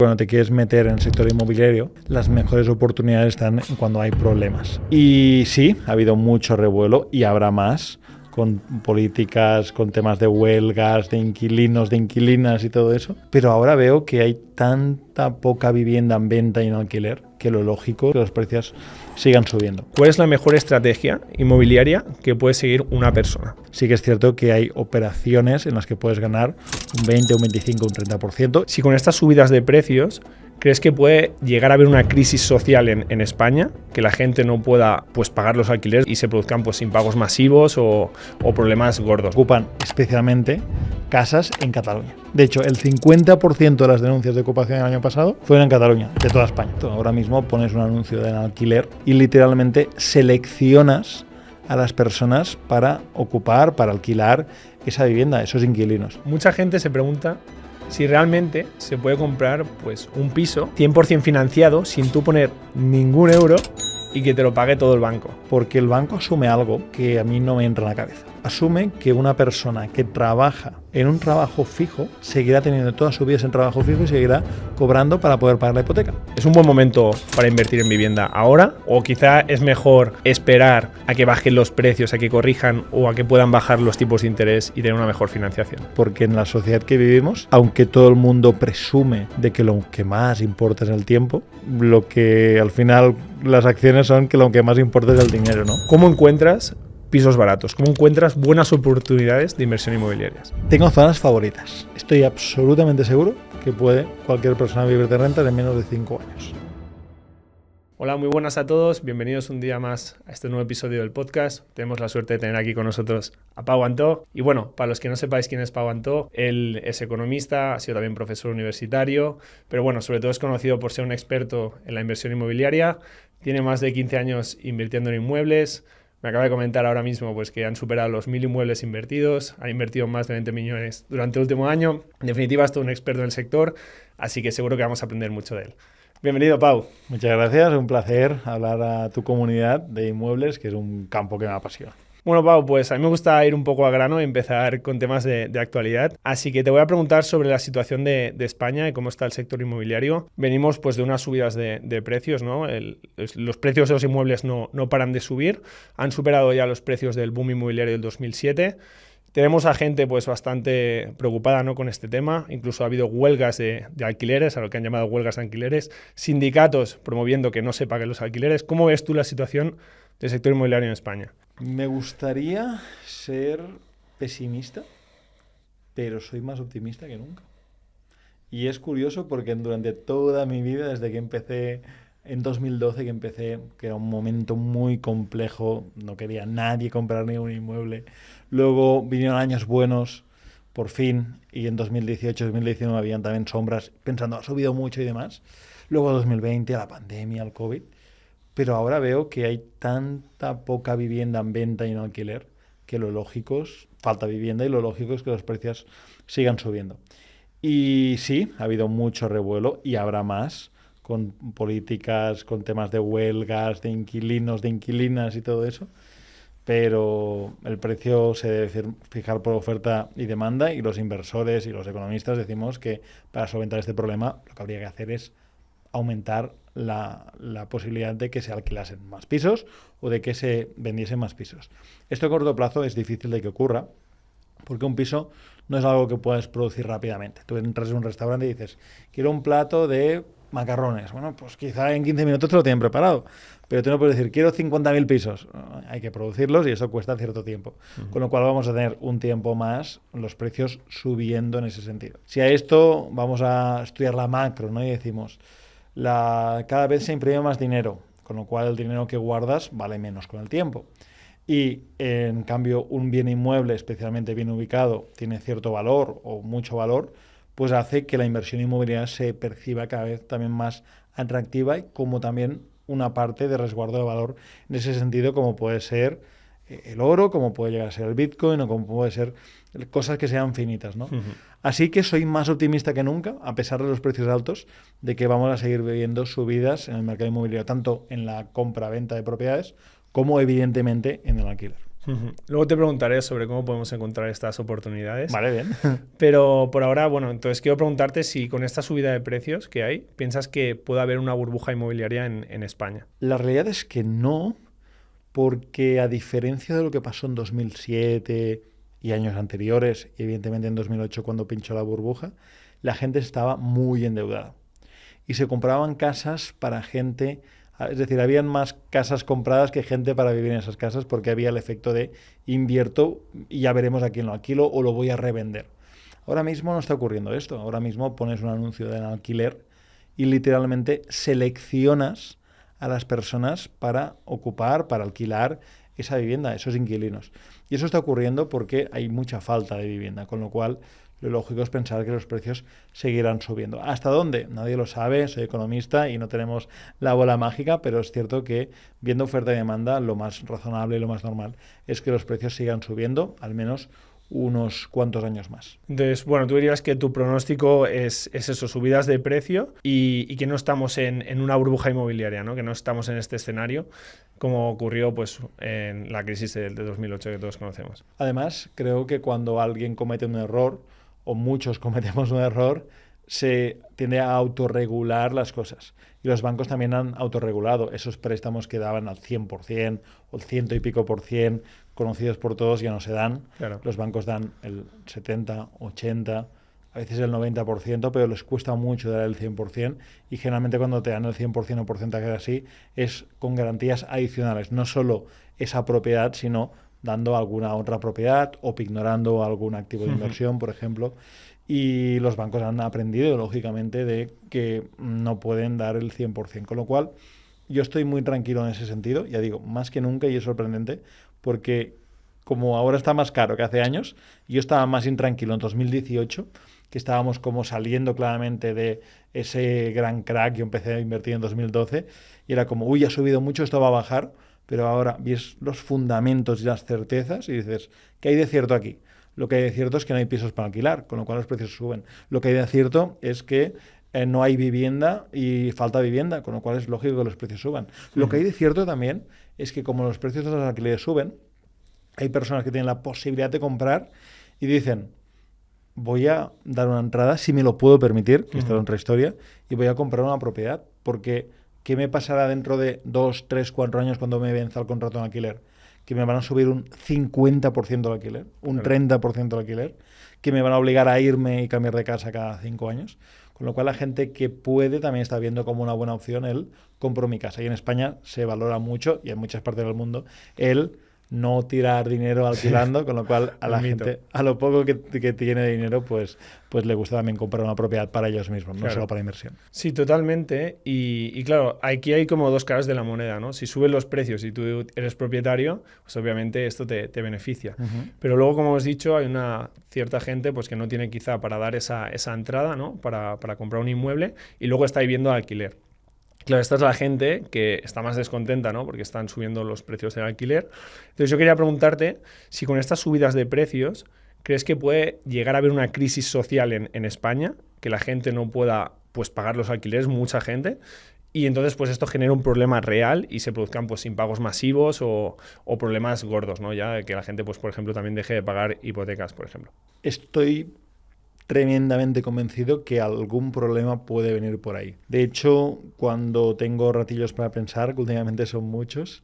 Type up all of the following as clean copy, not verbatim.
Cuando te quieres meter en el sector inmobiliario, las mejores oportunidades están cuando hay problemas. Y sí, ha habido mucho revuelo y habrá más, con políticas, con temas de huelgas, de inquilinos, de inquilinas y todo eso. Pero ahora veo que hay tanta poca vivienda en venta y en alquiler que lo lógico es que los precios sigan subiendo. ¿Cuál es la mejor estrategia inmobiliaria que puede seguir una persona? Sí que es cierto que hay operaciones en las que puedes ganar un 20, un 25, un 30%. Si con estas subidas de precios, ¿crees que puede llegar a haber una crisis social en España? Que la gente no pueda pagar los alquileres y se produzcan impagos masivos o problemas gordos. Ocupan especialmente casas en Cataluña. De hecho, el 50% de las denuncias de ocupación el año pasado fueron en Cataluña, de toda España. Ahora mismo pones un anuncio de alquiler y literalmente seleccionas a las personas para ocupar, para alquilar esa vivienda, esos inquilinos. Mucha gente se pregunta si realmente se puede comprar un piso 100% financiado sin tú poner ningún euro y que te lo pague todo el banco. Porque el banco asume algo que a mí no me entra en la cabeza. Asume que una persona que trabaja en un trabajo fijo seguirá teniendo toda su vida en trabajo fijo y seguirá cobrando para poder pagar la hipoteca. ¿Es un buen momento para invertir en vivienda ahora? ¿O quizá es mejor esperar a que bajen los precios, a que corrijan o a que puedan bajar los tipos de interés y tener una mejor financiación? Porque en la sociedad que vivimos, aunque todo el mundo presume de que lo que más importa es el tiempo, lo que al final las acciones son que lo que más importa es el dinero, ¿no? ¿Cómo encuentras pisos baratos? ¿Cómo encuentras buenas oportunidades de inversión inmobiliarias? Tengo zonas favoritas. Estoy absolutamente seguro que puede cualquier persona vivir de rentas en menos de 5 años. Hola, muy buenas a todos. Bienvenidos un día más a este nuevo episodio del podcast. Tenemos la suerte de tener aquí con nosotros a Pau Antó. Y bueno, para los que no sepáis quién es Pau Antó, él es economista, ha sido también profesor universitario, pero bueno, sobre todo es conocido por ser un experto en la inversión inmobiliaria. Tiene más de 15 años invirtiendo en inmuebles. Me acaba de comentar ahora mismo que han superado los 1.000 inmuebles invertidos, han invertido más de 20 millones durante el último año. En definitiva, es todo un experto en el sector, así que seguro que vamos a aprender mucho de él. Bienvenido, Pau. Muchas gracias, un placer hablar a tu comunidad de inmuebles, que es un campo que me apasiona. Bueno, Pau, a mí me gusta ir un poco al grano y empezar con temas de actualidad. Así que te voy a preguntar sobre la situación de España y cómo está el sector inmobiliario. Venimos de unas subidas de precios, ¿no? Los precios de los inmuebles no paran de subir. Han superado ya los precios del boom inmobiliario del 2007. Tenemos a gente bastante preocupada, ¿no?, con este tema. Incluso ha habido huelgas de alquileres, a lo que han llamado huelgas de alquileres. Sindicatos promoviendo que no se paguen los alquileres. ¿Cómo ves tú la situación del sector inmobiliario en España? Me gustaría ser pesimista, pero soy más optimista que nunca. Y es curioso porque durante toda mi vida, desde que empecé en 2012, que era un momento muy complejo, no quería nadie comprar ni un inmueble. Luego vinieron años buenos, por fin, y en 2018, 2019 habían también sombras, pensando, ha subido mucho y demás. Luego 2020, la pandemia, el COVID. Pero ahora veo que hay tanta poca vivienda en venta y en alquiler que lo lógico es, falta vivienda y lo lógico es que los precios sigan subiendo. Y sí, ha habido mucho revuelo y habrá más, con políticas, con temas de huelgas, de inquilinos, de inquilinas y todo eso. Pero el precio se debe fijar por oferta y demanda, y los inversores y los economistas decimos que para solventar este problema lo que habría que hacer es aumentar la posibilidad de que se alquilasen más pisos o de que se vendiesen más pisos. Esto a corto plazo es difícil de que ocurra, porque un piso no es algo que puedas producir rápidamente. Tú entras en un restaurante y dices, quiero un plato de macarrones. Bueno, pues quizá en 15 minutos te lo tienen preparado, pero tú no puedes decir, quiero 50.000 pisos. Hay que producirlos y eso cuesta cierto tiempo. Uh-huh. Con lo cual vamos a tener un tiempo más los precios subiendo en ese sentido. Si a esto vamos a estudiar la macro, ¿no?, y decimos, cada vez se imprime más dinero, con lo cual el dinero que guardas vale menos con el tiempo. Y en cambio un bien inmueble, especialmente bien ubicado, tiene cierto valor o mucho valor, pues hace que la inversión inmobiliaria se perciba cada vez también más atractiva y como también una parte de resguardo de valor en ese sentido, como puede ser el oro, como puede llegar a ser el Bitcoin o como puede ser cosas que sean finitas, ¿no? Uh-huh. Así que soy más optimista que nunca, a pesar de los precios altos, de que vamos a seguir viendo subidas en el mercado inmobiliario, tanto en la compra-venta de propiedades como evidentemente en el alquiler. Ujú. Luego te preguntaré sobre cómo podemos encontrar estas oportunidades. Vale, bien. Pero por ahora, bueno, entonces quiero preguntarte si con esta subida de precios que hay, piensas que puede haber una burbuja inmobiliaria en España. La realidad es que no, porque a diferencia de lo que pasó en 2007 y años anteriores, y evidentemente en 2008 cuando pinchó la burbuja, la gente estaba muy endeudada. Y se compraban casas para gente, es decir, habían más casas compradas que gente para vivir en esas casas porque había el efecto de invierto y ya veremos a quién lo alquilo o lo voy a revender. Ahora mismo no está ocurriendo esto. Ahora mismo pones un anuncio de alquiler y literalmente seleccionas a las personas para ocupar, para alquilar esa vivienda, esos inquilinos. Y eso está ocurriendo porque hay mucha falta de vivienda, con lo cual lo lógico es pensar que los precios seguirán subiendo. ¿Hasta dónde? Nadie lo sabe, soy economista y no tenemos la bola mágica, pero es cierto que viendo oferta y demanda, lo más razonable y lo más normal es que los precios sigan subiendo, al menos unos cuantos años más. Entonces, bueno, tú dirías que tu pronóstico es eso, subidas de precio y que no estamos en una burbuja inmobiliaria, ¿no? Que no estamos en este escenario como ocurrió pues, en la crisis de 2008 que todos conocemos. Además, creo que cuando alguien comete un error, o muchos cometemos un error, se tiende a autorregular las cosas. Y los bancos también han autorregulado esos préstamos que daban al 100% o el ciento y pico por cien, conocidos por todos, ya no se dan. Claro. Los bancos dan el 70, 80, a veces el 90%, pero les cuesta mucho dar el 100%. Y generalmente cuando te dan el 100% o porcentaje así, es con garantías adicionales. No solo esa propiedad, sino dando alguna otra propiedad o ignorando algún activo de inversión, por ejemplo. Y los bancos han aprendido, lógicamente, de que no pueden dar el 100%. Con lo cual, yo estoy muy tranquilo en ese sentido, ya digo, más que nunca, y es sorprendente, porque como ahora está más caro que hace años, yo estaba más intranquilo en 2018, que estábamos como saliendo claramente de ese gran crack. Yo empecé a invertir en 2012 y era como, uy, ha subido mucho, esto va a bajar, pero ahora ves los fundamentos y las certezas y dices, ¿qué hay de cierto aquí? Lo que hay de cierto es que no hay pisos para alquilar, con lo cual los precios suben. Lo que hay de cierto es que no hay vivienda y falta vivienda, con lo cual es lógico que los precios suban. Lo que hay de cierto también es que como los precios de los alquileres suben, hay personas que tienen la posibilidad de comprar y dicen, voy a dar una entrada, si me lo puedo permitir, que esta es otra historia, y voy a comprar una propiedad, porque ¿qué me pasará dentro de 2, 3, 4 años cuando me venza el contrato de alquiler? Que me van a subir un 50% el alquiler, un 30% el alquiler, que me van a obligar a irme y cambiar de casa cada 5 años. Con lo cual la gente que puede también está viendo como una buena opción el compro mi casa. Y en España se valora mucho, y en muchas partes del mundo, el no tirar dinero alquilando, con lo cual a la gente, a lo poco que tiene dinero, pues le gusta también comprar una propiedad para ellos mismos, no solo para inversión. Sí, totalmente. Y claro, aquí hay como dos caras de la moneda, ¿no? Si suben los precios y tú eres propietario, pues obviamente esto te beneficia. Pero luego, como os he dicho, hay una cierta gente pues que no tiene quizá para dar esa entrada, ¿no? Para comprar un inmueble y luego está viviendo alquiler. Claro, esta es la gente que está más descontenta, ¿no? Porque están subiendo los precios del alquiler. Entonces yo quería preguntarte si con estas subidas de precios crees que puede llegar a haber una crisis social en España, que la gente no pueda pues pagar los alquileres, mucha gente, y entonces pues esto genera un problema real y se produzcan pues impagos masivos o problemas gordos, ¿no? Ya que la gente pues por ejemplo también deje de pagar hipotecas, por ejemplo. Estoy tremendamente convencido que algún problema puede venir por ahí. De hecho, cuando tengo ratillos para pensar, que últimamente son muchos,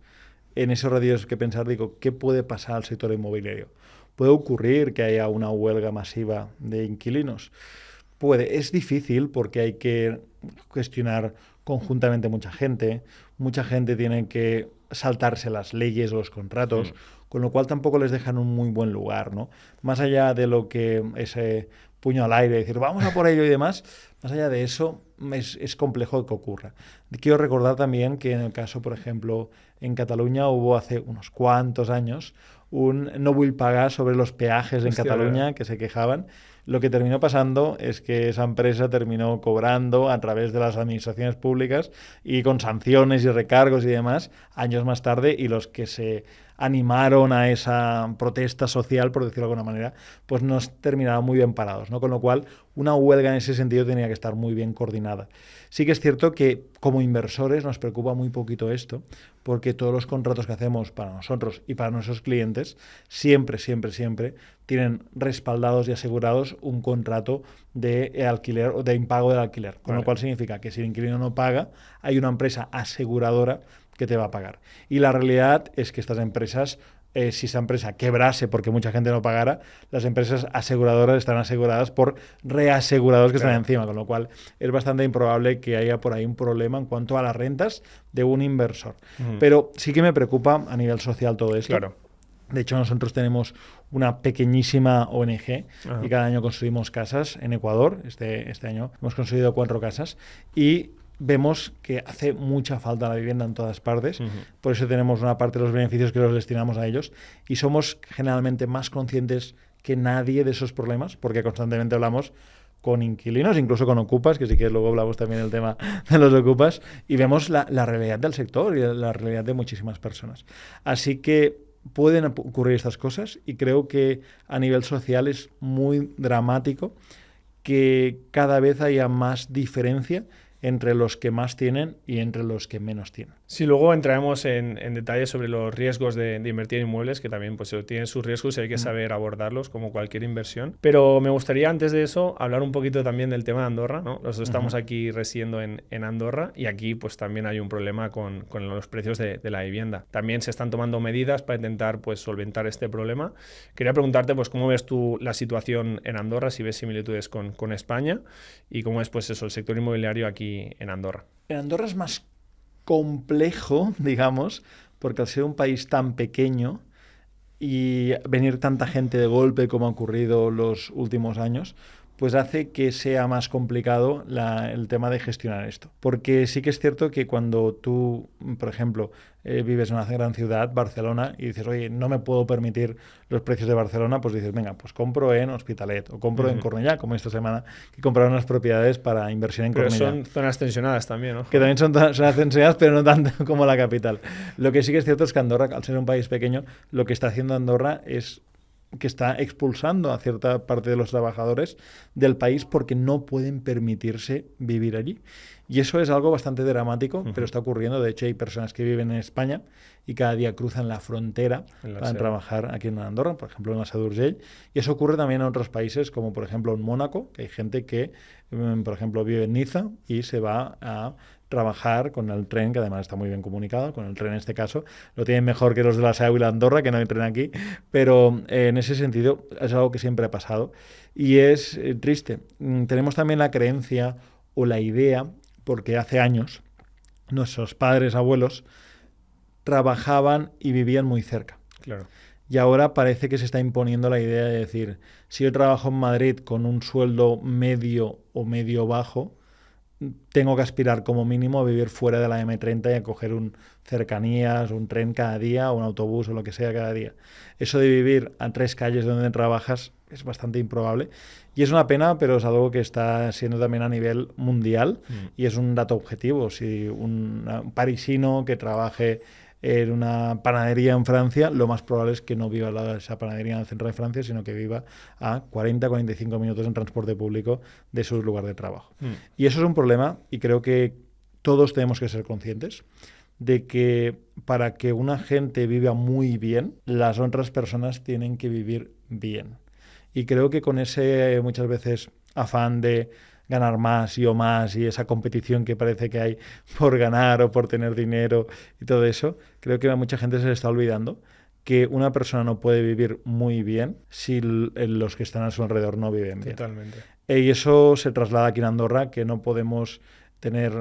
en esos ratillos que pensar digo, ¿qué puede pasar al sector inmobiliario? ¿Puede ocurrir que haya una huelga masiva de inquilinos? Puede. Es difícil porque hay que gestionar conjuntamente mucha gente tiene que saltarse las leyes o los contratos, con lo cual tampoco les dejan un muy buen lugar, ¿no? Más allá de lo que ese puño al aire, decir vamos a por ello y demás, más allá de eso es complejo que ocurra. Quiero recordar también que en el caso, por ejemplo, en Cataluña hubo hace unos cuantos años un no vull pagar sobre los peajes en Cataluña, que se quejaban. Lo que terminó pasando es que esa empresa terminó cobrando a través de las administraciones públicas y con sanciones y recargos y demás años más tarde, y los que se animaron a esa protesta social, por decirlo de alguna manera, pues nos terminaron muy bien parados, ¿no? Con lo cual, una huelga en ese sentido tenía que estar muy bien coordinada. Sí que es cierto que como inversores nos preocupa muy poquito esto, porque todos los contratos que hacemos para nosotros y para nuestros clientes siempre tienen respaldados y asegurados un contrato de alquiler o de impago del alquiler, con lo cual significa que si el inquilino no paga, hay una empresa aseguradora que te va a pagar. Y la realidad es que estas empresas, si esa empresa quebrase porque mucha gente no pagara, las empresas aseguradoras están aseguradas por reasegurados que están encima, con lo cual es bastante improbable que haya por ahí un problema en cuanto a las rentas de un inversor. Pero sí que me preocupa a nivel social todo esto. Claro. De hecho, nosotros tenemos una pequeñísima ONG y cada año construimos casas en Ecuador. Este año hemos construido 4 casas y vemos que hace mucha falta la vivienda en todas partes. Por eso tenemos una parte de los beneficios que los destinamos a ellos y somos generalmente más conscientes que nadie de esos problemas, porque constantemente hablamos con inquilinos, incluso con ocupas, que si quieres luego hablamos también del tema de los ocupas, y vemos la realidad del sector y la realidad de muchísimas personas. Así que pueden ocurrir estas cosas y creo que a nivel social es muy dramático que cada vez haya más diferencia entre los que más tienen y entre los que menos tienen. Sí, luego entraremos en detalle sobre los riesgos de invertir en inmuebles, que también pues, tienen sus riesgos y hay que saber abordarlos como cualquier inversión. Pero me gustaría antes de eso hablar un poquito también del tema de Andorra, ¿no? Nosotros estamos aquí residiendo en Andorra y aquí pues también hay un problema con los precios de la vivienda. También se están tomando medidas para intentar pues solventar este problema. Quería preguntarte pues cómo ves tú la situación en Andorra, si ves similitudes con España y cómo es pues eso, el sector inmobiliario aquí en Andorra. En Andorra es más complejo, digamos, porque al ser un país tan pequeño y venir tanta gente de golpe como ha ocurrido los últimos años, pues hace que sea más complicado el tema de gestionar esto. Porque sí que es cierto que cuando tú, por ejemplo, vives en una gran ciudad, Barcelona, y dices, oye, no me puedo permitir los precios de Barcelona, pues dices, venga, pues compro en Hospitalet o compro en Cornellá, como esta semana, que compraron unas propiedades para inversión en Cornellá. Pero son zonas tensionadas también, ¿no? Que también son zonas tensionadas, pero no tanto como la capital. Lo que sí que es cierto es que Andorra, al ser un país pequeño, lo que está haciendo Andorra es que está expulsando a cierta parte de los trabajadores del país porque no pueden permitirse vivir allí. Y eso es algo bastante dramático, pero está ocurriendo. De hecho, hay personas que viven en España y cada día cruzan la frontera para trabajar aquí en Andorra, por ejemplo, en la Seu d'Urgell. Y eso ocurre también en otros países, como por ejemplo en Mónaco, que hay gente que, por ejemplo, vive en Niza y se va a trabajar con el tren, que además está muy bien comunicado, con el tren en este caso, lo tienen mejor que los de la Seu y la Andorra, que no hay tren aquí, pero en ese sentido es algo que siempre ha pasado y es triste. Tenemos también la creencia o la idea, porque hace años nuestros padres, abuelos, trabajaban y vivían muy cerca. Claro. Y ahora parece que se está imponiendo la idea de decir, si yo trabajo en Madrid con un sueldo medio o medio bajo, tengo que aspirar como mínimo a vivir fuera de la M30 y a coger un cercanías, un tren cada día o un autobús o lo que sea cada día. Eso de vivir a 3 calles de donde trabajas es bastante improbable y es una pena, pero es algo que está siendo también a nivel mundial y es un dato objetivo. Si un parisino que trabaje en una panadería en Francia, lo más probable es que no viva esa panadería en el centro de Francia, sino que viva a 40-45 minutos en transporte público de su lugar de trabajo. Y eso es un problema y creo que todos tenemos que ser conscientes de que para que una gente viva muy bien, las otras personas tienen que vivir bien. Y creo que con ese muchas veces afán de ganar más y esa competición que parece que hay por ganar o por tener dinero y todo eso, creo que a mucha gente se le está olvidando que una persona no puede vivir muy bien si los que están a su alrededor no viven bien. Totalmente. Y eso se traslada aquí en Andorra, que no podemos tener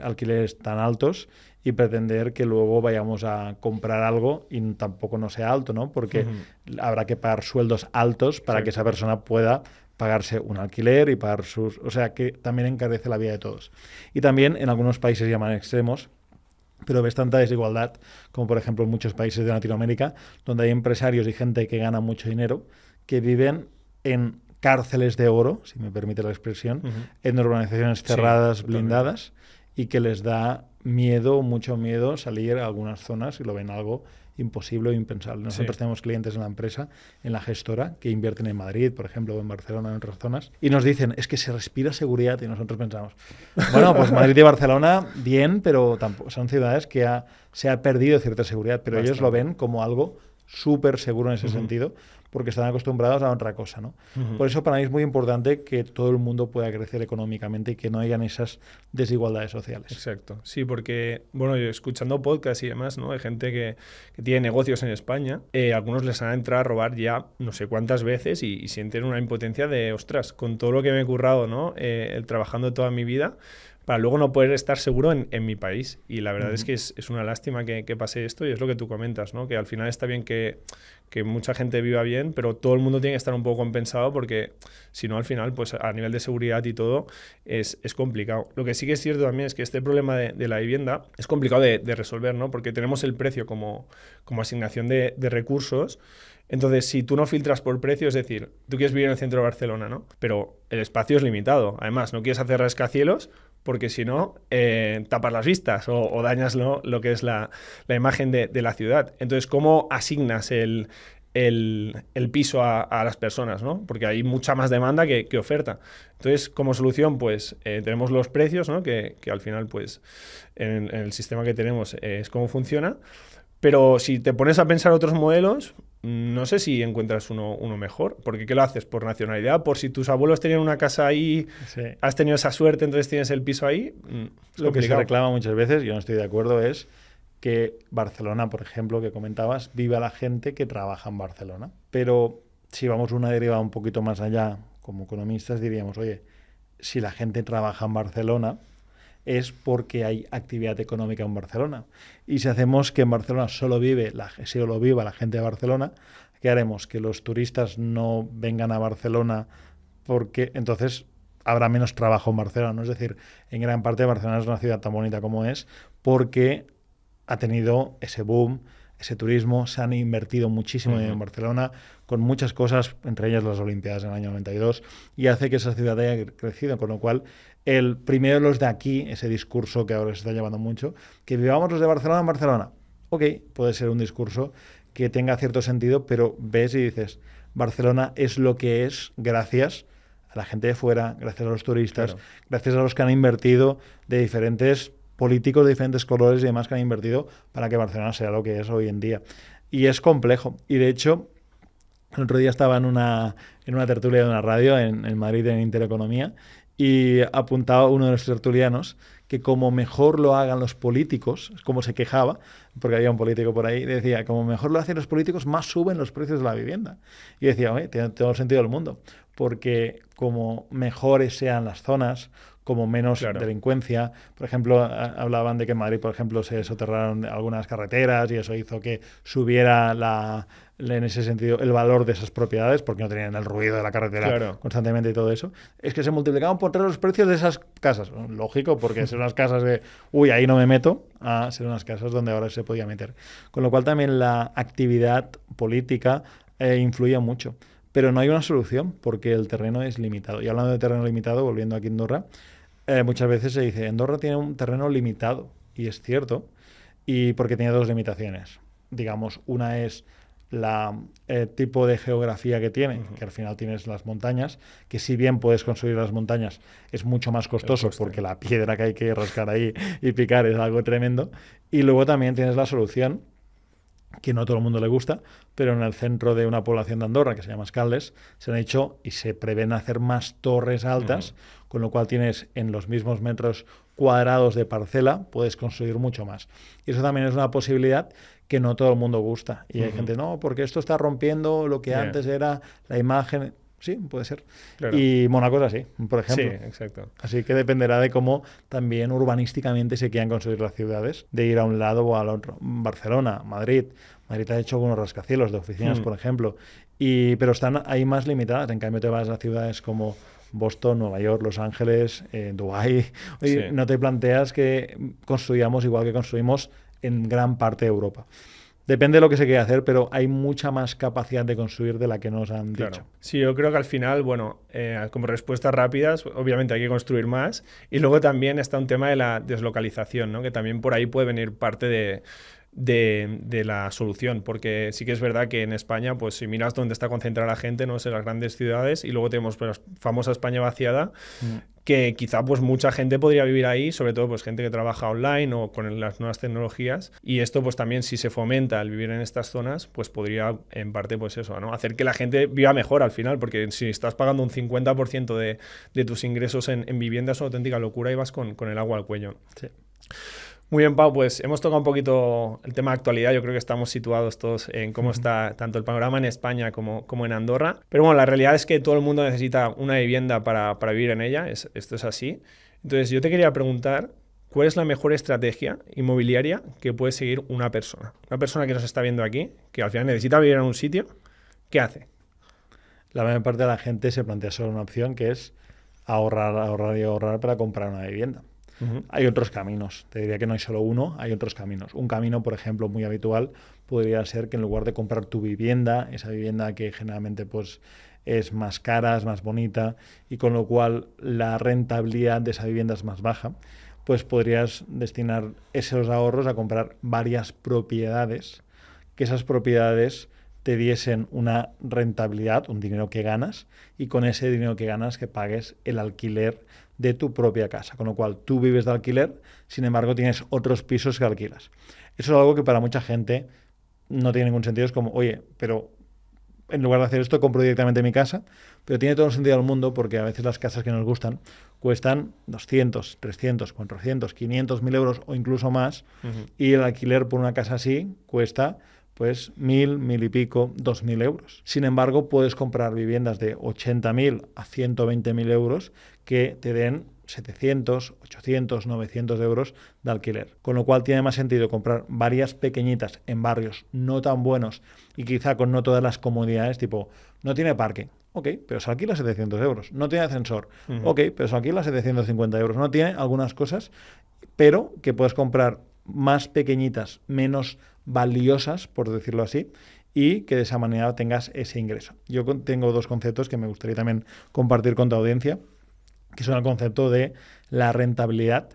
alquileres tan altos y pretender que luego vayamos a comprar algo y tampoco no sea alto, ¿no? Porque habrá que pagar sueldos altos para que esa persona pueda pagarse un alquiler y pagar sus... O sea, que también encarece la vida de todos. Y también en algunos países llaman extremos, pero ves tanta desigualdad, como por ejemplo en muchos países de Latinoamérica, donde hay empresarios y gente que gana mucho dinero, que viven en cárceles de oro, si me permite la expresión, en urbanizaciones cerradas, blindadas, y que les da miedo, mucho miedo, salir a algunas zonas y lo ven algo imposible o impensable. Nosotros tenemos clientes en la empresa, en la gestora, que invierten en Madrid, por ejemplo, o en Barcelona, en otras zonas, y nos dicen, es que se respira seguridad, y nosotros pensamos, bueno, pues Madrid y Barcelona, bien, pero tampoco son ciudades que se ha perdido cierta seguridad, pero ellos lo ven como algo súper seguro en ese sentido, porque están acostumbrados a otra cosa, ¿no? Por eso para mí es muy importante que todo el mundo pueda crecer económicamente y que no hayan esas desigualdades sociales. Exacto. Sí, porque, bueno, yo escuchando podcasts y demás, ¿no? Hay gente que tiene negocios en España, algunos les han entrado a robar ya no sé cuántas veces y sienten una impotencia de, ostras, con todo lo que me he currado, ¿no? Trabajando toda mi vida, para luego no poder estar seguro en mi país. Y la verdad es que es una lástima que pase esto, y es lo que tú comentas, ¿no? Que al final está bien que mucha gente viva bien, pero todo el mundo tiene que estar un poco compensado, porque si no, al final, pues a nivel de seguridad y todo, es complicado. Lo que sí que es cierto también es que este problema de la vivienda es complicado de resolver, ¿no? Porque tenemos el precio como asignación de recursos. Entonces, si tú no filtras por precio, es decir, tú quieres vivir en el centro de Barcelona, ¿no? Pero el espacio es limitado. Además, no quieres hacer rascacielos, porque si no, tapas las vistas o dañas lo que es la imagen de la ciudad. Entonces, ¿cómo asignas el piso a las personas, ¿no? Porque hay mucha más demanda que oferta. Entonces, como solución, pues tenemos los precios, ¿no? Que al final, pues, en el sistema que tenemos es cómo funciona. Pero si te pones a pensar otros modelos, no sé si encuentras uno mejor. Porque ¿qué lo haces? ¿Por nacionalidad? ¿Por si tus abuelos tenían una casa ahí, has tenido esa suerte, entonces tienes el piso ahí? Lo que se reclama muchas veces, yo no estoy de acuerdo, es que Barcelona, por ejemplo, que comentabas, viva la gente que trabaja en Barcelona. Pero si vamos una deriva un poquito más allá, como economistas diríamos, oye, si la gente trabaja en Barcelona, es porque hay actividad económica en Barcelona. Y si hacemos que en Barcelona solo viva la gente de Barcelona, ¿qué haremos? Que los turistas no vengan a Barcelona, porque entonces habrá menos trabajo en Barcelona, ¿no? Es decir, en gran parte Barcelona es una ciudad tan bonita como es porque ha tenido ese boom, ese turismo, se han invertido muchísimo en Barcelona, con muchas cosas, entre ellas las Olimpiadas en el año 92, y hace que esa ciudad haya crecido, con lo cual el primero los de aquí, ese discurso que ahora se está llevando mucho, que vivamos los de Barcelona en Barcelona. Ok, puede ser un discurso que tenga cierto sentido, pero ves y dices, Barcelona es lo que es gracias a la gente de fuera, gracias a los turistas, gracias a los que han invertido de diferentes políticos de diferentes colores y demás que han invertido para que Barcelona sea lo que es hoy en día. Y es complejo. Y de hecho, el otro día estaba en una tertulia de una radio en Madrid, en Intereconomía, y apuntaba uno de los tertulianos que como mejor lo hagan los políticos, como se quejaba, porque había un político por ahí, decía, como mejor lo hacen los políticos, más suben los precios de la vivienda. Y decía, oye, tiene todo el sentido del mundo, porque como mejores sean las zonas, como menos delincuencia. Por ejemplo, hablaban de que en Madrid, por ejemplo, se soterraron algunas carreteras y eso hizo que subiera en ese sentido el valor de esas propiedades, porque no tenían el ruido de la carretera constantemente y todo eso. Es que se multiplicaban por 3 los precios de esas casas. Lógico, porque son unas casas de, ahí no me meto, a ser unas casas donde ahora se podía meter. Con lo cual también la actividad política influye mucho. Pero no hay una solución, porque el terreno es limitado. Y hablando de terreno limitado, volviendo aquí a Andorra, muchas veces se dice, Andorra tiene un terreno limitado, y es cierto, y porque tiene 2 limitaciones. Digamos, una es el tipo de geografía que tiene, que al final tienes las montañas, que si bien puedes construir las montañas, es mucho más costoso porque la piedra que hay que rascar ahí y picar es algo tremendo. Y luego también tienes la solución, que no a todo el mundo le gusta, pero en el centro de una población de Andorra, que se llama Escaldes, se han hecho y se prevén hacer más torres altas, con lo cual tienes en los mismos metros cuadrados de parcela, puedes construir mucho más. Y eso también es una posibilidad que no todo el mundo gusta. Y hay gente, no, porque esto está rompiendo lo que antes era la imagen. Sí, puede ser. Claro. Y Mónaco es así, por ejemplo. Sí, exacto. Así que dependerá de cómo también urbanísticamente se quieran construir las ciudades, de ir a un lado o al otro. Barcelona, Madrid. Madrid ha hecho algunos rascacielos de oficinas, por ejemplo. Pero están ahí más limitadas. En cambio, te vas a ciudades como Boston, Nueva York, Los Ángeles, Dubái. Oye, no te planteas que construyamos igual que construimos en gran parte de Europa. Depende de lo que se quiera hacer, pero hay mucha más capacidad de construir de la que nos han dicho. Sí, yo creo que al final, bueno, como respuestas rápidas, obviamente hay que construir más. Y luego también está un tema de la deslocalización, ¿no? Que también por ahí puede venir parte de de la solución, porque sí que es verdad que en España, pues si miras dónde está concentrada la gente, no es en las grandes ciudades, y luego tenemos pues, la famosa España vaciada, que quizá pues mucha gente podría vivir ahí, sobre todo pues gente que trabaja online o con las nuevas tecnologías, y esto pues también si se fomenta el vivir en estas zonas, pues podría en parte pues eso, ¿no? Hacer que la gente viva mejor al final, porque si estás pagando un 50% de tus ingresos en vivienda es una auténtica locura y vas con el agua al cuello. Sí. Muy bien, Pau, pues hemos tocado un poquito el tema de actualidad. Yo creo que estamos situados todos en cómo está tanto el panorama en España como en Andorra. Pero bueno, la realidad es que todo el mundo necesita una vivienda para vivir en ella. Esto es así. Entonces, yo te quería preguntar, ¿cuál es la mejor estrategia inmobiliaria que puede seguir una persona? Una persona que nos está viendo aquí, que al final necesita vivir en un sitio, ¿qué hace? La mayor parte de la gente se plantea solo una opción, que es ahorrar y ahorrar para comprar una vivienda. Hay otros caminos, te diría que no hay solo uno, hay otros caminos. Un camino, por ejemplo, muy habitual podría ser que en lugar de comprar tu vivienda, esa vivienda que generalmente pues, es más cara, es más bonita y con lo cual la rentabilidad de esa vivienda es más baja, pues podrías destinar esos ahorros a comprar varias propiedades, que esas propiedades te diesen una rentabilidad, un dinero que ganas, y con ese dinero que ganas que pagues el alquiler de tu propia casa, con lo cual tú vives de alquiler, sin embargo tienes otros pisos que alquilas. Eso es algo que para mucha gente no tiene ningún sentido, es como, oye, pero en lugar de hacer esto compro directamente mi casa, pero tiene todo el sentido del mundo porque a veces las casas que nos gustan cuestan 200, 300, 400, 500 mil euros o incluso más, y el alquiler por una casa así cuesta pues 1.000 y pico, 2.000 euros. Sin embargo, puedes comprar viviendas de 80.000 a 120.000 euros que te den 700, 800, 900 euros de alquiler. Con lo cual tiene más sentido comprar varias pequeñitas en barrios no tan buenos y quizá con no todas las comodidades, tipo, no tiene parking. Ok, pero se alquila 700 euros. No tiene ascensor. Ok, pero se alquila 750 euros. No tiene algunas cosas, pero que puedes comprar más pequeñitas, menos valiosas, por decirlo así, y que de esa manera tengas ese ingreso. Yo tengo dos conceptos que me gustaría también compartir con tu audiencia, que son el concepto de la rentabilidad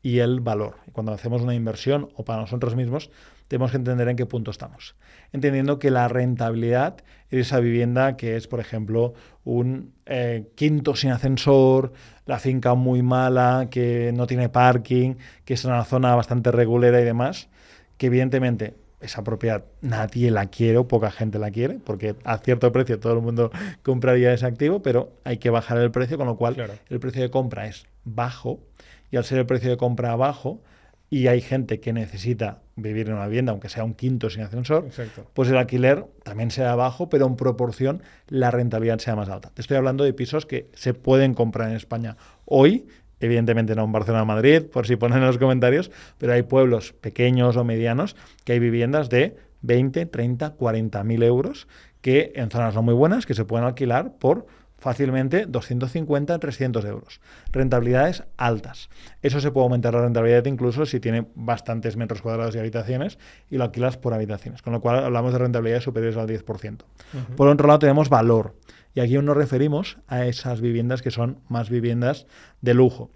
y el valor. Cuando hacemos una inversión o para nosotros mismos, tenemos que entender en qué punto estamos. Entendiendo que la rentabilidad es esa vivienda que es, por ejemplo, un quinto sin ascensor, la finca muy mala, que no tiene parking, que es una zona bastante regulera y demás, que evidentemente esa propiedad nadie la quiere o poca gente la quiere, porque a cierto precio todo el mundo compraría ese activo, pero hay que bajar el precio, con lo cual el precio de compra es bajo, y al ser el precio de compra bajo, y hay gente que necesita vivir en una vivienda, aunque sea un quinto sin ascensor, pues el alquiler también será bajo, pero en proporción la rentabilidad sea más alta. Te estoy hablando de pisos que se pueden comprar en España hoy, evidentemente no en Barcelona o Madrid, por si ponen en los comentarios, pero hay pueblos pequeños o medianos que hay viviendas de 20, 30, 40.000 euros que en zonas no muy buenas que se pueden alquilar por fácilmente 250, 300 euros. Rentabilidades altas. Eso se puede aumentar la rentabilidad incluso si tiene bastantes metros cuadrados y habitaciones y lo alquilas por habitaciones, con lo cual hablamos de rentabilidades superiores al 10%. Por otro lado tenemos valor. Y aquí nos referimos a esas viviendas que son más viviendas de lujo.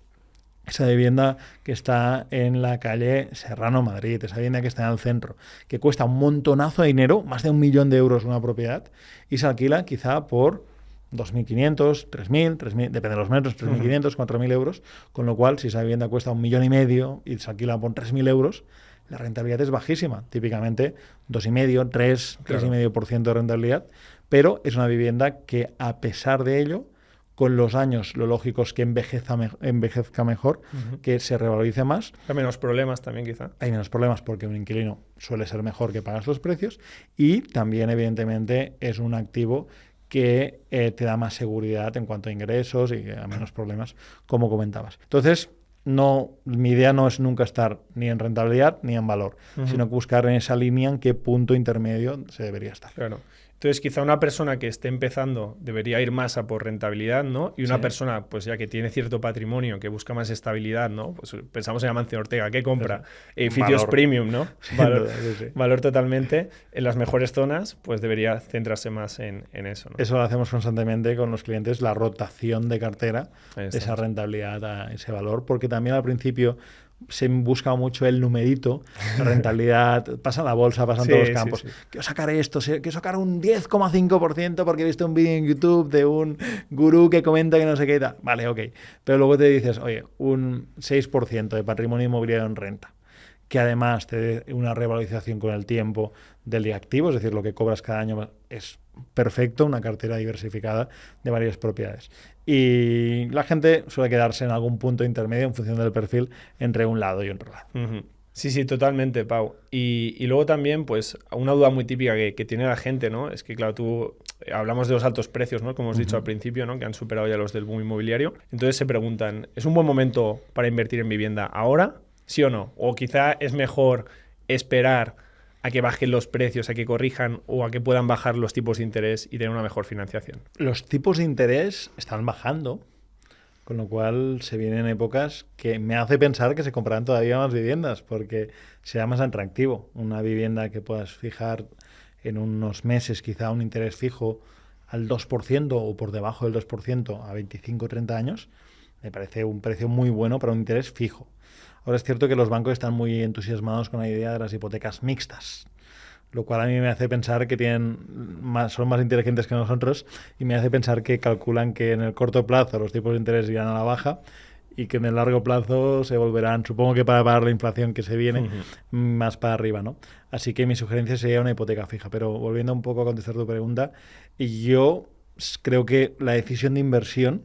Esa vivienda que está en la calle Serrano, Madrid, esa vivienda que está en el centro, que cuesta un montonazo de dinero, más de 1 millón de euros una propiedad, y se alquila quizá por 2.500, 3.000, depende de los metros, 3.500, 4.000 euros, con lo cual si esa vivienda cuesta 1,5 millones y se alquila por 3.000 euros, la rentabilidad es bajísima, típicamente 2,5, 3, 3,5% de rentabilidad, pero es una vivienda que a pesar de ello, con los años lo lógico es que envejezca mejor, que se revalorice más. Hay menos problemas también quizá. Hay menos problemas porque un inquilino suele ser mejor que pagas los precios y también evidentemente es un activo que te da más seguridad en cuanto a ingresos y a menos problemas, como comentabas. Entonces, mi idea no es nunca estar ni en rentabilidad ni en valor, sino buscar en esa línea en qué punto intermedio se debería estar. Claro. Entonces, quizá una persona que esté empezando debería ir más a por rentabilidad, ¿no? Y una persona, pues ya que tiene cierto patrimonio, que busca más estabilidad, ¿no? Pues pensamos en Amancio Ortega, ¿qué compra? Edificios premium, ¿no? Valor totalmente. En las mejores zonas, pues debería centrarse más en eso, ¿no? Eso lo hacemos constantemente con los clientes, la rotación de cartera, esa rentabilidad a ese valor, porque también al principio se busca mucho el numerito, la rentabilidad, pasa en la bolsa, pasa en todos los campos. Sí. Quiero sacar esto, quiero sacar un 10,5% porque he visto un vídeo en YouTube de un gurú que comenta que no sé qué y tal. Vale, ok. Pero luego te dices, oye, un 6% de patrimonio inmobiliario en renta, que además te dé una revalorización con el tiempo del activo, es decir, lo que cobras cada año es perfecto, una cartera diversificada de varias propiedades. Y la gente suele quedarse en algún punto intermedio en función del perfil entre un lado y otro lado. Uh-huh. Sí, totalmente, Pau. Y luego también, pues, una duda muy típica que tiene la gente, ¿no? Es que, claro, hablamos de los altos precios, ¿no? Como hemos dicho al principio, ¿no? Que han superado ya los del boom inmobiliario. Entonces se preguntan, ¿es un buen momento para invertir en vivienda ahora? ¿Sí o no? O quizá es mejor esperar a que bajen los precios, a que corrijan o a que puedan bajar los tipos de interés y tener una mejor financiación. Los tipos de interés están bajando, con lo cual se vienen épocas que me hace pensar que se comprarán todavía más viviendas porque será más atractivo una vivienda que puedas fijar en unos meses quizá un interés fijo al 2% o por debajo del 2% a 25 o 30 años. Me parece un precio muy bueno para un interés fijo. Ahora es cierto que los bancos están muy entusiasmados con la idea de las hipotecas mixtas, lo cual a mí me hace pensar que son más inteligentes que nosotros y me hace pensar que calculan que en el corto plazo los tipos de interés irán a la baja y que en el largo plazo se volverán, supongo que para pagar la inflación que se viene, más para arriba, ¿no? Así que mi sugerencia sería una hipoteca fija. Pero volviendo un poco a contestar tu pregunta, yo creo que la decisión de inversión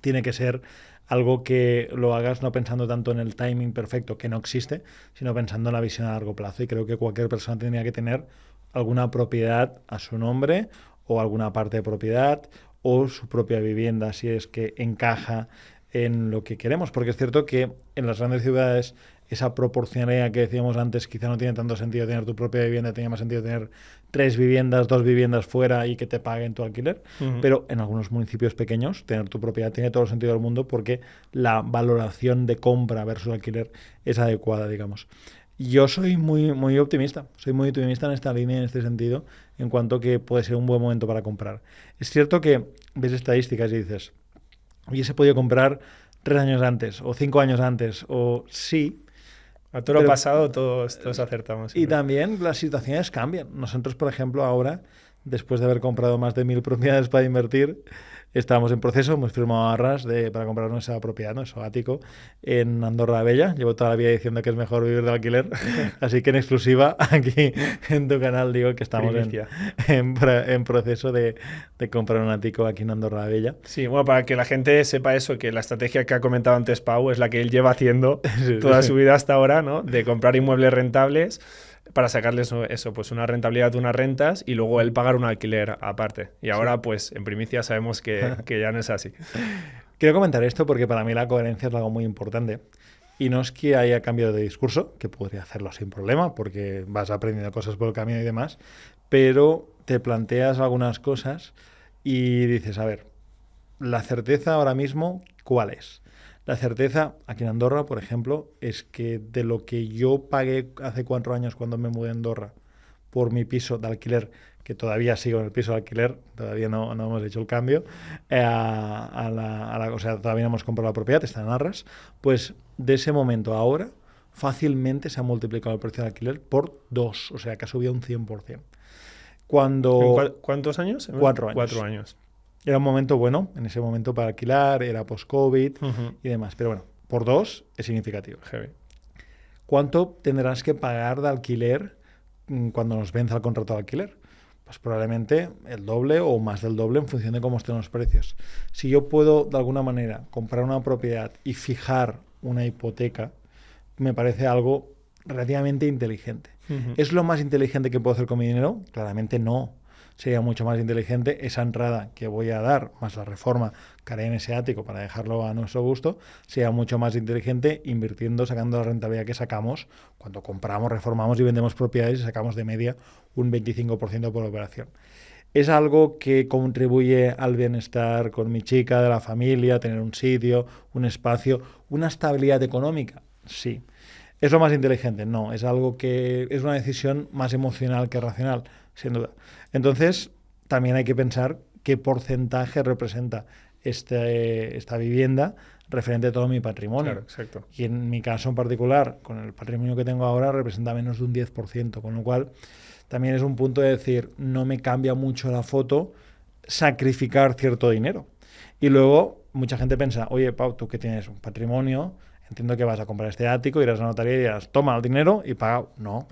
tiene que ser algo que lo hagas no pensando tanto en el timing perfecto, que no existe, sino pensando en la visión a largo plazo. Y creo que cualquier persona tendría que tener alguna propiedad a su nombre o alguna parte de propiedad o su propia vivienda, si es que encaja en lo que queremos. Porque es cierto que en las grandes ciudades esa proporcionalidad que decíamos antes quizá no tiene tanto sentido tener tu propia vivienda, tenía más sentido tener 3 viviendas, 2 viviendas fuera y que te paguen tu alquiler, pero en algunos municipios pequeños tener tu propiedad tiene todo el sentido del mundo porque la valoración de compra versus alquiler es adecuada, digamos. Yo soy muy optimista, en esta línea, en este sentido, en cuanto que puede ser un buen momento para comprar. Es cierto que ves estadísticas y dices, hubiese podido comprar 3 años antes o 5 años antes, o sí. A todo lo pasado todos acertamos. Siempre. Y también las situaciones cambian. Nosotros, por ejemplo, ahora, después de haber comprado más de 1000 propiedades para invertir, estamos en proceso, hemos firmado arras para comprar nuestra propiedad, nuestro ático, en Andorra la Vella. Llevo toda la vida diciendo que es mejor vivir de alquiler, así que en exclusiva aquí en tu canal digo que estamos en proceso de comprar un ático aquí en Andorra la Vella. Sí, bueno, para que la gente sepa eso, que la estrategia que ha comentado antes Pau es la que él lleva haciendo toda su vida hasta ahora, ¿no? De comprar inmuebles rentables para sacarles eso, pues una rentabilidad, unas rentas y luego él pagar un alquiler aparte. Y ahora, pues, en primicia sabemos que ya no es así. Quiero comentar esto porque para mí la coherencia es algo muy importante. Y no es que haya cambiado de discurso, que podría hacerlo sin problema, porque vas aprendiendo cosas por el camino y demás, pero te planteas algunas cosas y dices, a ver, la certeza ahora mismo, ¿cuál es? La certeza, aquí en Andorra, por ejemplo, es que de lo que yo pagué hace 4 años cuando me mudé a Andorra por mi piso de alquiler, que todavía sigo en el piso de alquiler, todavía no hemos hecho el cambio, o sea, todavía no hemos comprado la propiedad, está en arras, pues de ese momento a ahora fácilmente se ha multiplicado el precio del alquiler por 2, o sea, que ha subido un 100%. ¿Cuántos años? 4 años. 4 años. Era un momento bueno, en ese momento para alquilar, era post-COVID y demás. Pero bueno, por 2 es significativo. Heavy. ¿Cuánto tendrás que pagar de alquiler cuando nos venza el contrato de alquiler? Pues probablemente el doble o más del doble en función de cómo estén los precios. Si yo puedo, de alguna manera, comprar una propiedad y fijar una hipoteca, me parece algo relativamente inteligente. ¿Es lo más inteligente que puedo hacer con mi dinero? Claramente no. Sería mucho más inteligente esa entrada que voy a dar, más la reforma que haré en ese ático para dejarlo a nuestro gusto, sería mucho más inteligente invirtiendo, sacando la rentabilidad que sacamos cuando compramos, reformamos y vendemos propiedades y sacamos de media un 25% por operación. ¿Es algo que contribuye al bienestar con mi chica, de la familia, tener un sitio, un espacio, una estabilidad económica? Sí. ¿Es lo más inteligente? No, es algo que es una decisión más emocional que racional, sin duda. Entonces, también hay que pensar qué porcentaje representa esta vivienda referente a todo mi patrimonio. Claro, exacto. Y en mi caso en particular, con el patrimonio que tengo ahora, representa menos de un 10%, con lo cual también es un punto de decir, no me cambia mucho la foto sacrificar cierto dinero. Y luego mucha gente piensa, oye, Pau, tú que tienes un patrimonio, entiendo que vas a comprar este ático, irás a la notaría y dirás, toma el dinero y paga. No,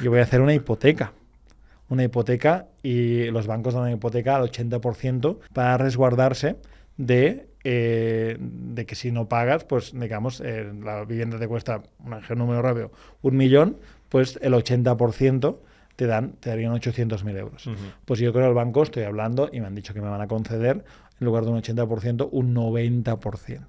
yo voy a hacer una hipoteca. Una hipoteca, y los bancos dan una hipoteca al 80% para resguardarse de que si no pagas, pues digamos, la vivienda te cuesta, un número rápido, 1 millón, pues el 80% te darían 800.000 euros. Pues yo creo que el banco estoy hablando y me han dicho que me van a conceder, en lugar de un 80%, un 90%.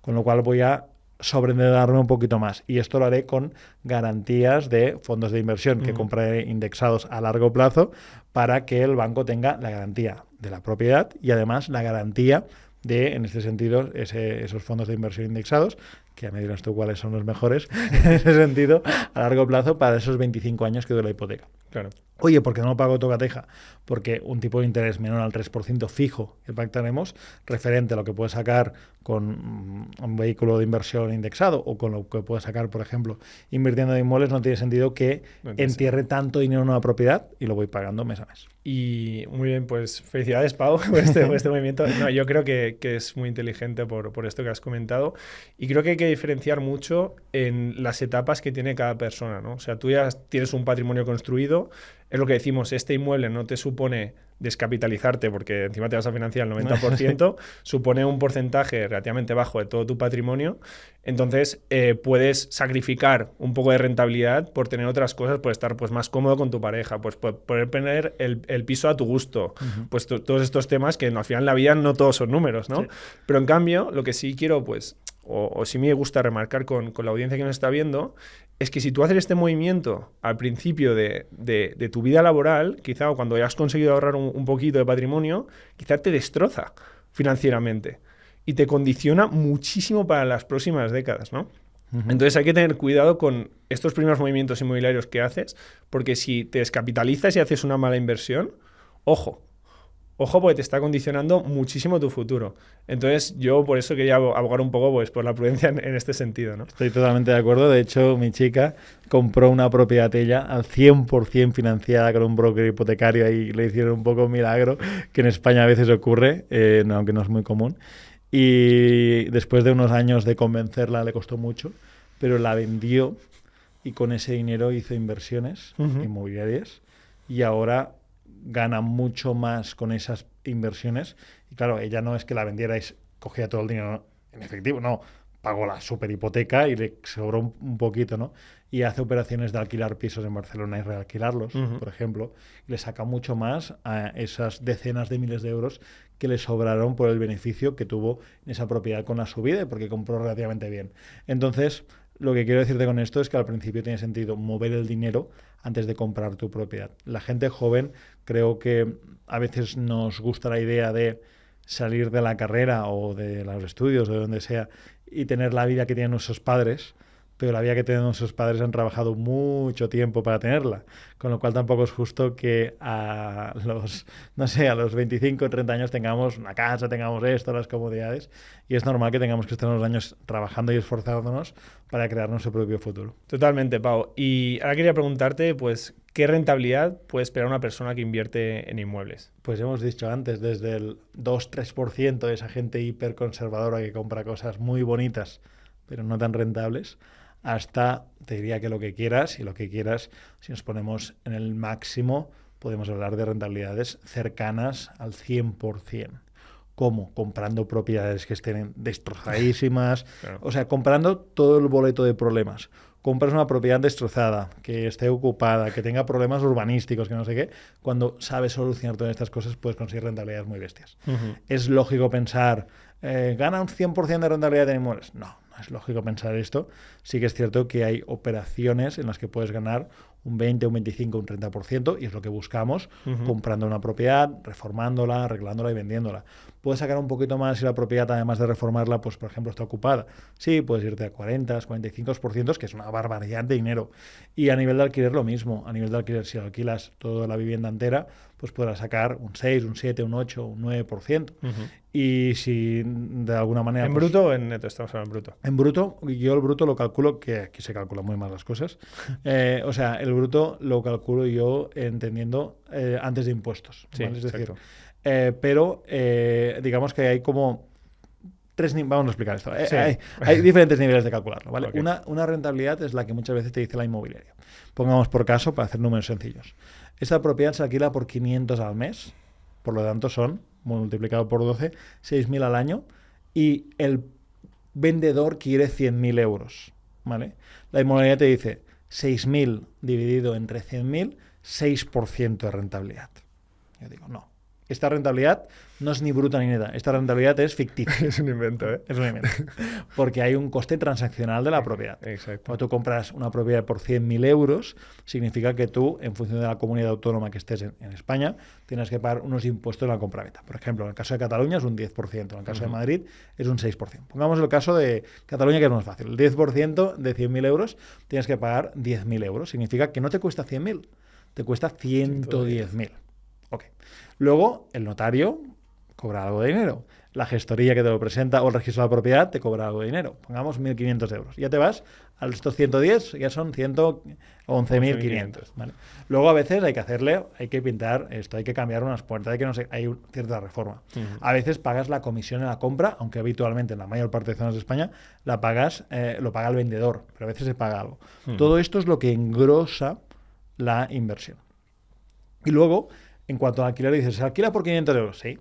Con lo cual voy a sobreendeudarme un poquito más. Y esto lo haré con garantías de fondos de inversión que compraré indexados a largo plazo para que el banco tenga la garantía de la propiedad y además la garantía de, en este sentido, esos fondos de inversión indexados, que ya me dirás tú cuáles son los mejores, en ese sentido, a largo plazo para esos 25 años que dura la hipoteca. Claro. Oye, ¿por qué no pago tocateja? Porque un tipo de interés menor al 3% fijo que pactaremos, referente a lo que puedes sacar con un vehículo de inversión indexado o con lo que puedes sacar, por ejemplo, invirtiendo en inmuebles, no tiene sentido que entierre tanto dinero en una propiedad y lo voy pagando mes a mes. Y muy bien, pues felicidades, Pau, por este movimiento. No, yo creo que es muy inteligente por esto que has comentado, y creo que hay que diferenciar mucho en las etapas que tiene cada persona, ¿no? O sea, tú ya tienes un patrimonio construido, es lo que decimos, este inmueble no te supone descapitalizarte porque encima te vas a financiar el 90%, supone un porcentaje relativamente bajo de todo tu patrimonio, entonces puedes sacrificar un poco de rentabilidad por tener otras cosas, por estar pues más cómodo con tu pareja, pues poder tener el piso a tu gusto, pues todos estos temas que al final en la vida no todos son números, ¿no? Sí. Pero en cambio, lo que sí quiero, pues, o sí me gusta remarcar con la audiencia que nos está viendo, es que si tú haces este movimiento al principio de tu vida laboral, quizá o cuando ya has conseguido ahorrar un poquito de patrimonio, quizá te destroza financieramente y te condiciona muchísimo para las próximas décadas, ¿no? Entonces hay que tener cuidado con estos primeros movimientos inmobiliarios que haces, porque si te descapitalizas y haces una mala inversión, ojo, porque te está condicionando muchísimo tu futuro. Entonces, yo por eso quería abogar un poco pues, por la prudencia en este sentido, ¿no? Estoy totalmente de acuerdo. De hecho, mi chica compró una propiedad ella al 100% financiada con un broker hipotecario y le hicieron un poco un milagro, que en España a veces ocurre, aunque no es muy común. Y después de unos años de convencerla, le costó mucho, pero la vendió y con ese dinero hizo inversiones inmobiliarias y ahora gana mucho más con esas inversiones. Y claro, ella no es que la vendiera y cogía todo el dinero en efectivo, no, pagó la super hipoteca y le sobró un poquito, ¿no? Y hace operaciones de alquilar pisos en Barcelona y realquilarlos, por ejemplo, y le saca mucho más a esas decenas de miles de euros que le sobraron por el beneficio que tuvo en esa propiedad con la subida, porque compró relativamente bien. Entonces, lo que quiero decirte con esto es que al principio tiene sentido mover el dinero antes de comprar tu propiedad. La gente joven, creo que a veces nos gusta la idea de salir de la carrera o de los estudios o de donde sea y tener la vida que tienen nuestros padres, pero la vida que tienen nuestros padres han trabajado mucho tiempo para tenerla, con lo cual tampoco es justo que a los 25 o 30 años tengamos una casa, tengamos esto, las comodidades, y es normal que tengamos que estar unos años trabajando y esforzándonos para crear nuestro propio futuro. Totalmente, Pau. Y ahora quería preguntarte, pues, ¿qué rentabilidad puede esperar una persona que invierte en inmuebles? Pues hemos dicho antes, desde el 2-3% de esa gente hiperconservadora que compra cosas muy bonitas, pero no tan rentables, hasta, te diría que lo que quieras, y lo que quieras, si nos ponemos en el máximo, podemos hablar de rentabilidades cercanas al 100%. ¿Cómo? Comprando propiedades que estén destrozadísimas, claro. O sea, comprando todo el boleto de problemas. Compras una propiedad destrozada, que esté ocupada, que tenga problemas urbanísticos, que no sé qué, cuando sabes solucionar todas estas cosas puedes conseguir rentabilidades muy bestias. ¿Es lógico pensar, gana un 100% de rentabilidad en inmuebles? No es lógico pensar esto. Sí que es cierto que hay operaciones en las que puedes ganar un 20, un 25, un 30%, y es lo que buscamos comprando una propiedad, reformándola, arreglándola y vendiéndola. Puedes sacar un poquito más si la propiedad, además de reformarla, pues por ejemplo está ocupada. Sí, puedes irte a 40, 45%, que es una barbaridad de dinero. Y a nivel de alquiler lo mismo. A nivel de alquiler, si alquilas toda la vivienda entera, pues podrás sacar un 6, un 7, un 8, un 9%. Y si de alguna manera... ¿En pues, bruto o en neto? Estamos hablando en bruto. En bruto, yo el bruto lo calculo, que aquí se calculan muy mal las cosas. O sea, el bruto lo calculo yo entendiendo antes de impuestos. Sí, ¿vale? Es decir, exacto. pero digamos que hay como vamos a explicar esto. Sí. Hay diferentes niveles de calcularlo, ¿vale? Okay. Una rentabilidad es la que muchas veces te dice la inmobiliaria. Pongamos por caso, para hacer números sencillos. Esta propiedad se alquila por 500 al mes, por lo tanto son, multiplicado por 12, 6.000 al año, y el vendedor quiere 100.000 euros, ¿vale? La inmobiliaria te dice 6.000 dividido entre 100.000, 6% de rentabilidad. Yo digo, no. Esta rentabilidad no es ni bruta ni neta. Esta rentabilidad es ficticia. Es un invento, ¿eh? Es un invento. Porque hay un coste transaccional de la propiedad. Exacto. Cuando tú compras una propiedad por 100.000 euros, significa que tú, en función de la comunidad autónoma que estés en España, tienes que pagar unos impuestos en la compraventa. Por ejemplo, en el caso de Cataluña es un 10%, en el caso de Madrid es un 6%. Pongamos el caso de Cataluña, que es más fácil. El 10% de 100.000 euros tienes que pagar 10.000 euros. Significa que no te cuesta 100.000, te cuesta 110.000. Ok. Luego, el notario cobra algo de dinero. La gestoría que te lo presenta o el registro de la propiedad te cobra algo de dinero. Pongamos 1.500 euros. Ya te vas a estos 110, ya son 111.500. ¿Vale? Luego a veces hay que pintar esto, hay que cambiar unas puertas, hay cierta reforma. A veces pagas la comisión en la compra, aunque habitualmente en la mayor parte de zonas de España lo paga el vendedor, pero a veces se paga algo. Todo esto es lo que engrosa la inversión. Y luego, en cuanto al alquiler, dices, ¿se alquila por 500 euros? Sí.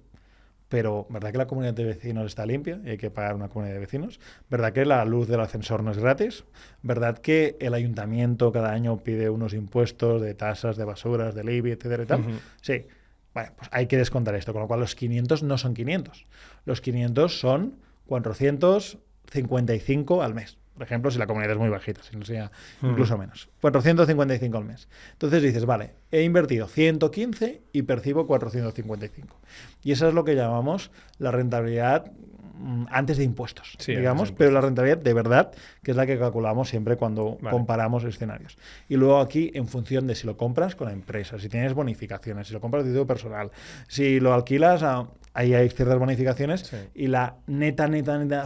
Pero, ¿verdad que la comunidad de vecinos está limpia y hay que pagar una comunidad de vecinos? ¿Verdad que la luz del ascensor no es gratis? ¿Verdad que el ayuntamiento cada año pide unos impuestos de tasas, de basuras, del IBI, etcétera y tal? Sí. Bueno, pues hay que descontar esto, con lo cual los 500 no son 500. Los 500 son 455 al mes. Por ejemplo, si la comunidad es muy bajita, si no sea incluso menos. 455 al mes. Entonces dices, vale, he invertido 115 y percibo 455. Y eso es lo que llamamos la rentabilidad antes de impuestos, Sí, digamos, antes de pero la rentabilidad de verdad, que es la que calculamos siempre cuando comparamos escenarios. Y luego aquí, en función de si lo compras con la empresa, si tienes bonificaciones, si lo compras de título personal, si lo alquilas, ahí hay ciertas bonificaciones y la neta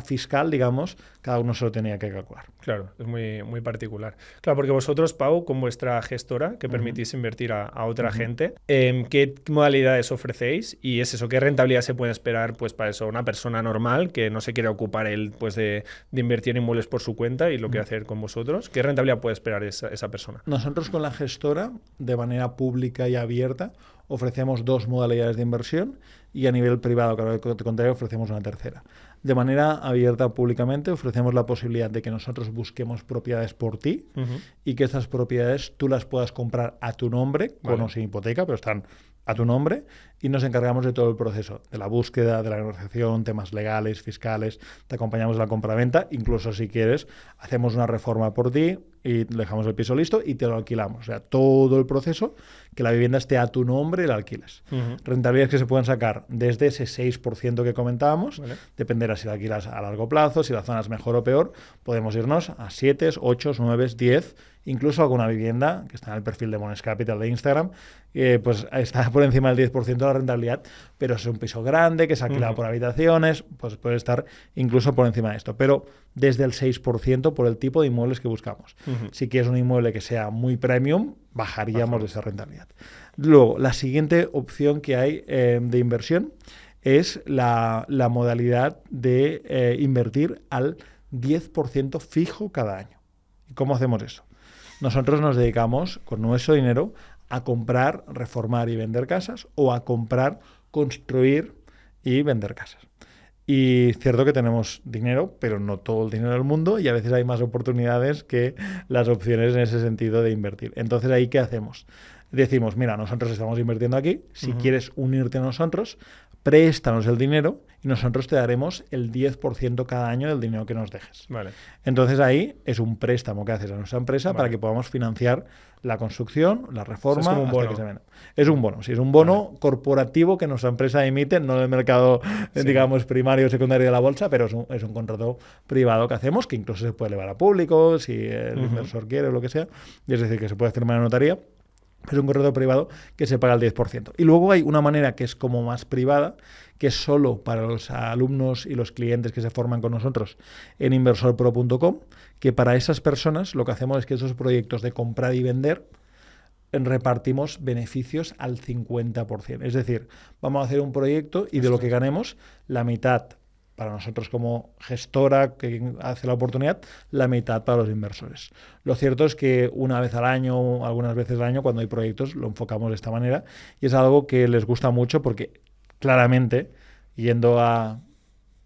fiscal, digamos, cada uno se lo tenía que calcular. Claro, es muy, muy particular. Claro, porque vosotros, Pau, con vuestra gestora, que permitís invertir a otra gente, ¿qué modalidades ofrecéis? Y es eso, ¿qué rentabilidad se puede esperar pues para eso? Una persona normal que no se quiere ocupar él pues, de invertir en inmuebles por su cuenta y lo quiere hacer con vosotros. ¿Qué rentabilidad puede esperar esa persona? Nosotros con la gestora, de manera pública y abierta, ofrecemos 2 modalidades de inversión y a nivel privado, que ahora te contaré, ofrecemos una tercera. De manera abierta públicamente ofrecemos la posibilidad de que nosotros busquemos propiedades por ti y que estas propiedades tú las puedas comprar a tu nombre, con o sin hipoteca, pero están a tu nombre, y nos encargamos de todo el proceso, de la búsqueda, de la negociación, temas legales, fiscales, te acompañamos en la compraventa, incluso si quieres, hacemos una reforma por ti y dejamos el piso listo y te lo alquilamos. O sea, todo el proceso, que la vivienda esté a tu nombre y la alquiles. Rentabilidades que se pueden sacar desde ese 6% que comentábamos, dependerá si la alquilas a largo plazo, si la zona es mejor o peor, podemos irnos a 7, 8, 9, 10, incluso alguna vivienda que está en el perfil de Mones Capital de Instagram, pues está por encima del 10% de la rentabilidad, pero es un piso grande que se alquila por habitaciones, pues puede estar incluso por encima de esto, pero desde el 6% por el tipo de inmuebles que buscamos. Si quieres un inmueble que sea muy premium, bajaríamos de esa rentabilidad. Luego, la siguiente opción que hay de inversión es la modalidad de invertir al 10% fijo cada año. ¿Cómo hacemos eso? Nosotros nos dedicamos con nuestro dinero a comprar, reformar y vender casas, o a comprar, construir y vender casas. Y cierto que tenemos dinero, pero no todo el dinero del mundo, y a veces hay más oportunidades que las opciones en ese sentido de invertir. Entonces, ¿ahí qué hacemos? Decimos, mira, nosotros estamos invirtiendo aquí, si quieres unirte a nosotros, préstanos el dinero y nosotros te daremos el 10% cada año del dinero que nos dejes. Vale. Entonces ahí es un préstamo que haces a nuestra empresa para que podamos financiar la construcción, la reforma, es como un hasta bono. que se venda. Es un bono, sí, es un bono corporativo que nuestra empresa emite, no en el mercado, digamos, primario o secundario de la bolsa, pero es un contrato privado que hacemos, que incluso se puede elevar a público, si el inversor quiere o lo que sea, y es decir, que se puede firmar en notaría. Es un contrato privado que se paga el 10%. Y luego hay una manera que es como más privada, que es solo para los alumnos y los clientes que se forman con nosotros en inversorpro.com, que para esas personas lo que hacemos es que esos proyectos de comprar y vender repartimos beneficios al 50%. Es decir, vamos a hacer un proyecto y de lo que ganemos, la mitad para nosotros como gestora que hace la oportunidad, la mitad para los inversores. Lo cierto es que una vez al año, algunas veces al año, cuando hay proyectos, lo enfocamos de esta manera y es algo que les gusta mucho porque claramente, yendo a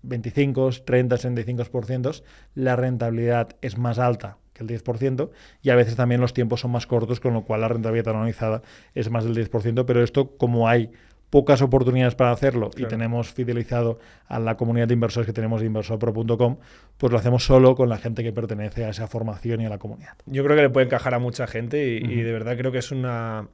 25, 30, 65%, la rentabilidad es más alta que el 10% y a veces también los tiempos son más cortos, con lo cual la rentabilidad anualizada es más del 10%, pero esto, como hay pocas oportunidades para hacerlo y tenemos fidelizado a la comunidad de inversores que tenemos de inversorpro.com, pues lo hacemos solo con la gente que pertenece a esa formación y a la comunidad. Yo creo que le puede encajar a mucha gente y de verdad creo que es una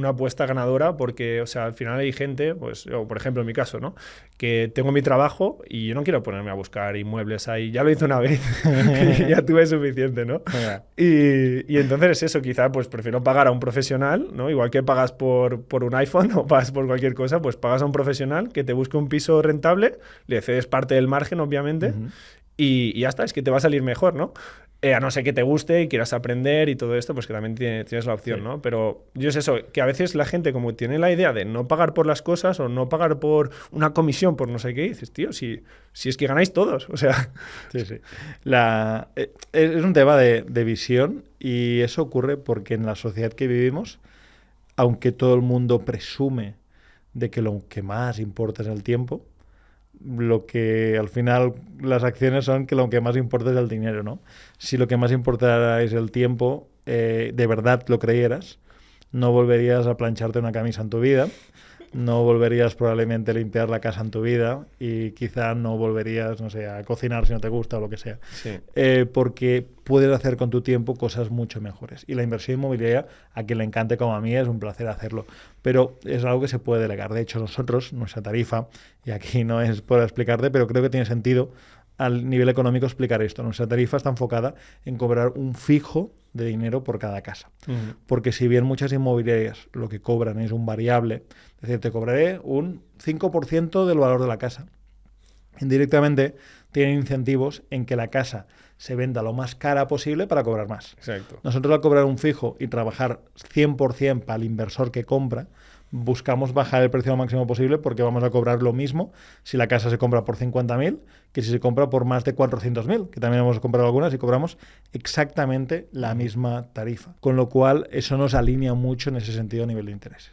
apuesta ganadora porque, o sea, al final hay gente, pues yo, por ejemplo, en mi caso, ¿no? Que tengo mi trabajo y yo no quiero ponerme a buscar inmuebles ahí. Ya lo hice una vez y ya tuve suficiente, ¿no? Y entonces es eso, quizá pues prefiero pagar a un profesional, ¿no? Igual que pagas por un iPhone o pagas por cualquier cosa, pues pagas a un profesional que te busque un piso rentable, le cedes parte del margen, obviamente, y ya está, es que te va a salir mejor, ¿no? A no ser que te guste y quieras aprender y todo esto, pues que también tienes la opción, ¿no? Pero yo es eso, que a veces la gente como tiene la idea de no pagar por las cosas o no pagar por una comisión, por no sé qué, dices, tío, si es que ganáis todos, o sea... Sí. Es un tema de visión y eso ocurre porque en la sociedad que vivimos, aunque todo el mundo presume de que lo que más importa es el tiempo, lo que al final las acciones son que lo que más importa es el dinero, ¿no? Si lo que más importa es el tiempo, de verdad lo creyeras, no volverías a plancharte una camisa en tu vida, no volverías probablemente a limpiar la casa en tu vida y quizá no volverías, no sé, a cocinar si no te gusta o lo que sea. Sí. Porque puedes hacer con tu tiempo cosas mucho mejores. Y la inversión inmobiliaria, a quien le encante como a mí, es un placer hacerlo. Pero es algo que se puede delegar. De hecho, nosotros, nuestra tarifa, y aquí no es por explicarte, pero creo que tiene sentido al nivel económico explicar esto. Nuestra tarifa está enfocada en cobrar un fijo de dinero por cada casa. Porque si bien muchas inmobiliarias lo que cobran es un variable, es decir, te cobraré un 5% del valor de la casa. Indirectamente tienen incentivos en que la casa se venda lo más cara posible para cobrar más. Exacto. Nosotros al cobrar un fijo y trabajar 100% para el inversor que compra, buscamos bajar el precio lo máximo posible porque vamos a cobrar lo mismo si la casa se compra por 50.000 que si se compra por más de 400.000, que también hemos comprado algunas y cobramos exactamente la misma tarifa. Con lo cual, eso nos alinea mucho en ese sentido a nivel de intereses.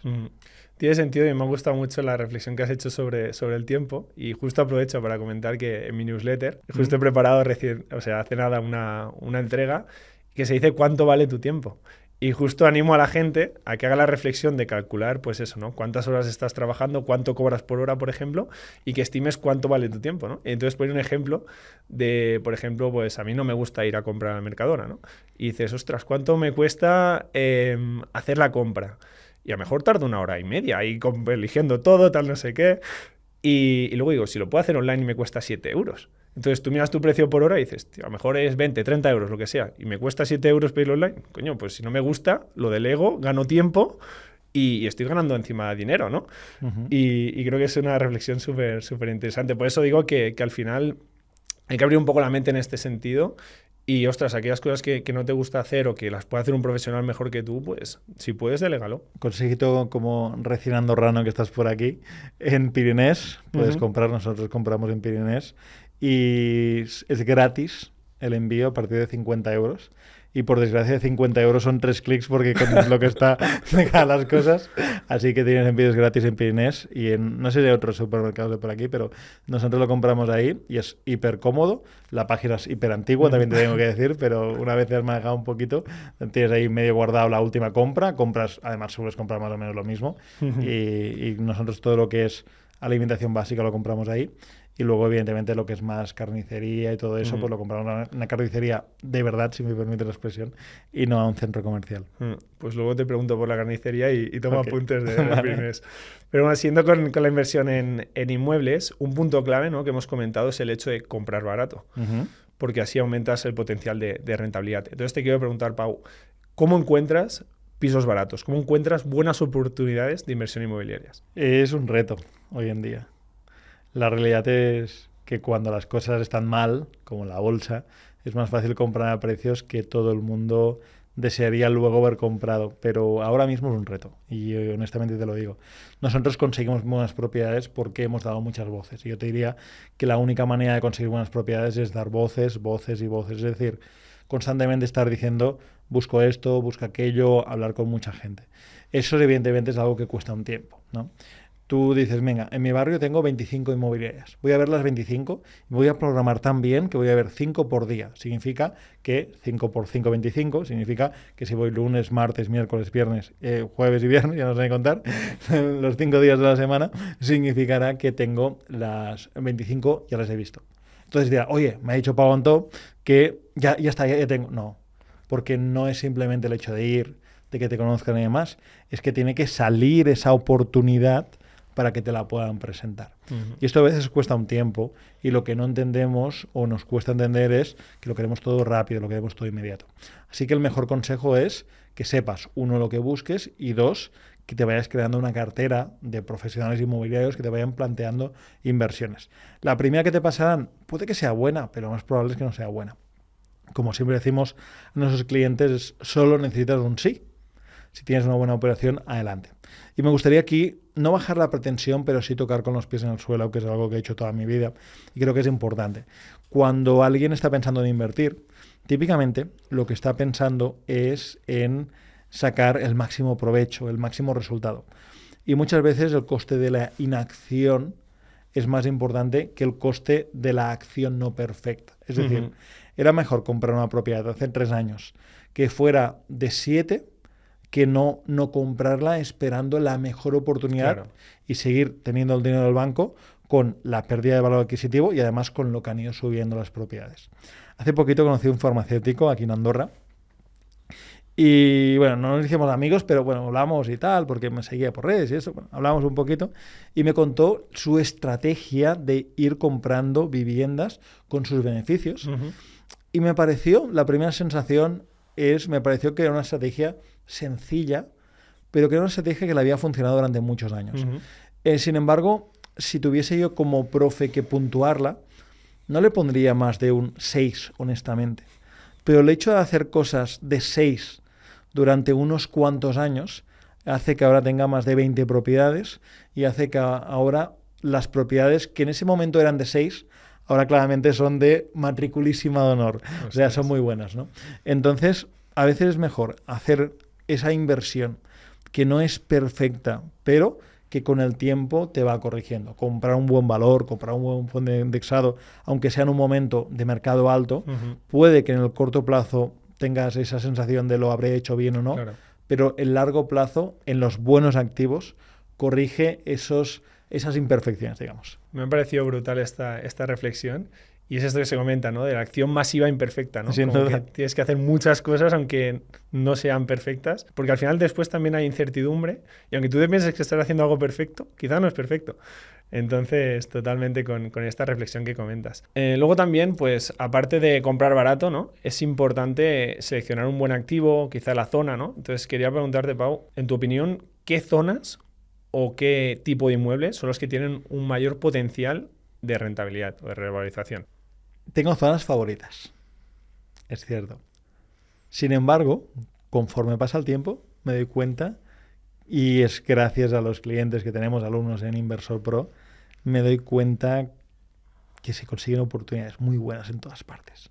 Tiene sentido y me ha gustado mucho la reflexión que has hecho sobre el tiempo y justo aprovecho para comentar que en mi newsletter justo he preparado hace nada una entrega que se dice ¿cuánto vale tu tiempo? Y justo animo a la gente a que haga la reflexión de calcular, pues eso, ¿no? Cuántas horas estás trabajando, cuánto cobras por hora, por ejemplo, y que estimes cuánto vale tu tiempo, ¿no? Y entonces pone un ejemplo de, por ejemplo, pues a mí no me gusta ir a comprar al Mercadona, ¿no? Y dices, ostras, ¿cuánto me cuesta hacer la compra? Y a lo mejor tarda 1 hora y media ahí eligiendo todo, tal, no sé qué. Y luego digo, si lo puedo hacer online y me cuesta 7 euros. Entonces tú miras tu precio por hora y dices, tío, a lo mejor es 20, 30 euros, lo que sea, y me cuesta 7 euros pedirlo online. Coño, pues si no me gusta, lo delego, gano tiempo y estoy ganando encima dinero, ¿no? Y creo que es una reflexión súper interesante. Por eso digo que al final hay que abrir un poco la mente en este sentido. Y, ostras, aquellas cosas que no te gusta hacer o que las puede hacer un profesional mejor que tú, pues si puedes, delégalo. Consejito como recién andorrano que estás por aquí, en Pirinés puedes comprar, nosotros compramos en Pirinés y es gratis el envío a partir de 50 euros. Y por desgracia, 50 euros son 3 clics porque con lo que está de cada las cosas. Así que tienes envíos gratis en Pirinés y no sé de otros supermercados de por aquí, pero nosotros lo compramos ahí y es hiper cómodo. La página es hiper antigua, también te tengo que decir, pero una vez te has manejado un poquito, tienes ahí medio guardado la última compra. Compras, además sueles comprar más o menos lo mismo. Y nosotros todo lo que es alimentación básica lo compramos ahí. Y luego, evidentemente, lo que es más carnicería y todo eso, pues lo compramos en una carnicería de verdad, si me permite la expresión, y no a un centro comercial. Pues luego te pregunto por la carnicería y tomo apuntes de Pirinés. Pero bueno, siguiendo con la inversión en inmuebles, un punto clave, ¿no?, que hemos comentado es el hecho de comprar barato, porque así aumentas el potencial de rentabilidad. Entonces te quiero preguntar, Pau, ¿cómo encuentras pisos baratos? ¿Cómo encuentras buenas oportunidades de inversión inmobiliarias? Es un reto hoy en día. La realidad es que cuando las cosas están mal, como la bolsa, es más fácil comprar a precios que todo el mundo desearía luego haber comprado. Pero ahora mismo es un reto y honestamente te lo digo. Nosotros conseguimos buenas propiedades porque hemos dado muchas voces. Y yo te diría que la única manera de conseguir buenas propiedades es dar voces, voces y voces. Es decir, constantemente estar diciendo busco esto, busco aquello, hablar con mucha gente. Eso evidentemente es algo que cuesta un tiempo, ¿no? Tú dices, venga, en mi barrio tengo 25 inmobiliarias. Voy a ver las 25 y voy a programar tan bien que voy a ver 5 por día. Significa que 5 por 5, 25. Significa que si voy lunes, martes, miércoles, viernes, jueves y viernes, ya no sé ni contar, los 5 días de la semana, significará que tengo las 25, ya las he visto. Entonces dirá, oye, me ha dicho Pau Antó que ya está, ya tengo. No, porque no es simplemente el hecho de ir, de que te conozcan y demás, es que tiene que salir esa oportunidad para que te la puedan presentar. Y esto a veces cuesta un tiempo y lo que no entendemos o nos cuesta entender es que lo queremos todo rápido, lo queremos todo inmediato. Así que el mejor consejo es que sepas, uno, lo que busques y dos, que te vayas creando una cartera de profesionales inmobiliarios que te vayan planteando inversiones. La primera que te pasarán puede que sea buena, pero lo más probable es que no sea buena. Como siempre decimos a nuestros clientes, solo necesitas un sí. Si tienes una buena operación, adelante. Y me gustaría aquí no bajar la pretensión, pero sí tocar con los pies en el suelo, que es algo que he hecho toda mi vida y creo que es importante. Cuando alguien está pensando en invertir, típicamente lo que está pensando es en sacar el máximo provecho, el máximo resultado. Y muchas veces el coste de la inacción es más importante que el coste de la acción no perfecta. Es decir, era mejor comprar una propiedad hace 3 años que fuera de 7 que no comprarla esperando la mejor oportunidad y seguir teniendo el dinero del banco con la pérdida de valor adquisitivo y además con lo que han ido subiendo las propiedades. Hace poquito conocí a un farmacéutico aquí en Andorra y bueno, no nos hicimos amigos, pero bueno, hablamos y tal, porque me seguía por redes y eso, bueno, hablamos un poquito y me contó su estrategia de ir comprando viviendas con sus beneficios y me pareció, la primera sensación me pareció que era una estrategia sencilla, pero que era una estrategia que le había funcionado durante muchos años. Sin embargo, si tuviese yo como profe que puntuarla, no le pondría más de un 6, honestamente. Pero el hecho de hacer cosas de 6 durante unos cuantos años hace que ahora tenga más de 20 propiedades y hace que ahora las propiedades que en ese momento eran de 6, ahora claramente son de matriculísima de honor. O sea, son muy buenas, ¿no? Entonces, a veces es mejor hacer esa inversión que no es perfecta, pero que con el tiempo te va corrigiendo. Comprar un buen valor, comprar un buen fondo indexado, aunque sea en un momento de mercado alto, puede que en el corto plazo tengas esa sensación de lo habré hecho bien o no, pero en largo plazo, en los buenos activos, corrige esas imperfecciones, digamos. Me ha parecido brutal esta reflexión. Y es esto que se comenta, ¿no? De la acción masiva imperfecta, ¿no? Como que tienes que hacer muchas cosas aunque no sean perfectas, porque al final después también hay incertidumbre y aunque tú te pienses que estás haciendo algo perfecto, quizá no es perfecto. Entonces, totalmente con esta reflexión que comentas. Luego también, pues, aparte de comprar barato, ¿no? Es importante seleccionar un buen activo, quizá la zona, ¿no? Entonces, quería preguntarte, Pau, en tu opinión, ¿qué zonas o qué tipo de inmuebles son los que tienen un mayor potencial de rentabilidad o de revalorización? Tengo zonas favoritas, es cierto. Sin embargo, conforme pasa el tiempo, me doy cuenta, y es gracias a los clientes que tenemos, alumnos en Inversor Pro, me doy cuenta que se consiguen oportunidades muy buenas en todas partes.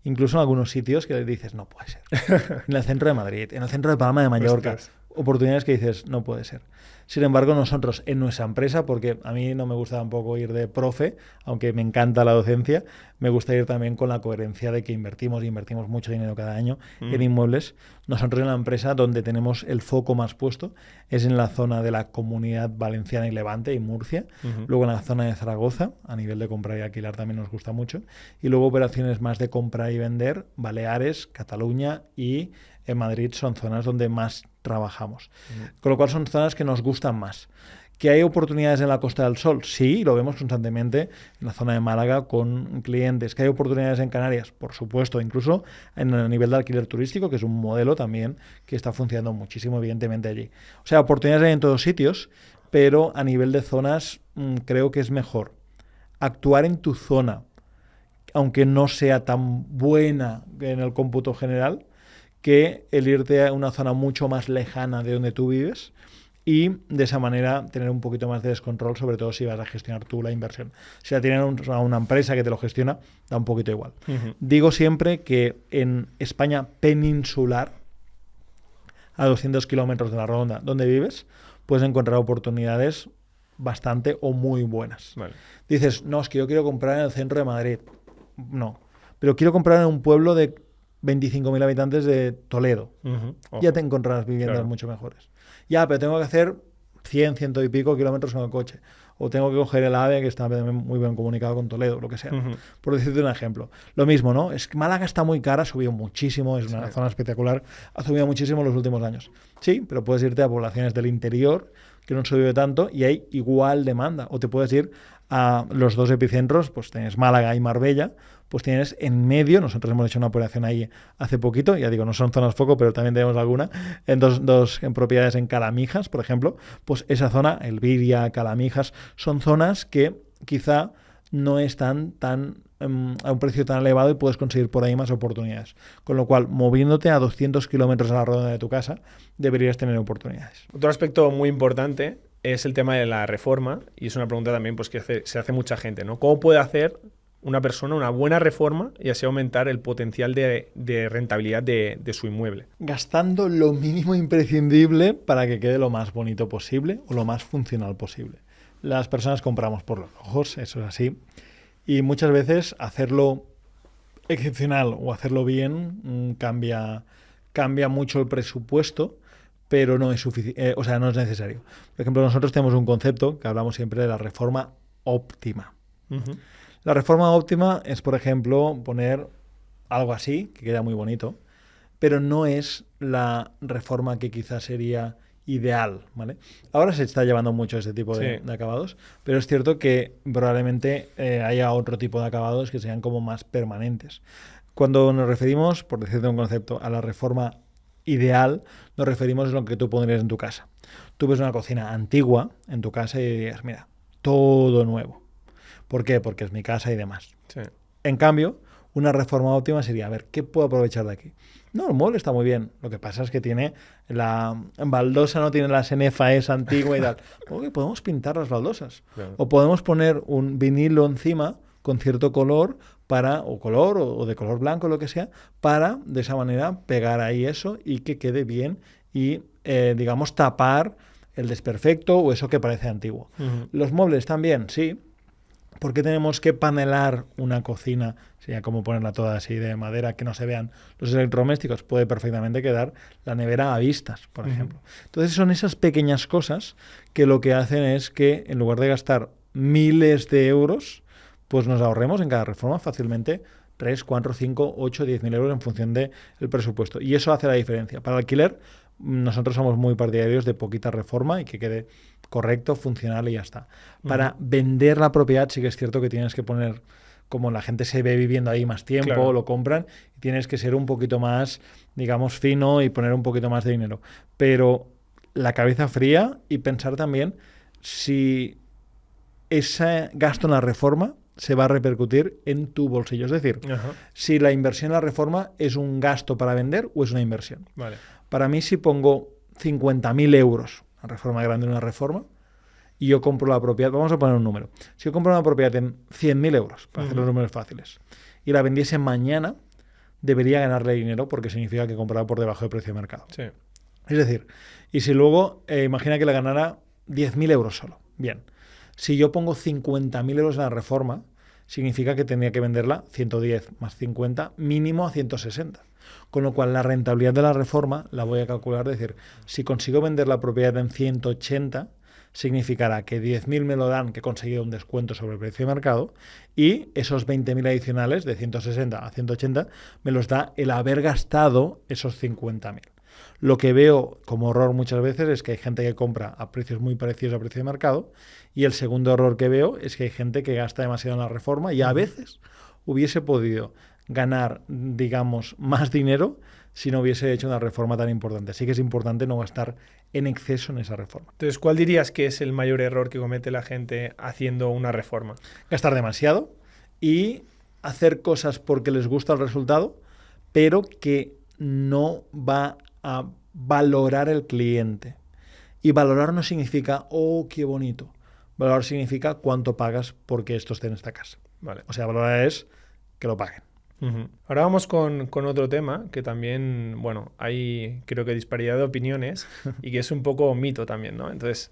incluso en algunos sitios que dices, no puede ser. En el centro de Madrid, en el centro de Palma de Mallorca. Ostras. Oportunidades que dices, no puede ser. Sin embargo, nosotros en nuestra empresa, porque a mí no me gusta tampoco ir de profe, aunque me encanta la docencia, me gusta ir también con la coherencia de que invertimos mucho dinero cada año en inmuebles. Nosotros en la empresa donde tenemos el foco más puesto es en la zona de la Comunidad Valenciana y Levante y Murcia, luego en la zona de Zaragoza, a nivel de comprar y alquilar también nos gusta mucho, y luego operaciones más de comprar y vender, Baleares, Cataluña y en Madrid son zonas donde más trabajamos. Con lo cual son zonas que nos gustan más. ¿Que hay oportunidades en la Costa del Sol? Sí, lo vemos constantemente en la zona de Málaga con clientes. ¿Que hay oportunidades en Canarias? Por supuesto, incluso en el nivel de alquiler turístico, que es un modelo también que está funcionando muchísimo, evidentemente, allí. O sea, oportunidades hay en todos sitios, pero a nivel de zonas creo que es mejor actuar en tu zona, aunque no sea tan buena en el cómputo general, que el irte a una zona mucho más lejana de donde tú vives y de esa manera tener un poquito más de descontrol, sobre todo si vas a gestionar tú la inversión. Si la tienen a una empresa que te lo gestiona, da un poquito igual. Digo siempre que en España peninsular, a 200 kilómetros de la redonda donde vives, puedes encontrar oportunidades bastante o muy buenas. Vale. Dices, no, es que yo quiero comprar en el centro de Madrid. No, pero quiero comprar en un pueblo de 25.000 habitantes de Toledo. Ya te encontrarás viviendas mucho mejores. Ya, pero tengo que hacer 100, 100 y pico kilómetros con el coche. O tengo que coger el AVE, que está muy bien comunicado con Toledo, lo que sea. Por decirte un ejemplo. Lo mismo, ¿no? Es que Málaga está muy cara, ha subido muchísimo, es una zona espectacular, ha subido muchísimo en los últimos años. Sí, pero puedes irte a poblaciones del interior, que no han subido tanto, y hay igual demanda. O te puedes ir a los dos epicentros, pues tienes Málaga y Marbella, pues tienes en medio, nosotros hemos hecho una operación ahí hace poquito, ya digo, no son zonas foco, pero también tenemos alguna, en dos en propiedades en Calamijas, por ejemplo, pues esa zona, Elviria, Calamijas, son zonas que quizá no están a un precio tan elevado y puedes conseguir por ahí más oportunidades. Con lo cual, moviéndote a 200 kilómetros a la redonda de tu casa, deberías tener oportunidades. Otro aspecto muy importante es el tema de la reforma, y es una pregunta también pues, que se hace mucha gente, ¿no? ¿Cómo puede hacer una persona una buena reforma y así aumentar el potencial de rentabilidad de su inmueble? Gastando lo mínimo imprescindible para que quede lo más bonito posible o lo más funcional posible. Las personas compramos por los ojos, eso es así, y muchas veces hacerlo excepcional o hacerlo bien cambia mucho el presupuesto, pero no es suficiente, no es necesario. Por ejemplo, nosotros tenemos un concepto que hablamos siempre de la reforma óptima. La reforma óptima es, por ejemplo, poner algo así, que queda muy bonito, pero no es la reforma que quizás sería ideal, ¿vale? Ahora se está llevando mucho este tipo de acabados, pero es cierto que probablemente haya otro tipo de acabados que sean como más permanentes. Cuando nos referimos, por decirte un concepto, a la reforma ideal, nos referimos a lo que tú pondrías en tu casa. Tú ves una cocina antigua en tu casa y dirías, mira, todo nuevo. ¿Por qué? Porque es mi casa y demás. Sí. En cambio, una reforma óptima sería, a ver, ¿qué puedo aprovechar de aquí? No, el mueble está muy bien. Lo que pasa es que tiene la baldosa, no tiene la cenefa esa antigua y tal. Porque podemos pintar las baldosas. Claro. O podemos poner un vinilo encima con cierto color o de color blanco, lo que sea, para de esa manera pegar ahí eso y que quede bien y, digamos, tapar el desperfecto o eso que parece antiguo. Los muebles también, sí. ¿Por qué tenemos que panelar una cocina? Sería como ponerla toda así de madera, que no se vean los electrodomésticos. Puede perfectamente quedar la nevera a vistas, por ejemplo. Entonces son esas pequeñas cosas que lo que hacen es que en lugar de gastar miles de euros, pues nos ahorremos en cada reforma fácilmente 3, 4, 5, 8, 10.000 euros en función del presupuesto. Y eso hace la diferencia. Para el alquiler, nosotros somos muy partidarios de poquita reforma y que quede correcto, funcional y ya está. Para vender la propiedad sí que es cierto que tienes que poner, como la gente se ve viviendo ahí más tiempo, claro, lo compran, y tienes que ser un poquito más, digamos, fino y poner un poquito más de dinero. Pero la cabeza fría y pensar también si ese gasto en la reforma se va a repercutir en tu bolsillo. Es decir, si la inversión en la reforma es un gasto para vender o es una inversión. Vale. Para mí, si pongo 50.000 euros, una reforma grande, una reforma, y yo compro la propiedad, vamos a poner un número. Si yo compro una propiedad en 100.000 euros, para hacer los números fáciles, y la vendiese mañana, debería ganarle dinero porque significa que compraba por debajo del precio de mercado. Sí. Es decir, y si luego, imagina que le ganara 10.000 euros solo. Bien, si yo pongo 50.000 euros en la reforma, significa que tendría que venderla 110 más 50, mínimo a 160. Con lo cual, la rentabilidad de la reforma la voy a calcular, es decir, si consigo vender la propiedad en 180, significará que 10.000 me lo dan, que he conseguido un descuento sobre el precio de mercado, y esos 20.000 adicionales, de 160 a 180, me los da el haber gastado esos 50.000. Lo que veo como error muchas veces es que hay gente que compra a precios muy parecidos al precio de mercado, y el segundo error que veo es que hay gente que gasta demasiado en la reforma y a veces hubiese podido ganar, digamos, más dinero si no hubiese hecho una reforma tan importante. Así que es importante no gastar en exceso en esa reforma. Entonces, ¿cuál dirías que es el mayor error que comete la gente haciendo una reforma? Gastar demasiado y hacer cosas porque les gusta el resultado, pero que no va a valorar el cliente. Y valorar no significa, oh, qué bonito. Valorar significa cuánto pagas porque esto esté en esta casa. Vale. O sea, valorar es que lo paguen. Ahora vamos con otro tema que también, bueno, hay creo que disparidad de opiniones y que es un poco mito también, ¿no? Entonces,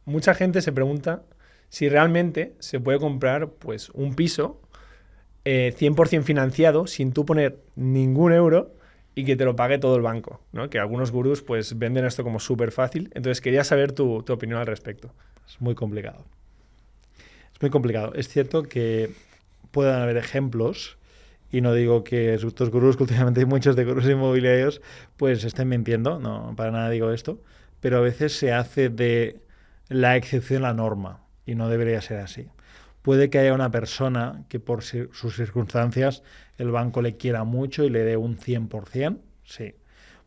mucha gente se pregunta si realmente se puede comprar pues un piso 100% financiado sin tú poner ningún euro y que te lo pague todo el banco, ¿no? Que algunos gurús pues venden esto como súper fácil. Entonces, quería saber tu opinión al respecto. Es muy complicado. Es muy complicado. Es cierto que pueden haber ejemplos. Y no digo que estos gurús, que últimamente hay muchos de gurús inmobiliarios, pues estén mintiendo, no, para nada digo esto, pero a veces se hace de la excepción la norma y no debería ser así. Puede que haya una persona que por sus circunstancias el banco le quiera mucho y le dé un 100%, sí,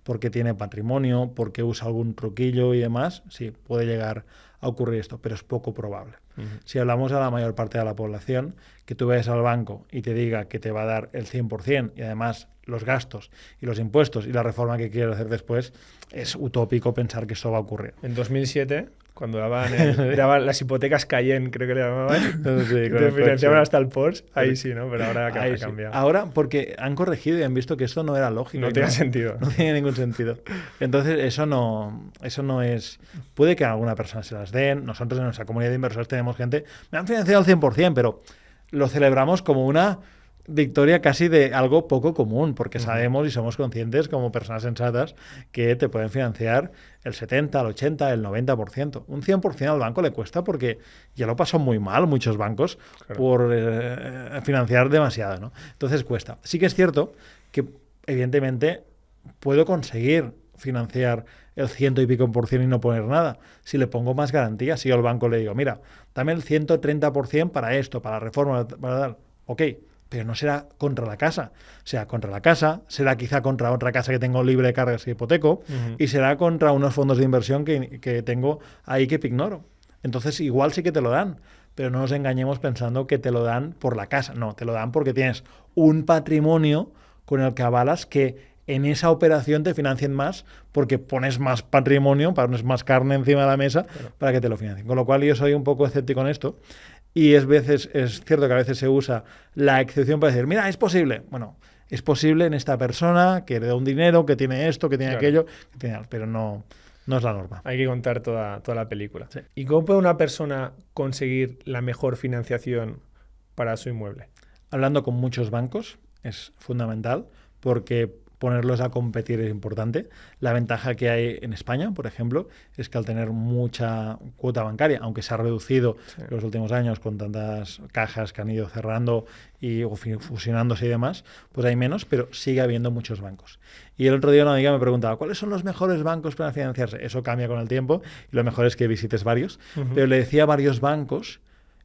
porque tiene patrimonio, porque usa algún truquillo y demás, sí, puede llegar a ocurrir esto, pero es poco probable. Si hablamos a la mayor parte de la población, que tú vayas al banco y te diga que te va a dar el 100% y además los gastos y los impuestos y la reforma que quieres hacer después, es utópico pensar que eso va a ocurrir. En 2007, cuando daban las hipotecas Cayenne, creo que le llamaban, Sí, te financiaban hasta el Porsche, ahí sí, ¿no? Pero ahora ha sí. cambiado. Ahora, porque han corregido y han visto que esto no era lógico. No tiene sentido. No tiene ningún sentido. Entonces, eso no es... Puede que a alguna persona se las den. Nosotros en nuestra comunidad de inversores tenemos gente... Me han financiado al 100%, pero lo celebramos como una victoria casi de algo poco común, porque sabemos y somos conscientes como personas sensatas que te pueden financiar el 70, el 80, el 90%. Un 100% al banco le cuesta porque ya lo pasó muy mal muchos bancos por financiar demasiado, ¿no? Entonces cuesta. Sí que es cierto que evidentemente puedo conseguir financiar el 100 y pico % y no poner nada. Si le pongo más garantías, si yo al banco le digo, mira, dame el 130% para esto, para la reforma, para dar, ok, pero no será contra la casa. Será contra la casa, será quizá contra otra casa que tengo libre de cargas y hipoteco, y será contra unos fondos de inversión que tengo ahí que ignoro. Entonces igual sí que te lo dan, pero no nos engañemos pensando que te lo dan por la casa. No, te lo dan porque tienes un patrimonio con el que avalas que en esa operación te financien más porque pones más patrimonio, pones más carne encima de la mesa para que te lo financien. Con lo cual yo soy un poco escéptico en esto. Y es cierto que a veces se usa la excepción para decir, mira, es posible. Bueno, es posible en esta persona que le da un dinero, que tiene esto, que tiene aquello, que tiene, pero no es la norma. Hay que contar toda la película. Sí. ¿Y cómo puede una persona conseguir la mejor financiación para su inmueble? Hablando con muchos bancos es fundamental porque ponerlos a competir es importante. La ventaja que hay en España, por ejemplo, es que al tener mucha cuota bancaria, aunque se ha reducido en los últimos años con tantas cajas que han ido cerrando o fusionándose y demás, pues hay menos, pero sigue habiendo muchos bancos. Y el otro día una amiga me preguntaba, ¿cuáles son los mejores bancos para financiarse? Eso cambia con el tiempo y lo mejor es que visites varios. Pero le decía a varios bancos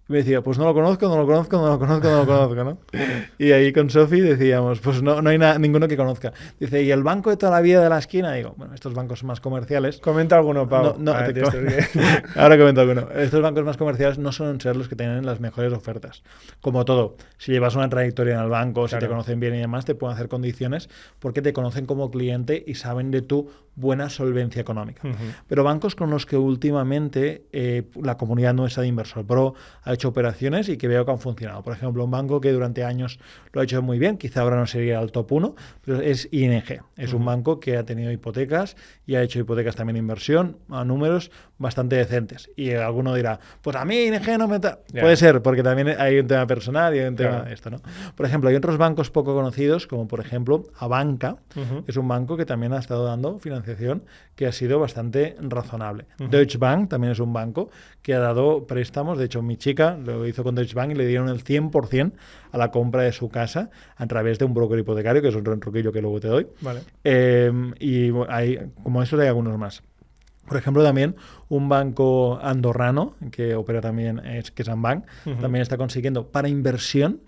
y me decía, pues no lo conozco, ¿no? Y ahí con Sofi decíamos, pues no hay ninguno que conozca. Dice, ¿y el banco de toda la vida de la esquina? Digo, bueno, estos bancos más comerciales... Comenta alguno, Pau. Ahora comento alguno. Estos bancos más comerciales no suelen ser los que tienen las mejores ofertas. Como todo, si llevas una trayectoria en el banco, si te conocen bien y demás, te pueden hacer condiciones porque te conocen como cliente y saben de tu buena solvencia económica. Pero bancos con los que últimamente la comunidad nuestra de Inversor Pro ha ha hecho operaciones y que veo que han funcionado. Por ejemplo, un banco que durante años lo ha hecho muy bien, quizá ahora no sería el top 1, pero es ING. Es un banco que ha tenido hipotecas y ha hecho hipotecas también de inversión a números bastante decentes. Y alguno dirá, pues a mí ING no me... Puede ser, porque también hay un tema personal y hay un tema de esto, ¿no? Por ejemplo, hay otros bancos poco conocidos, como por ejemplo Abanca, es un banco que también ha estado dando financiación que ha sido bastante razonable. Deutsche Bank también es un banco que ha dado préstamos. De hecho, mi chica lo hizo con Deutsche Bank y le dieron el 100% a la compra de su casa a través de un broker hipotecario, que es un truquillo que luego te doy. Vale. Y hay, como eso hay algunos más. Por ejemplo, también un banco andorrano que opera también, que es Ambank, también está consiguiendo para inversión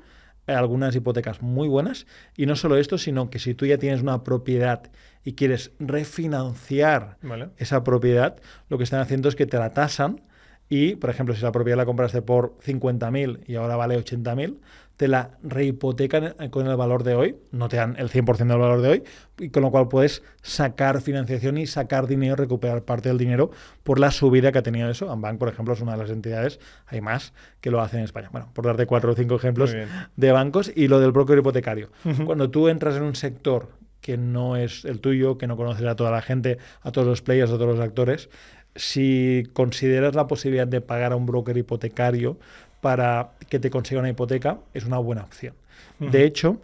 algunas hipotecas muy buenas. Y no solo esto, sino que si tú ya tienes una propiedad y quieres refinanciar esa propiedad, lo que están haciendo es que te la tasan y, por ejemplo, si la propiedad la compraste por 50.000 y ahora vale 80.000, te la rehipotecan con el valor de hoy, no te dan el 100% del valor de hoy, y con lo cual puedes sacar financiación y sacar dinero, recuperar parte del dinero por la subida que ha tenido eso. Ambank, por ejemplo, es una de las entidades, hay más, que lo hacen en España. Bueno, por darte 4 o 5 ejemplos de bancos. Y lo del broker hipotecario. Cuando tú entras en un sector que no es el tuyo, que no conoces a toda la gente, a todos los players, a todos los actores, si consideras la posibilidad de pagar a un broker hipotecario para que te consiga una hipoteca, es una buena opción. De hecho,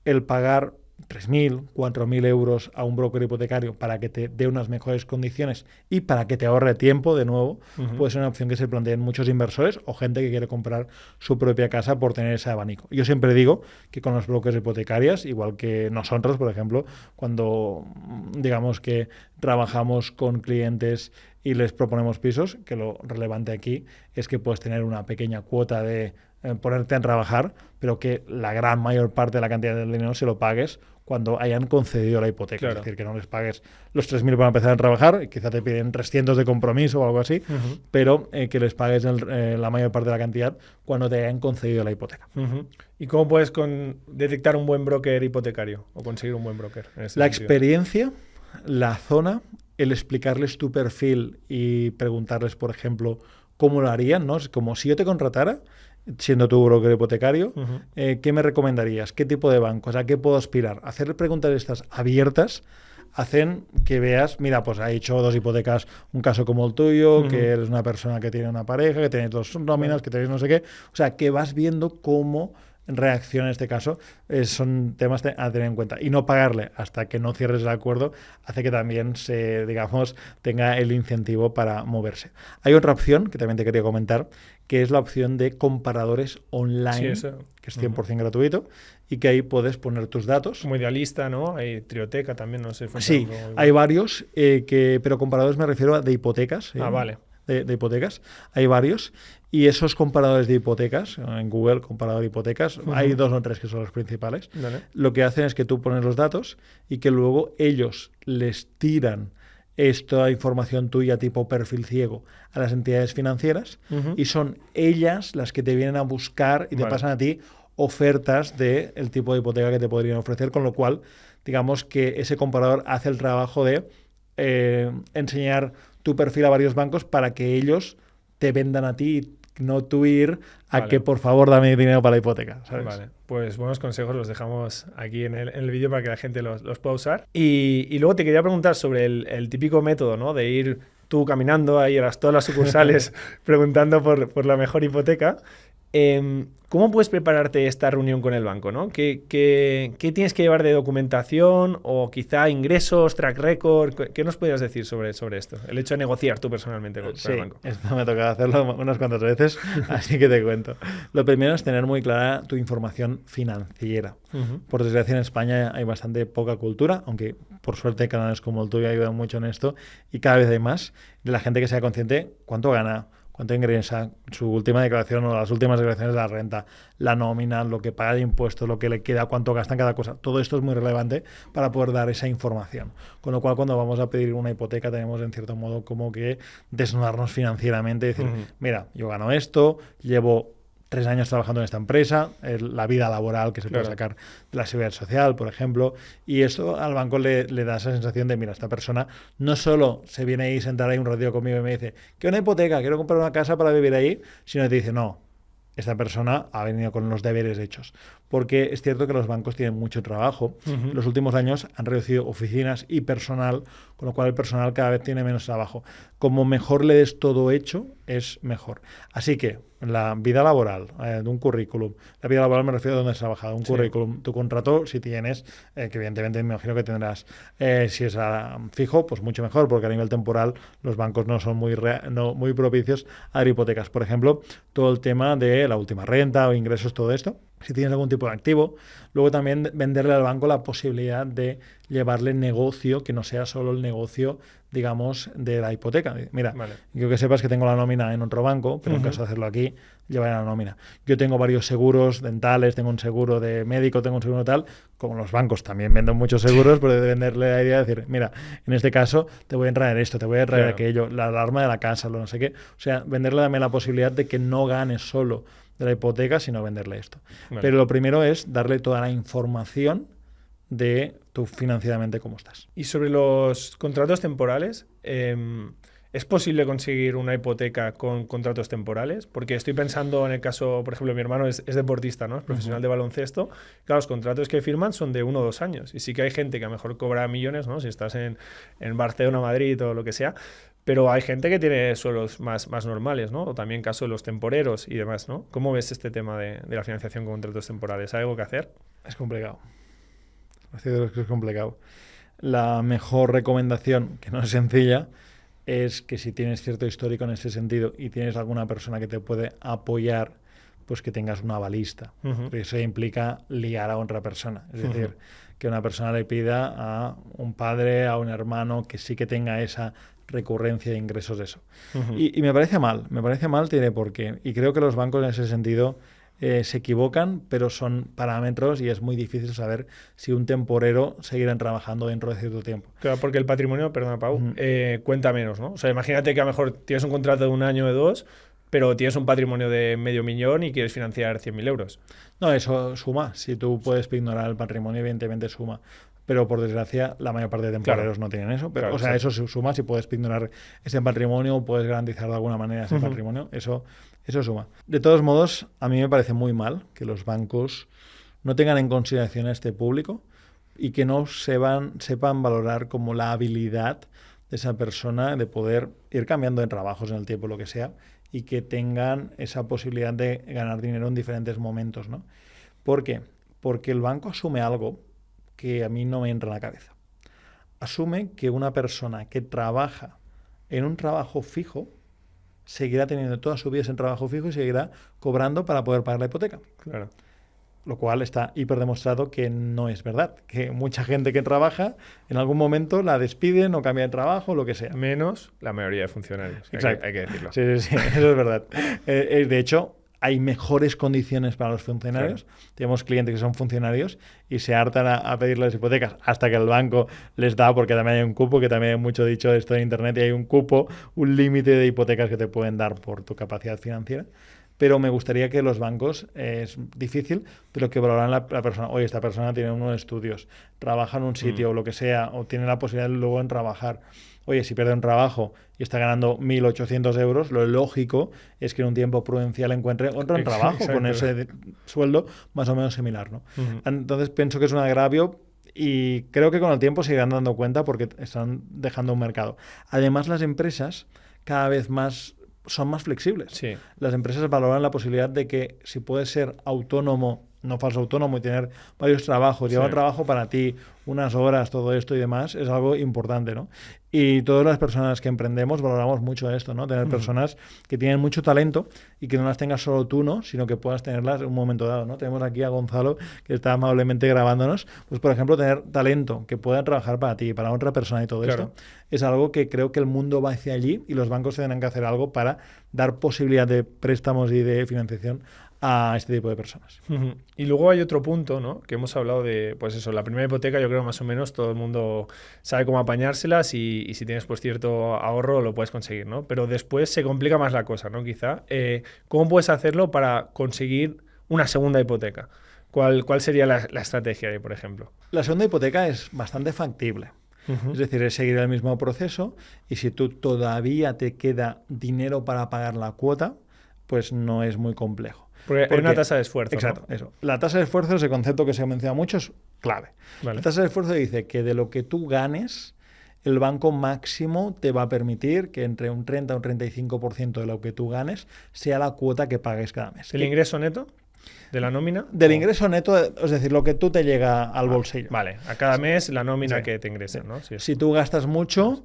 el pagar 3.000, 4.000 euros a un broker hipotecario para que te dé unas mejores condiciones y para que te ahorre tiempo, de nuevo, puede ser una opción que se planteen muchos inversores o gente que quiere comprar su propia casa por tener ese abanico. Yo siempre digo que con los brokers hipotecarios, igual que nosotros, por ejemplo, cuando digamos que trabajamos con clientes y les proponemos pisos, que lo relevante aquí es que puedes tener una pequeña cuota de ponerte a trabajar, pero que la gran mayor parte de la cantidad del dinero se lo pagues cuando hayan concedido la hipoteca. Claro. Es decir, que no les pagues los 3.000 para empezar a trabajar, y quizá te piden 300 de compromiso o algo así, pero que les pagues la mayor parte de la cantidad cuando te hayan concedido la hipoteca. ¿Y cómo puedes detectar un buen broker hipotecario o conseguir un buen broker? La experiencia, la zona, el explicarles tu perfil y preguntarles, por ejemplo, cómo lo harían, ¿no? Es como si yo te contratara, siendo tu broker hipotecario, ¿qué me recomendarías? ¿Qué tipo de bancos? ¿A qué puedo aspirar? Hacer preguntas estas abiertas hacen que veas, mira, pues ha hecho 2 hipotecas, un caso como el tuyo, que eres una persona que tiene una pareja, que tenéis 2 nóminas, que tenéis no sé qué. O sea, que vas viendo cómo reacciona en este caso. Son temas a tener en cuenta. Y no pagarle hasta que no cierres el acuerdo hace que también se, digamos, tenga el incentivo para moverse. Hay otra opción que también te quería comentar, que es la opción de comparadores online, que es 100% gratuito, y que ahí puedes poner tus datos. Como Idealista, ¿no? Hay Trioteca también, no sé. Sí, hay varios, pero comparadores me refiero a de hipotecas. Vale. De hipotecas, hay varios, y esos comparadores de hipotecas, en Google, comparador de hipotecas, hay 2 o 3 que son los principales. Lo que hacen es que tú pones los datos y que luego ellos les tiran esta información tuya tipo perfil ciego a las entidades financieras, y son ellas las que te vienen a buscar y te pasan a ti ofertas del tipo de hipoteca que te podrían ofrecer, con lo cual digamos que ese comparador hace el trabajo de enseñar tu perfil a varios bancos para que ellos te vendan a ti, no tú ir a que por favor dame dinero para la hipoteca, ¿sabes? Vale, pues buenos consejos los dejamos aquí en el vídeo para que la gente los pueda usar. Y luego te quería preguntar sobre el típico método, ¿no? De ir tú caminando ahí a todas las sucursales preguntando por la mejor hipoteca. ¿Cómo puedes prepararte esta reunión con el banco, ¿no? ¿Qué tienes que llevar de documentación o quizá ingresos, track record? ¿Qué nos podrías decir sobre esto? El hecho de negociar tú personalmente con el banco. Esto me ha tocado hacerlo unas cuantas veces, así que te cuento. Lo primero es tener muy clara tu información financiera. Por desgracia en España hay bastante poca cultura, aunque por suerte canales como el tuyo ayudan mucho en esto, y cada vez hay más de la gente que sea consciente cuánto gana, cuánto ingresa, su última declaración o las últimas declaraciones de la renta, la nómina, lo que paga de impuestos, lo que le queda, cuánto gasta en cada cosa. Todo esto es muy relevante para poder dar esa información. Con lo cual, cuando vamos a pedir una hipoteca, tenemos en cierto modo como que desnudarnos financieramente y decir, mira, yo gano esto, llevo 3 años trabajando en esta empresa, la vida laboral que se puede sacar de la seguridad social, por ejemplo, y esto al banco le da esa sensación de, mira, esta persona no solo se viene ahí, sentar ahí un ratito conmigo y me dice, quiero una hipoteca, quiero comprar una casa para vivir ahí, sino que te dice, no, esta persona ha venido con los deberes hechos. Porque es cierto que los bancos tienen mucho trabajo. En los últimos años han reducido oficinas y personal, con lo cual el personal cada vez tiene menos trabajo. Como mejor le des todo hecho, es mejor. Así que la vida laboral de un currículum, la vida laboral me refiero a dónde has trabajado, un currículum, tu contrato, si tienes, que evidentemente me imagino que tendrás, si es fijo, pues mucho mejor, porque a nivel temporal los bancos no son muy propicios a dar hipotecas. Por ejemplo, todo el tema de la última renta o ingresos, todo esto. Si tienes algún tipo de activo, luego también venderle al banco la posibilidad de llevarle negocio que no sea solo el negocio, digamos, de la hipoteca. Mira, yo que sepas que tengo la nómina en otro banco, pero en caso de hacerlo aquí, llevaré la nómina. Yo tengo varios seguros dentales, tengo un seguro de médico, tengo un seguro tal, como los bancos también venden muchos seguros, pero de venderle la idea de decir, mira, en este caso te voy a traer esto, te voy a traer aquello, la alarma de la casa, lo no sé qué. O sea, venderle también la posibilidad de que no gane solo de la hipoteca, sino venderle esto. Pero lo primero es darle toda la información de tú financieramente cómo estás. Y sobre los contratos temporales, ¿es posible conseguir una hipoteca con contratos temporales? Porque estoy pensando en el caso, por ejemplo, mi hermano es deportista, ¿no? Es profesional de baloncesto. Claro, los contratos que firman son de 1 o 2 años. Y sí que hay gente que a lo mejor cobra millones, ¿no? Si estás en Barcelona, Madrid o lo que sea. Pero hay gente que tiene sueldos más normales, ¿no? O también caso de los temporeros y demás, ¿no? ¿Cómo ves este tema de la financiación con contratos temporales? ¿Hay algo que hacer? Es complicado. Es complicado. La mejor recomendación, que no es sencilla, es que si tienes cierto histórico en ese sentido y tienes alguna persona que te puede apoyar, pues que tengas una avalista. Porque eso implica liar a otra persona. Es decir, que una persona le pida a un padre, a un hermano, que sí que tenga esa recurrencia de ingresos de eso. Y me parece mal, tiene por qué. Y creo que los bancos en ese sentido se equivocan, pero son parámetros y es muy difícil saber si un temporero seguirá trabajando dentro de cierto tiempo. Claro, porque el patrimonio, perdona Pau, cuenta menos, ¿no? O sea, imagínate que a lo mejor tienes un contrato de 1 año o de 2, pero tienes un patrimonio de $500,000 y quieres financiar 100.000 euros. No, eso suma. Si tú puedes ignorar el patrimonio, evidentemente suma. Pero por desgracia, la mayor parte de temporeros no tienen eso. Pero, eso se suma. Si puedes ignorar ese patrimonio, puedes garantizar de alguna manera ese patrimonio, eso suma. De todos modos, a mí me parece muy mal que los bancos no tengan en consideración a este público y que no sepan valorar como la habilidad de esa persona de poder ir cambiando de trabajos en el tiempo, lo que sea, y que tengan esa posibilidad de ganar dinero en diferentes momentos, ¿no? ¿Por qué? Porque el banco asume algo que a mí no me entra en la cabeza. Asume que una persona que trabaja en un trabajo fijo seguirá teniendo toda su vida en trabajo fijo y seguirá cobrando para poder pagar la hipoteca. Claro. Lo cual está hiper demostrado que no es verdad. Que mucha gente que trabaja, en algún momento la despiden o cambia de trabajo, lo que sea. Menos la mayoría de funcionarios. Exacto. Hay que decirlo. Sí, eso es verdad. De hecho, hay mejores condiciones para los funcionarios. Claro. Tenemos clientes que son funcionarios y se hartan a pedir las hipotecas hasta que el banco les da, porque también hay un cupo, que también hay mucho dicho esto en internet, y hay un cupo, un límite de hipotecas que te pueden dar por tu capacidad financiera. Pero me gustaría que los bancos, es difícil, pero que valoraran la persona. Oye, esta persona tiene unos estudios, trabaja en un sitio o lo que sea, o tiene la posibilidad luego en trabajar. Oye, si pierde un trabajo y está ganando 1.800 euros, lo lógico es que en un tiempo prudencial encuentre otro trabajo con ese sueldo más o menos similar, ¿no? Entonces pienso que es un agravio y creo que con el tiempo se irán dando cuenta porque están dejando un mercado. Además, las empresas cada vez más son más flexibles. Sí. Las empresas valoran la posibilidad de que si puedes ser autónomo, no falso autónomo, y tener varios trabajos, llevar trabajo para ti, unas horas, todo esto y demás, es algo importante, ¿no? Y todas las personas que emprendemos valoramos mucho esto, ¿no? Tener personas que tienen mucho talento y que no las tengas solo tú, ¿no? Sino que puedas tenerlas en un momento dado, ¿no? Tenemos aquí a Gonzalo, que está amablemente grabándonos. Pues, por ejemplo, tener talento que pueda trabajar para ti, para otra persona y todo esto, es algo que creo que el mundo va hacia allí y los bancos tienen que hacer algo para dar posibilidad de préstamos y de financiación a este tipo de personas. Y luego hay otro punto, ¿no? Que hemos hablado de, pues eso, la primera hipoteca, yo creo más o menos todo el mundo sabe cómo apañárselas y si tienes pues cierto ahorro lo puedes conseguir, ¿no? Pero después se complica más la cosa, ¿no? Quizá. ¿Cómo puedes hacerlo para conseguir una segunda hipoteca? ¿Cuál sería la estrategia ahí, por ejemplo? La segunda hipoteca es bastante factible. Es decir, es seguir el mismo proceso y si tú todavía te queda dinero para pagar la cuota, pues no es muy complejo. Porque hay una tasa de esfuerzo. Exacto, ¿no? eso. La tasa de esfuerzo, ese concepto que se menciona mucho, es clave. Vale. La tasa de esfuerzo dice que de lo que tú ganes, el banco máximo te va a permitir que entre un 30 o un 35% de lo que tú ganes sea la cuota que pagues cada mes. ¿El ingreso neto de la nómina? Del ingreso neto, es decir, lo que tú te llega al bolsillo. Vale, a cada mes la nómina que te ingresa, ¿no? Sí, si tú gastas mucho,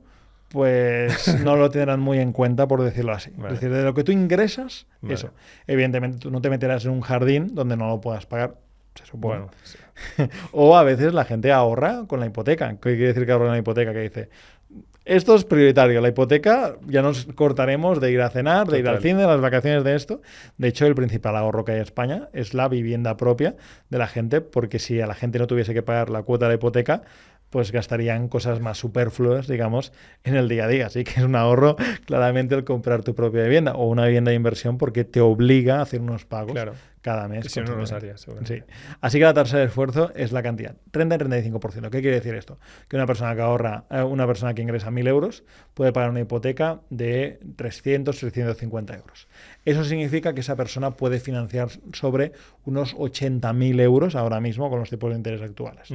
pues no lo tendrán muy en cuenta, por decirlo así. Vale. Es decir, de lo que tú ingresas, Vale. eso. Evidentemente, tú no te meterás en un jardín donde no lo puedas pagar, se supone. Bueno, sí. O a veces la gente ahorra con la hipoteca. ¿Qué quiere decir que ahorra con la hipoteca? Que dice, esto es prioritario, la hipoteca ya nos cortaremos de ir a cenar, de ir al cine, de las vacaciones de esto. De hecho, el principal ahorro que hay en España es la vivienda propia de la gente, porque si a la gente no tuviese que pagar la cuota de la hipoteca, pues gastarían cosas más superfluas, digamos, en el día a día. Así que es un ahorro claramente el comprar tu propia vivienda o una vivienda de inversión porque te obliga a hacer unos pagos cada mes. Que si no los harías, seguramente. Sí. Así que la tasa de esfuerzo es la cantidad, 30-35%. ¿Qué quiere decir esto? Que una persona que ahorra, una persona que ingresa 1.000 euros puede pagar una hipoteca de 300-350 euros. Eso significa que esa persona puede financiar sobre unos 80.000 euros ahora mismo con los tipos de interés actuales.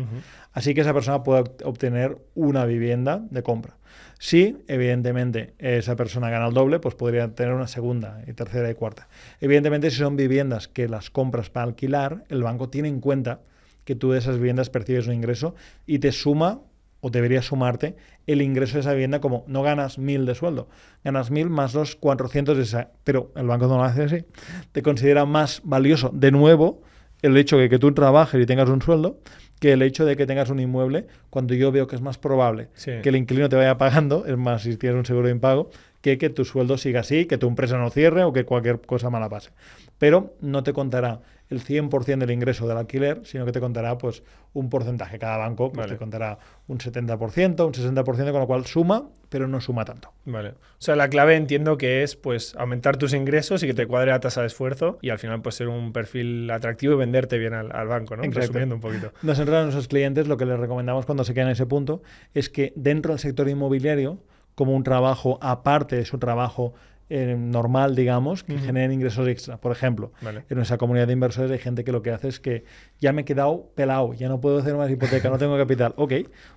Así que esa persona puede obtener una vivienda de compra. Si, evidentemente, esa persona gana el doble, pues podría tener una segunda y tercera y cuarta. Evidentemente, si son viviendas que las compras para alquilar, el banco tiene en cuenta que tú de esas viviendas percibes un ingreso y te suma, o debería sumarte, el ingreso de esa vivienda como no ganas 1.000 de sueldo, ganas 1.000 más los 400 de esa. Pero el banco no lo hace así. Te considera más valioso, de nuevo, el hecho de que tú trabajes y tengas un sueldo, que el hecho de que tengas un inmueble, cuando yo veo que es más probable que el inquilino te vaya pagando, es más, si tienes un seguro de impago, que tu sueldo siga así, que tu empresa no cierre o que cualquier cosa mala pase. Pero no te contará el 100% del ingreso del alquiler, sino que te contará pues un porcentaje. Cada banco pues, te contará un 70%, un 60%, con lo cual suma, pero no suma tanto. Vale. O sea, la clave entiendo que es pues aumentar tus ingresos y que te cuadre la tasa de esfuerzo y al final pues ser un perfil atractivo y venderte bien al banco, ¿no? Exacto. Resumiendo un poquito. Nosotros a nuestros clientes lo que les recomendamos cuando se quedan en ese punto es que dentro del sector inmobiliario, como un trabajo aparte de su trabajo normal, digamos, que generen ingresos extra. Por ejemplo, en nuestra comunidad de inversores hay gente que lo que hace es que ya me he quedado pelado, ya no puedo hacer más hipoteca, no tengo capital. Ok,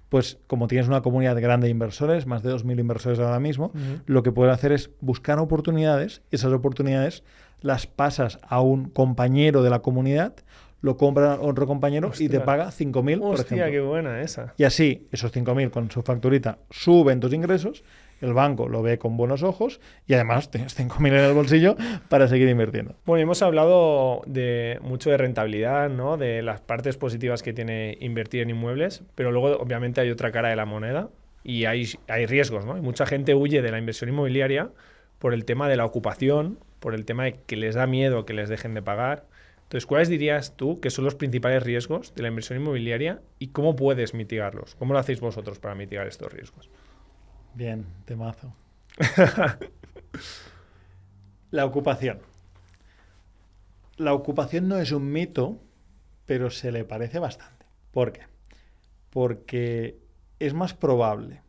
pues como tienes una comunidad grande de inversores, más de 2.000 inversores ahora mismo, lo que puedes hacer es buscar oportunidades, y esas oportunidades las pasas a un compañero de la comunidad, lo compra otro compañero y te paga 5.000, por ejemplo. Hostia, qué buena esa. Y así, esos 5.000 con su facturita suben tus ingresos, el banco lo ve con buenos ojos y además tienes 5.000 en el bolsillo para seguir invirtiendo. Bueno, hemos hablado mucho de rentabilidad, ¿no? De las partes positivas que tiene invertir en inmuebles, pero luego obviamente hay otra cara de la moneda y hay riesgos, ¿no? Y mucha gente huye de la inversión inmobiliaria por el tema de la ocupación, por el tema de que les da miedo que les dejen de pagar. Entonces, ¿cuáles dirías tú que son los principales riesgos de la inversión inmobiliaria y cómo puedes mitigarlos? ¿Cómo lo hacéis vosotros para mitigar estos riesgos? Bien, temazo. La ocupación. La ocupación no es un mito, pero se le parece bastante. ¿Por qué? Porque es más probable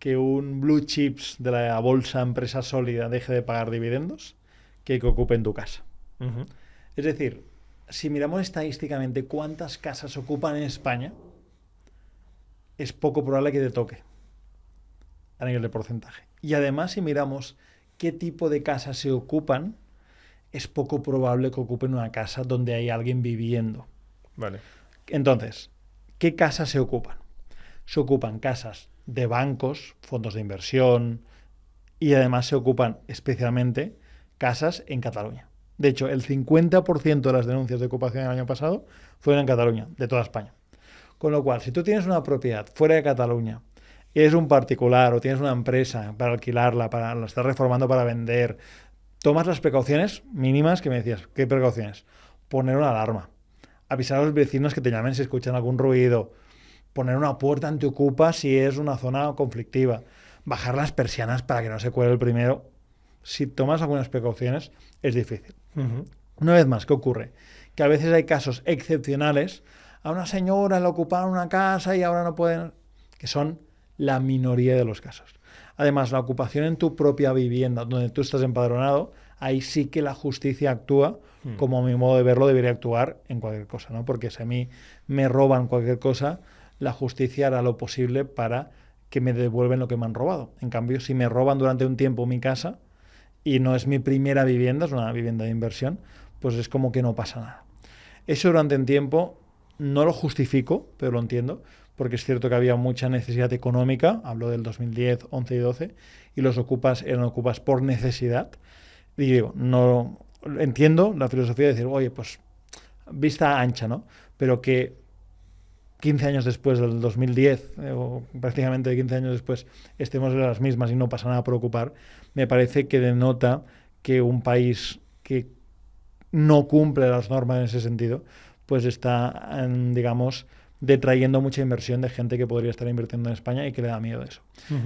que un blue chips de la bolsa empresa sólida deje de pagar dividendos que ocupe en tu casa. Es decir, si miramos estadísticamente cuántas casas ocupan en España, es poco probable que te toque a nivel de porcentaje. Y además, si miramos qué tipo de casas se ocupan, es poco probable que ocupen una casa donde hay alguien viviendo. Vale. Entonces, ¿qué casas se ocupan? Se ocupan casas de bancos, fondos de inversión, y además se ocupan especialmente casas en Cataluña. De hecho, el 50% de las denuncias de ocupación el año pasado fueron en Cataluña, de toda España. Con lo cual, si tú tienes una propiedad fuera de Cataluña, y eres un particular o tienes una empresa para alquilarla, la estás reformando para vender, tomas las precauciones mínimas que me decías. ¿Qué precauciones? Poner una alarma, avisar a los vecinos que te llamen si escuchan algún ruido, poner una puerta antiocupa si es una zona conflictiva, bajar las persianas para que no se cuele el primero. Si tomas algunas precauciones, es difícil. Una vez más, ¿qué ocurre? Que a veces hay casos excepcionales. A una señora le ocuparon una casa y ahora no pueden... que son la minoría de los casos. Además, la ocupación en tu propia vivienda, donde tú estás empadronado, ahí sí que la justicia actúa como a mi modo de verlo debería actuar en cualquier cosa, ¿no? Porque si a mí me roban cualquier cosa, la justicia hará lo posible para que me devuelven lo que me han robado. En cambio, si me roban durante un tiempo mi casa y no es mi primera vivienda, es una vivienda de inversión, pues es como que no pasa nada. Eso durante un tiempo no lo justifico, pero lo entiendo, porque es cierto que había mucha necesidad económica, hablo del 2010, 11 y 12, y los ocupas eran ocupas por necesidad. Y digo, no entiendo la filosofía de decir, oye, pues vista ancha, ¿no? Pero que 15 años después del 2010, o prácticamente 15 años después, estemos en las mismas y no pasa nada por ocupar, me parece que denota que un país que no cumple las normas en ese sentido, pues está, digamos, detrayendo mucha inversión de gente que podría estar invirtiendo en España y que le da miedo eso.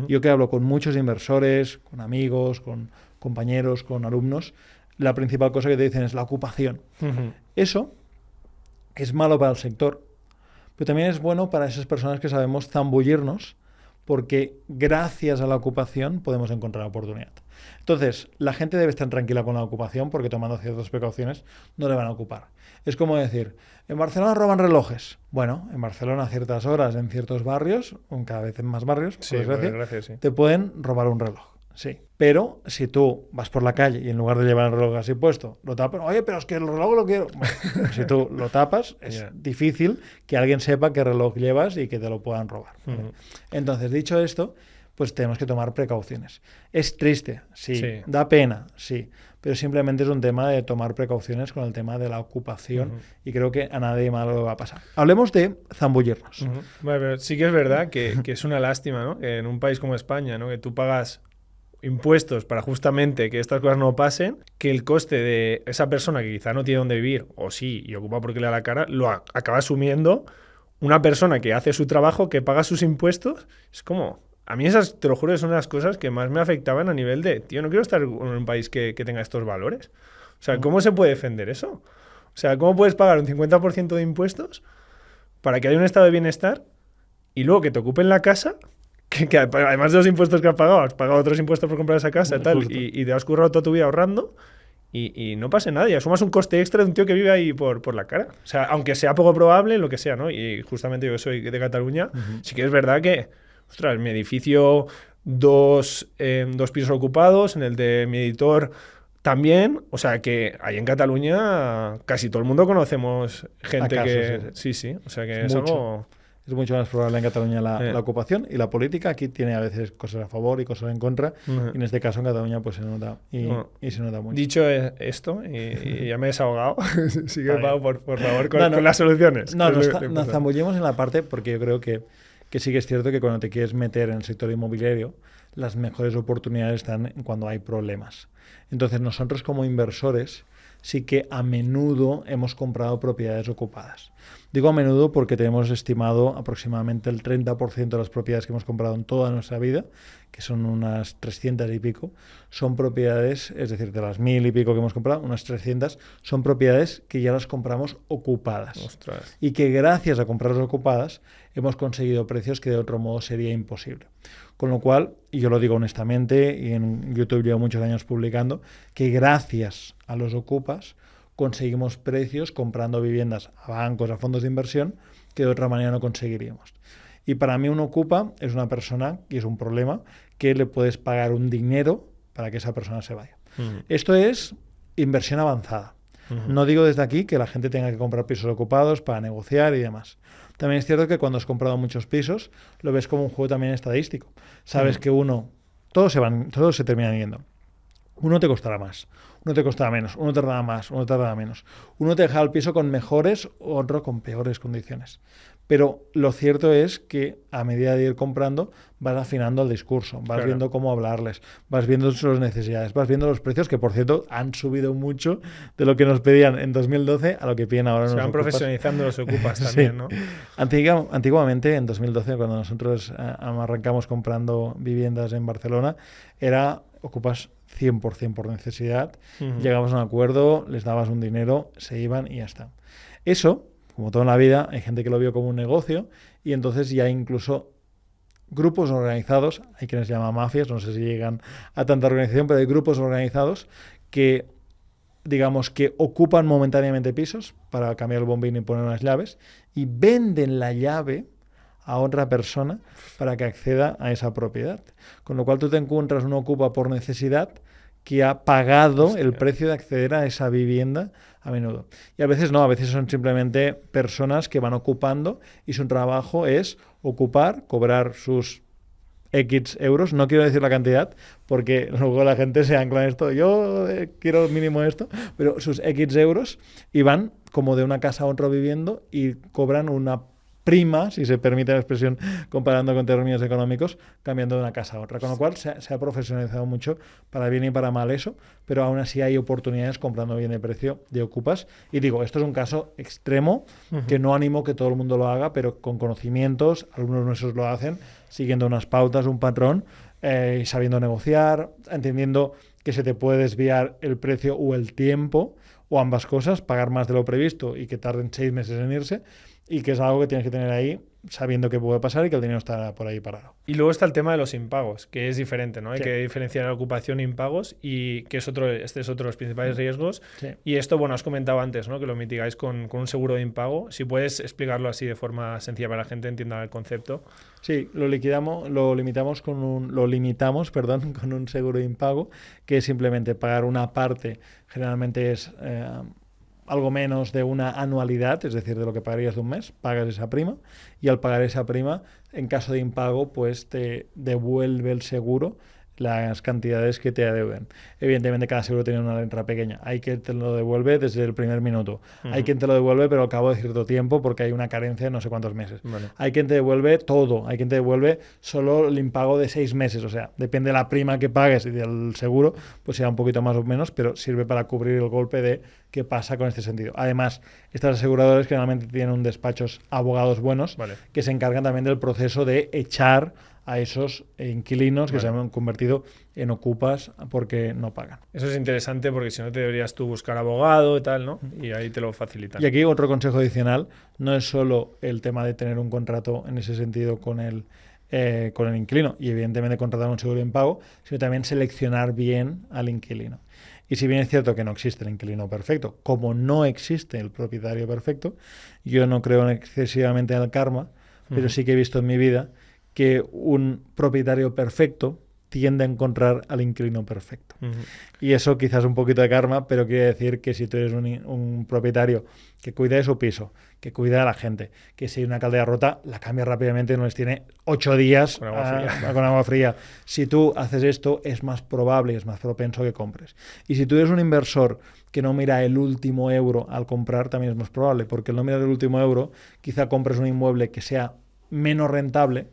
Yo que hablo con muchos inversores, con amigos, con compañeros, con alumnos, la principal cosa que te dicen es la ocupación. Eso es malo para el sector, pero también es bueno para esas personas que sabemos zambullirnos, porque gracias a la ocupación podemos encontrar oportunidad. Entonces, la gente debe estar tranquila con la ocupación porque tomando ciertas precauciones no le van a ocupar. Es como decir, en Barcelona roban relojes. Bueno, en Barcelona a ciertas horas, en ciertos barrios, cada vez en más barrios, Sí, por desgracia, sí. te pueden robar un reloj. Sí, pero si tú vas por la calle y en lugar de llevar el reloj así puesto, lo tapas, oye, pero es que el reloj lo quiero. Bueno, si tú lo tapas, es difícil que alguien sepa qué reloj llevas y que te lo puedan robar. ¿Vale? Entonces, dicho esto, pues tenemos que tomar precauciones. Es triste, sí. Da pena, sí, pero simplemente es un tema de tomar precauciones con el tema de la ocupación y creo que a nadie malo le va a pasar. Hablemos de zambullirnos. Bueno, pero sí que es verdad que es una lástima, ¿no? Que en un país como España, ¿no? Que tú pagas impuestos para justamente que estas cosas no pasen, que el coste de esa persona que quizá no tiene dónde vivir, o sí, y ocupa porque le da la cara, lo acaba asumiendo una persona que hace su trabajo, que paga sus impuestos. Es como... A mí esas, te lo juro, son las cosas que más me afectaban a nivel de, tío, no quiero estar en un país que tenga estos valores. O sea, ¿cómo se puede defender eso? O sea, ¿cómo puedes pagar un 50% de impuestos para que haya un estado de bienestar y luego que te ocupen la casa, que además de los impuestos que has pagado otros impuestos por comprar esa casa y tal, y te has currado toda tu vida ahorrando y no pase nada, y asumas un coste extra de un tío que vive ahí por la cara. O sea, aunque sea poco probable, lo que sea, ¿no? Y justamente yo soy de Cataluña, sí que es verdad que, ostras, mi edificio, dos pisos ocupados, en el de mi editor también, o sea que ahí en Cataluña casi todo el mundo conocemos gente ¿Acaso? que... Sí, o sea que es algo... Es mucho más probable en Cataluña la ocupación, y la política aquí tiene a veces cosas a favor y cosas en contra, y en este caso en Cataluña pues se nota y se nota mucho. Dicho esto, y ya me he desahogado, sigue Pau, por favor, con las soluciones. No, nos zambullimos en la parte, porque yo creo que sí que es cierto que cuando te quieres meter en el sector inmobiliario, las mejores oportunidades están cuando hay problemas. Entonces nosotros como inversores sí que a menudo hemos comprado propiedades ocupadas. Digo a menudo porque tenemos estimado aproximadamente el 30% de las propiedades que hemos comprado en toda nuestra vida, que son unas 300 y pico, son propiedades, es decir, de las 1000 y pico que hemos comprado, unas 300 son propiedades que ya las compramos ocupadas. Ostras. Y que gracias a comprarlas ocupadas hemos conseguido precios que de otro modo sería imposible. Con lo cual, y yo lo digo honestamente, y en YouTube llevo muchos años publicando, que gracias a los ocupas conseguimos precios comprando viviendas a bancos, a fondos de inversión, que de otra manera no conseguiríamos. Y para mí un ocupa es una persona, y es un problema, que le puedes pagar un dinero para que esa persona se vaya. Esto es inversión avanzada. No digo desde aquí que la gente tenga que comprar pisos ocupados para negociar y demás. También es cierto que cuando has comprado muchos pisos, lo ves como un juego también estadístico. Sabes que todos se terminan yendo. Uno te costará más, uno te costará menos, uno tardará más, uno tardará menos. Uno te dejará el piso con mejores, otro con peores condiciones. Pero lo cierto es que a medida de ir comprando vas afinando el discurso, vas viendo cómo hablarles, vas viendo sus necesidades, vas viendo los precios, que por cierto han subido mucho de lo que nos pedían en 2012 a lo que piden ahora. Se van profesionalizando los ocupas también, ¿no? Antiguamente, en 2012, cuando nosotros arrancamos comprando viviendas en Barcelona, era ocupas 100% por necesidad, llegabas a un acuerdo, les dabas un dinero, se iban y ya está. Eso, como toda la vida, hay gente que lo vio como un negocio y entonces ya incluso grupos organizados, hay quienes llaman mafias, no sé si llegan a tanta organización, pero hay grupos organizados que, digamos, que ocupan momentáneamente pisos para cambiar el bombín y poner unas llaves y venden la llave a otra persona para que acceda a esa propiedad. Con lo cual tú te encuentras un ocupa por necesidad que ha pagado el precio de acceder a esa vivienda a menudo. Y a veces no, a veces son simplemente personas que van ocupando y su trabajo es ocupar, cobrar sus X euros, no quiero decir la cantidad, porque luego la gente se ancla en esto, yo quiero mínimo esto, pero sus X euros y van como de una casa a otra viviendo y cobran una prima, si se permite la expresión comparando con términos económicos, cambiando de una casa a otra. Con lo cual se ha profesionalizado mucho para bien y para mal eso, pero aún así hay oportunidades comprando bien de precio de ocupas. Y digo, esto es un caso extremo que no animo que todo el mundo lo haga, pero con conocimientos, algunos nuestros lo hacen, siguiendo unas pautas, un patrón, sabiendo negociar, entendiendo que se te puede desviar el precio o el tiempo, o ambas cosas, pagar más de lo previsto y que tarden 6 meses en irse, y que es algo que tienes que tener ahí sabiendo que puede pasar y que el dinero está por ahí parado. Y luego está el tema de los impagos, que es diferente, ¿no? Hay Sí. que diferenciar la ocupación e impagos y que es este es otro de los principales riesgos. Sí. Y esto, bueno, has comentado antes, ¿no? Que lo mitigáis con un seguro de impago. Si puedes explicarlo así de forma sencilla para que la gente entienda el concepto. Sí, lo limitamos con un seguro de impago, que es simplemente pagar una parte, generalmente es algo menos de una anualidad, es decir, de lo que pagarías de un mes, pagas esa prima, y al pagar esa prima, en caso de impago, pues te devuelve el seguro las cantidades que te adeuden. Evidentemente cada seguro tiene una letra pequeña. Hay quien te lo devuelve desde el primer minuto. Hay quien te lo devuelve pero al cabo de cierto tiempo porque hay una carencia de no sé cuántos meses. Vale. Hay quien te devuelve todo. Hay quien te devuelve solo el impago de 6 meses. O sea, depende de la prima que pagues y del seguro, pues sea un poquito más o menos, pero sirve para cubrir el golpe de qué pasa con este sentido. Además, estas aseguradoras generalmente tienen un despachos abogados buenos Vale. que se encargan también del proceso de echar a esos inquilinos que se han convertido en ocupas porque no pagan. Eso es interesante porque si no te deberías tú buscar abogado y tal, ¿no? Y ahí te lo facilitan. Y aquí otro consejo adicional, no es solo el tema de tener un contrato en ese sentido con el inquilino y evidentemente contratar un seguro de impago, sino también seleccionar bien al inquilino. Y si bien es cierto que no existe el inquilino perfecto, como no existe el propietario perfecto, yo no creo excesivamente en el karma, pero sí que he visto en mi vida que un propietario perfecto tiende a encontrar al inquilino perfecto. Y eso quizás un poquito de karma, pero quiere decir que si tú eres un propietario que cuida de su piso, que cuida de la gente, que si hay una caldera rota, la cambia rápidamente, no les tiene 8 días con agua fría. Con agua fría. Si tú haces esto, es más probable, es más propenso que compres. Y si tú eres un inversor que no mira el último euro al comprar, también es más probable, porque al no mirar el último euro, quizá compres un inmueble que sea menos rentable,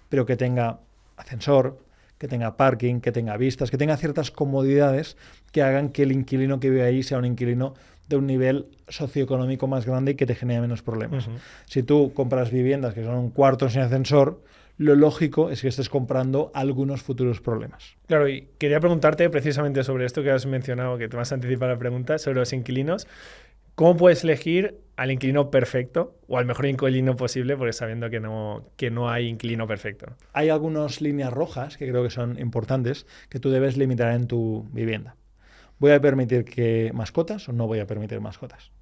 pero que tenga ascensor, que tenga parking, que tenga vistas, que tenga ciertas comodidades que hagan que el inquilino que vive ahí sea un inquilino de un nivel socioeconómico más grande y que te genere menos problemas. Si tú compras viviendas que son un cuarto sin ascensor, lo lógico es que estés comprando algunos futuros problemas. Claro, y quería preguntarte precisamente sobre esto que has mencionado, que te vas a anticipar la pregunta, sobre los inquilinos. ¿Cómo puedes elegir al inquilino perfecto o al mejor inquilino posible? Porque sabiendo que no hay inquilino perfecto. Hay algunas líneas rojas que creo que son importantes que tú debes limitar en tu vivienda. ¿Voy a permitir que mascotas o no voy a permitir mascotas?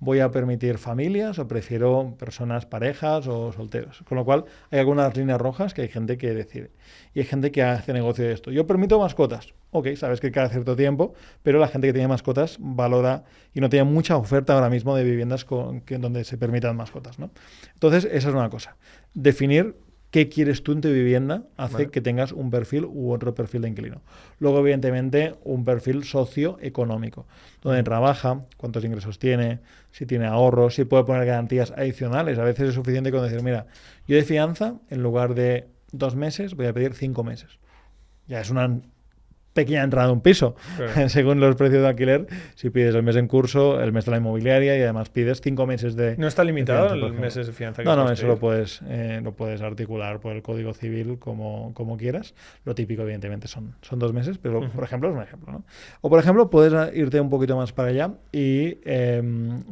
¿Voy a permitir familias o prefiero personas, parejas o solteros? Con lo cual hay algunas líneas rojas que hay gente que decide. Y hay gente que hace negocio de esto. Yo permito mascotas. Ok, sabes que cada cierto tiempo, pero la gente que tiene mascotas valora y no tiene mucha oferta ahora mismo de viviendas donde se permitan mascotas, ¿no? Entonces, esa es una cosa. Definir qué quieres tú en tu vivienda hace que tengas un perfil u otro perfil de inquilino. Luego, evidentemente, un perfil socioeconómico, donde trabaja, cuántos ingresos tiene, si tiene ahorros, si puede poner garantías adicionales. A veces es suficiente con decir, mira, yo de fianza, en lugar de 2 meses, voy a pedir 5 meses. Ya es una pequeña entrada de un piso, claro. Según los precios de alquiler, si pides el mes en curso, el mes de la inmobiliaria y además pides 5 meses de... ¿No está limitado fianza, el mes de fianza? No, eso lo puedes articular por el Código Civil como quieras. Lo típico, evidentemente, son 2 meses, pero por ejemplo es un ejemplo, ¿no? O por ejemplo, puedes irte un poquito más para allá y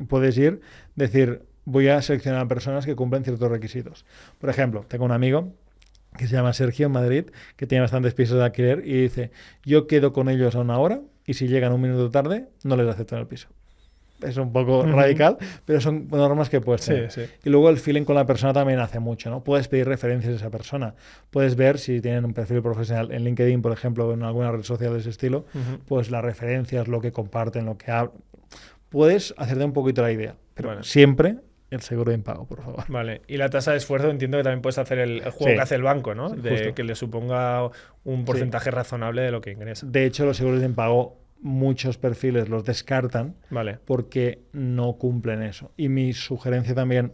puedes decir, voy a seleccionar a personas que cumplen ciertos requisitos. Por ejemplo, tengo un amigo que se llama Sergio en Madrid, que tiene bastantes pisos de alquiler y dice, yo quedo con ellos a 1 hora y si llegan un minuto tarde, no les aceptan el piso. Es un poco radical, pero son normas que puedes tener. Sí. Y luego el feeling con la persona también hace mucho, ¿no? Puedes pedir referencias de esa persona. Puedes ver si tienen un perfil profesional en LinkedIn, por ejemplo, o en alguna red social de ese estilo, pues las referencias, lo que comparten, lo que hablan. Puedes hacerte un poquito la idea, pero siempre el seguro de impago, por favor. Vale, y la tasa de esfuerzo entiendo que también puedes hacer el juego que hace el banco, ¿no? Sí, de que le suponga un porcentaje razonable de lo que ingresa. De hecho, los seguros de impago, muchos perfiles los descartan porque no cumplen eso. Y mi sugerencia también,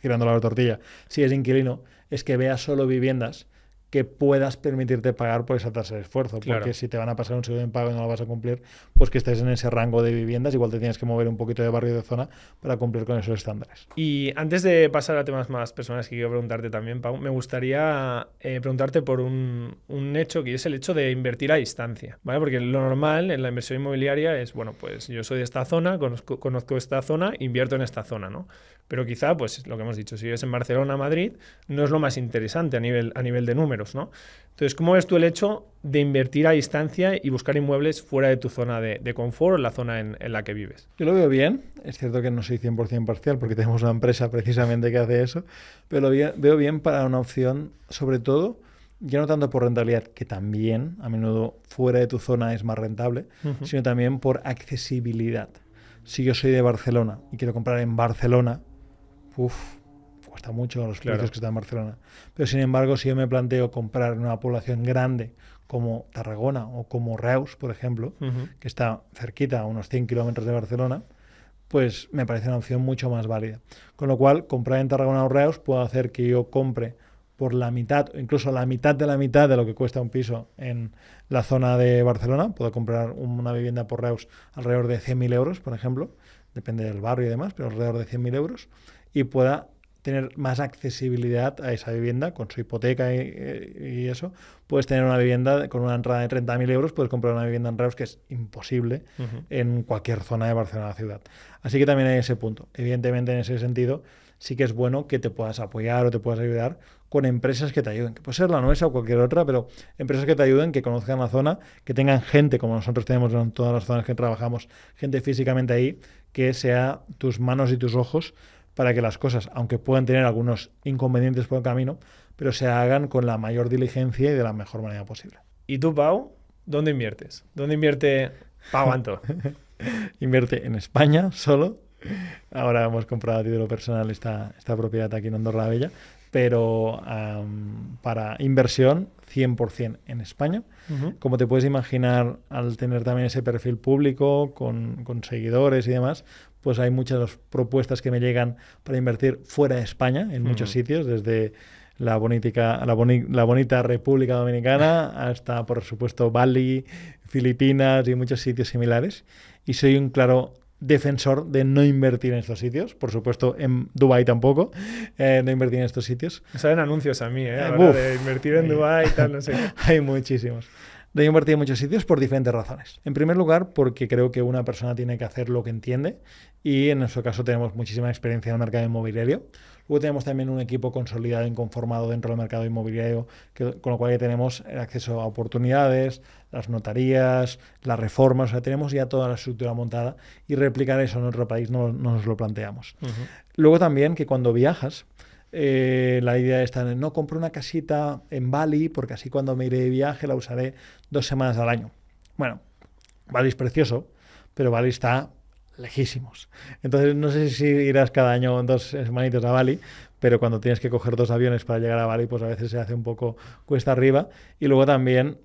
girando la tortilla, si es inquilino, es que veas solo viviendas que puedas permitirte pagar por esa tasa de esfuerzo, porque si te van a pasar un seguro de impago y no lo vas a cumplir, pues que estés en ese rango de viviendas, igual te tienes que mover un poquito de barrio y de zona para cumplir con esos estándares. Y antes de pasar a temas más personales que quiero preguntarte también, Pau, me gustaría preguntarte por un hecho que es el hecho de invertir a distancia, ¿vale? Porque lo normal en la inversión inmobiliaria es, bueno, pues yo soy de esta zona, conozco esta zona, invierto en esta zona, ¿no? Pero quizá, pues lo que hemos dicho, si vives en Barcelona, Madrid, no es lo más interesante a nivel de números, ¿no? Entonces, ¿cómo ves tú el hecho de invertir a distancia y buscar inmuebles fuera de tu zona de confort o en la zona en la que vives? Yo lo veo bien. Es cierto que no soy 100% parcial porque tenemos una empresa precisamente que hace eso, pero veo bien para una opción, sobre todo, ya no tanto por rentabilidad, que también a menudo fuera de tu zona es más rentable, sino también por accesibilidad. Si yo soy de Barcelona y quiero comprar en Barcelona, cuesta mucho los precios que están en Barcelona. Pero sin embargo, si yo me planteo comprar en una población grande como Tarragona o como Reus, por ejemplo, que está cerquita, a unos 100 kilómetros de Barcelona, pues me parece una opción mucho más válida. Con lo cual, comprar en Tarragona o Reus puede hacer que yo compre por la mitad, o incluso la mitad de lo que cuesta un piso en la zona de Barcelona. Puedo comprar una vivienda por Reus alrededor de 100.000 euros, por ejemplo, depende del barrio y demás, pero alrededor de 100.000 euros, y pueda tener más accesibilidad a esa vivienda con su hipoteca y eso. Puedes tener una vivienda con una entrada de 30.000 euros, puedes comprar una vivienda en Reus que es imposible en cualquier zona de Barcelona ciudad. Así que también hay ese punto. Evidentemente, en ese sentido, sí que es bueno que te puedas apoyar o te puedas ayudar con empresas que te ayuden, que puede ser la nuestra o cualquier otra, pero empresas que te ayuden, que conozcan la zona, que tengan gente, como nosotros tenemos en todas las zonas que trabajamos, gente físicamente ahí, que sea tus manos y tus ojos para que las cosas, aunque puedan tener algunos inconvenientes por el camino, pero se hagan con la mayor diligencia y de la mejor manera posible. ¿Y tú, Pau, dónde inviertes? ¿Dónde invierte Pau Antó? Invierte en España solo. Ahora hemos comprado a título personal esta propiedad aquí en Andorra la Bella, pero para inversión 100% en España. Como te puedes imaginar, al tener también ese perfil público con seguidores y demás, pues hay muchas propuestas que me llegan para invertir fuera de España, en muchos sitios, desde la bonita República Dominicana hasta, por supuesto, Bali, Filipinas y muchos sitios similares. Y soy un claro defensor de no invertir en estos sitios. Por supuesto, en Dubái tampoco, no invertir en estos sitios. Me salen anuncios a mí, ahora de invertir en Dubái y tal, no sé. Hay muchísimos. De invertir en muchos sitios por diferentes razones. En primer lugar, porque creo que una persona tiene que hacer lo que entiende y en nuestro caso tenemos muchísima experiencia en el mercado inmobiliario. Luego tenemos también un equipo consolidado y conformado dentro del mercado inmobiliario, con lo cual ya tenemos el acceso a oportunidades, las notarías, las reformas, o sea, tenemos ya toda la estructura montada y replicar eso en otro país no nos lo planteamos. Luego también que cuando viajas, la idea está en no compro una casita en Bali porque así cuando me iré de viaje la usaré 2 semanas al año. Bueno, Bali es precioso, pero Bali está lejísimos. Entonces no sé si irás cada año 2 semanitas a Bali, pero cuando tienes que coger 2 aviones para llegar a Bali, pues a veces se hace un poco cuesta arriba. Y luego también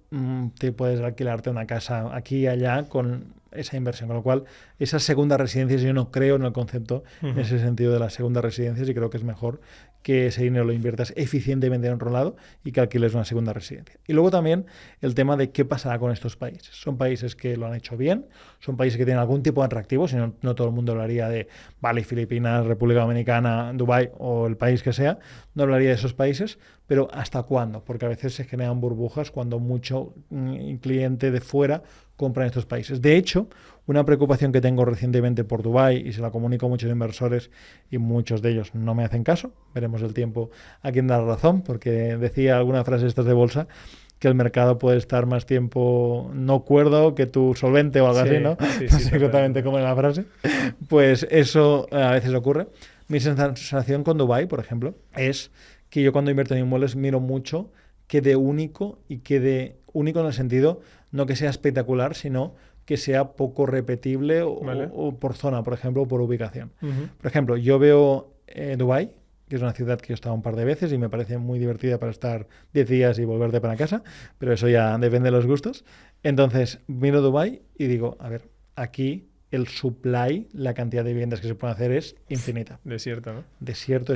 te puedes alquilarte una casa aquí y allá con esa inversión, con lo cual esas segundas residencias, yo no creo en el concepto en ese sentido de las segundas residencias y creo que es mejor que ese dinero lo inviertas eficientemente en otro lado y que alquiles una segunda residencia. Y luego también el tema de qué pasará con estos países. Son países que lo han hecho bien, son países que tienen algún tipo de atractivo, si no, no todo el mundo hablaría de Bali, Filipinas, República Dominicana, Dubái o el país que sea, no hablaría de esos países, pero ¿hasta cuándo? Porque a veces se generan burbujas cuando mucho cliente de fuera compra en estos países. De hecho, una preocupación que tengo recientemente por Dubái, y se la comunico a muchos inversores y muchos de ellos no me hacen caso, veremos el tiempo a quién da la razón, porque decía alguna frase estas de bolsa, que el mercado puede estar más tiempo no cuerdo que tu solvente o algo así, ¿no? Sí, No sé exactamente cómo es la frase. Pues eso a veces ocurre. Mi sensación con Dubái, por ejemplo, es que yo cuando invierto en inmuebles miro mucho quede único y quede único en el sentido no que sea espectacular, sino que sea poco repetible o por zona, por ejemplo, o por ubicación. Por ejemplo, yo veo Dubái, que es una ciudad que yo he estado un par de veces y me parece muy divertida para estar 10 días y volverte para casa, pero eso ya depende de los gustos. Entonces, miro Dubái y digo, a ver, aquí el supply, la cantidad de viviendas que se pueden hacer es infinita. Desierto, ¿no? Desierto.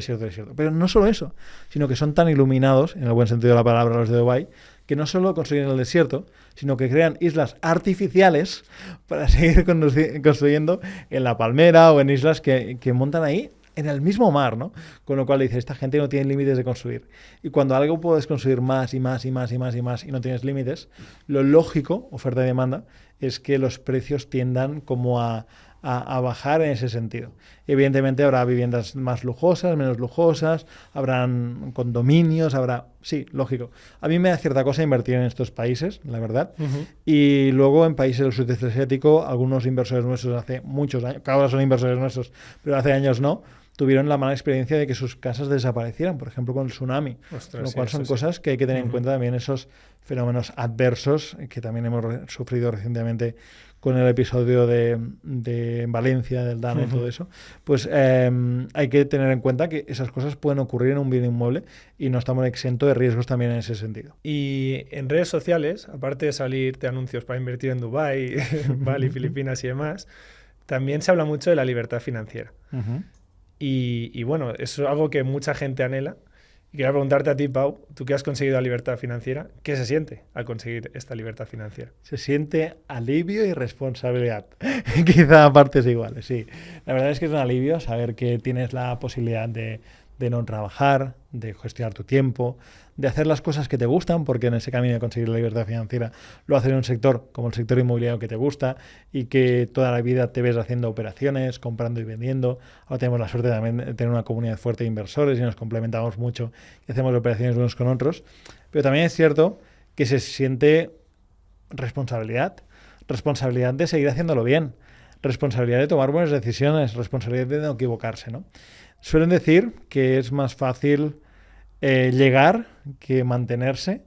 Pero no solo eso, sino que son tan iluminados, en el buen sentido de la palabra, los de Dubái, que no solo construyen el desierto, sino que crean islas artificiales para seguir construyendo en La Palmera o en islas que montan ahí en el mismo mar, ¿no? Con lo cual dice, esta gente no tiene límites de construir. Y cuando algo puedes construir más y más y más y más y más y no tienes límites, lo lógico, oferta y demanda, es que los precios tiendan como a bajar en ese sentido. Evidentemente habrá viviendas más lujosas, menos lujosas, habrán condominios, Sí, lógico. A mí me da cierta cosa invertir en estos países, la verdad. Y luego en países del sudeste asiático, algunos inversores nuestros hace muchos años, que ahora son inversores nuestros, pero hace años no, tuvieron la mala experiencia de que sus casas desaparecieran, por ejemplo, con el tsunami. Ostras, lo cual son cosas que hay que tener en cuenta también, esos fenómenos adversos que también hemos sufrido recientemente con el episodio de Valencia, del DANA y todo eso. Pues hay que tener en cuenta que esas cosas pueden ocurrir en un bien inmueble y no estamos exentos de riesgos también en ese sentido. Y en redes sociales, aparte de salirte anuncios para invertir en Dubái, Bali, Filipinas y demás, también se habla mucho de la libertad financiera. Y bueno, eso es algo que mucha gente anhela. Y quería preguntarte a ti, Pau, tú que has conseguido la libertad financiera, ¿qué se siente al conseguir esta libertad financiera? Se siente alivio y responsabilidad. Quizá a partes iguales, sí. La verdad es que es un alivio saber que tienes la posibilidad de no trabajar, de gestionar tu tiempo, de hacer las cosas que te gustan, porque en ese camino de conseguir la libertad financiera lo haces en un sector como el sector inmobiliario que te gusta y que toda la vida te ves haciendo operaciones, comprando y vendiendo. Ahora tenemos la suerte también de tener una comunidad fuerte de inversores y nos complementamos mucho y hacemos operaciones unos con otros. Pero también es cierto que se siente responsabilidad de seguir haciéndolo bien, responsabilidad de tomar buenas decisiones, responsabilidad de no equivocarse, ¿no? Suelen decir que es más fácil llegar que mantenerse.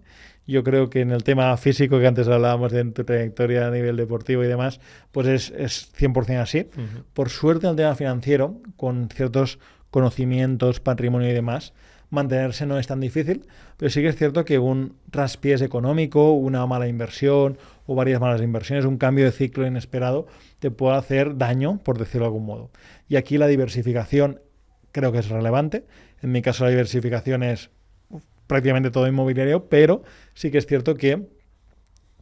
Yo creo que en el tema físico que antes hablábamos de tu trayectoria a nivel deportivo y demás, pues es 100% así. Por suerte en el tema financiero, con ciertos conocimientos, patrimonio y demás, mantenerse no es tan difícil, pero sí que es cierto que un traspiés económico, una mala inversión o varias malas inversiones, un cambio de ciclo inesperado, te puede hacer daño, por decirlo de algún modo. Y aquí la diversificación creo que es relevante. En mi caso la diversificación es prácticamente todo inmobiliario, pero sí que es cierto que